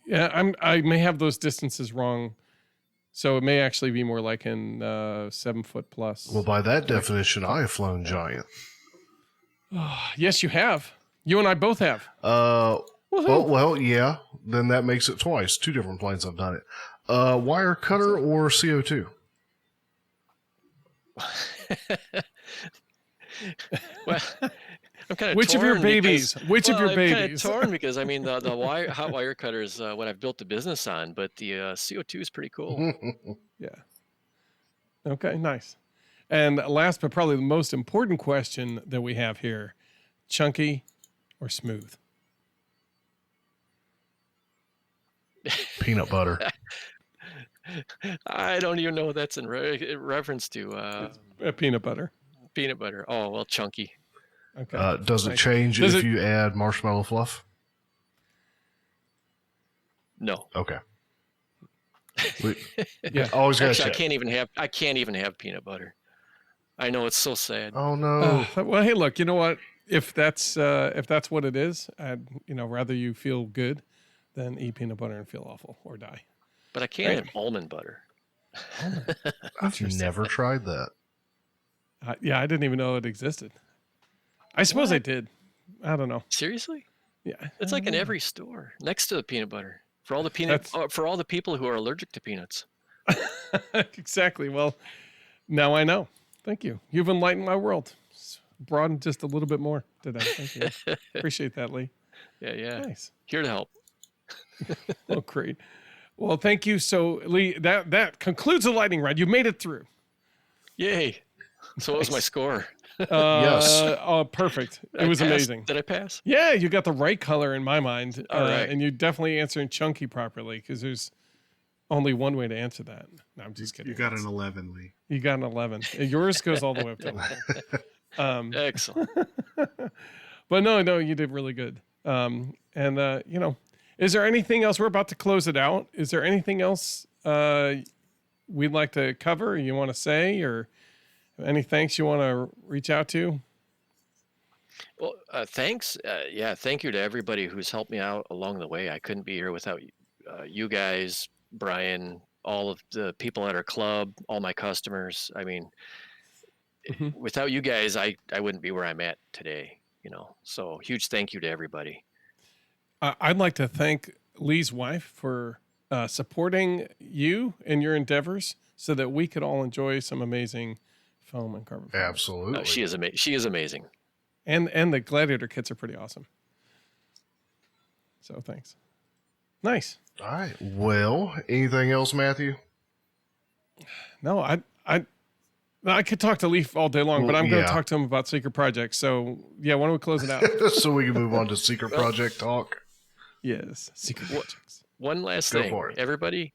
Yeah, I may have those distances wrong, so it may actually be more like in 7 foot plus. Well, by that definition, I have flown giant. Yes, you have. You and I both have. Well, yeah. Then that makes it twice. 2 different planes I've done it. Wire cutter or CO2? Well, I'm kind of Which of your babies? Which of your I'm babies? kind of torn because I mean the hot wire cutter is what I've built the business on, but the CO2 is pretty cool. Yeah. Okay, nice. And last but probably the most important question that we have here, chunky or smooth? Peanut butter. I don't even know what that's in reference to. Peanut butter. Peanut butter. Oh, well, chunky. Okay. Does it Nice. change Does if it- you add marshmallow fluff? No. Okay. Yeah. Always got to Actually, check. I can't even have peanut butter. I know it's so sad. Oh no. Well, hey, look. You know what? If that's what it is, I'd rather you feel good than eat peanut butter and feel awful or die. But I can't have almond butter. I've never tried that. Yeah, I didn't even know it existed. I suppose I did. I don't know. Seriously? Yeah, It's like in every store next to the peanut butter for all the for all the people who are allergic to peanuts. Exactly. Well, now I know. Thank you. You've enlightened my world. It's broadened just a little bit more today. Thank you. Appreciate that, Lee. Yeah. Nice. Here to help. Oh, great. Well, thank you. So, Lee, that concludes the lightning round. You made it through. Yay. So what was my score? Yes. Oh, perfect. It I was passed? amazing. Did I pass? Yeah, you got the right color in my mind. All right. And you definitely answering chunky properly because there's only one way to answer that. No, I'm just kidding. You got an 11, Lee. You got an 11. Yours goes all the way up to 11. Excellent. But no, you did really good. Is there anything else? We're about to close it out. Is there anything else we'd like to cover, you want to say, or any thanks you want to reach out to? Well, thanks. Thank you to everybody who's helped me out along the way. I couldn't be here without you guys, Brian, all of the people at our club, all my customers. I mean, without you guys, I wouldn't be where I'm at today, So huge thank you to everybody. I'd like to thank Lee's wife for supporting you in your endeavors so that we could all enjoy some amazing foam and carbon fiber. Absolutely. She is amazing. And the Gladiator kits are pretty awesome. So thanks. Nice. All right. Well, anything else, Matthew? No, I could talk to Leaf all day long, but I'm going to yeah. talk to him about secret projects. So yeah, why don't we close it out? So we can move on to secret project talk. Yes, secret projects. One last Go thing, for it. everybody,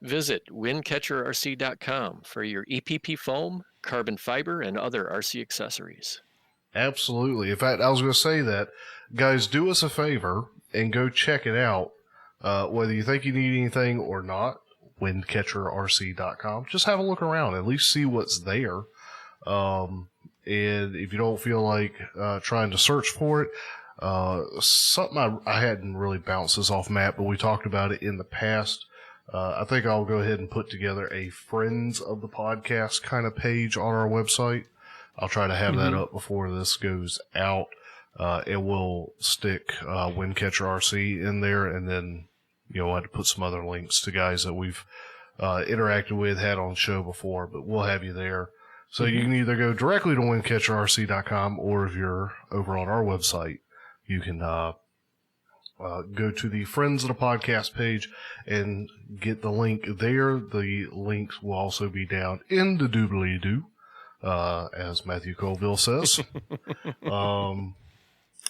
visit windcatcherrc.com for your EPP foam, carbon fiber, and other RC accessories. Absolutely. In fact, I was going to say that. Guys, do us a favor and go check it out. Whether you think you need anything or not, windcatcherrc.com. Just have a look around. At least see what's there. And if you don't feel like trying to search for it, something I hadn't really bounced this off Matt, but we talked about it in the past. I think I'll go ahead and put together a Friends of the Podcast kind of page on our website. I'll try to have that up before this goes out. And we'll stick Windcatcher RC in there, and then I had to put some other links to guys that we've interacted with, had on the show before, but we'll have you there. So you can either go directly to windcatcherrc.com, or if you're over on our website, you can go to the Friends of the Podcast page and get the link there. The links will also be down in the doobly-doo, as Matthew Colville says. And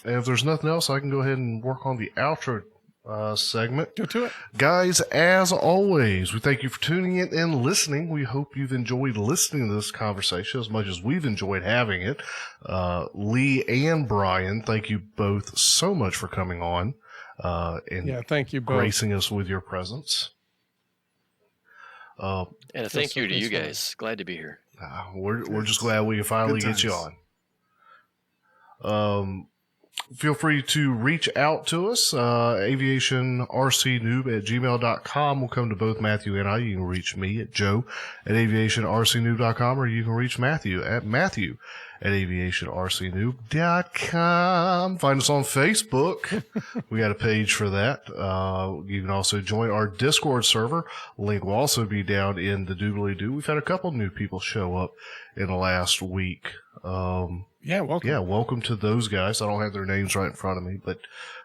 if there's nothing else, I can go ahead and work on the outro segment. Go to it. Guys, as always, we thank you for tuning in and listening. We hope you've enjoyed listening to this conversation as much as we've enjoyed having it. Lee and Brian, thank you both so much for coming on and thank you both. gracing us with your presence. And a thank you to you guys. Glad to be here. We're just glad we can finally get you on. Feel free to reach out to us. Aviationrcnoob at gmail.com will come to both Matthew and I. You can reach me at Joe at aviationrcnoob.com, or you can reach Matthew at aviationrcnoob.com. Find us on Facebook. We got a page for that. You can also join our Discord server. Link will also be down in the doobly-doo. We've had a couple new people show up in the last week. Welcome. Yeah, welcome to those guys. I don't have their names right in front of me, but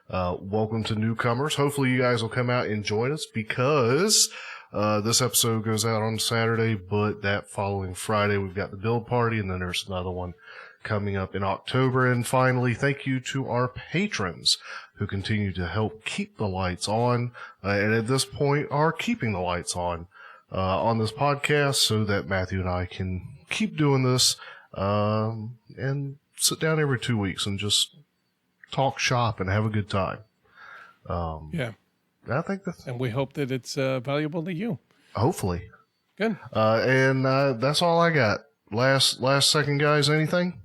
welcome to newcomers. Hopefully you guys will come out and join us, because this episode goes out on Saturday, but that following Friday we've got the build party, and then there's another one coming up in October. And finally, thank you to our patrons who continue to help keep the lights on, and at this point are keeping the lights on this podcast, so that Matthew and I can keep doing this and sit down every 2 weeks and just talk shop and have a good time. I think that's... And we hope that it's valuable to you. Hopefully. Good. And that's all I got. Last second, guys, anything?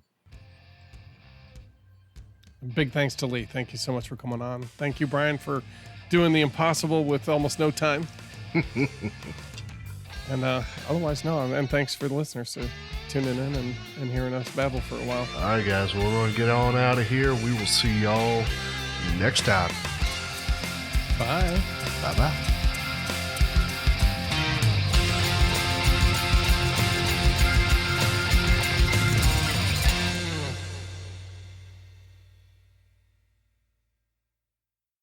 Big thanks to Lee. Thank you so much for coming on. Thank you, Brian, for doing the impossible with almost no time. And otherwise, no. And thanks for the listeners for tuning in and hearing us babble for a while. All right, guys. Well, we're going to get on out of here. We will see y'all next time. Bye. Bye-bye.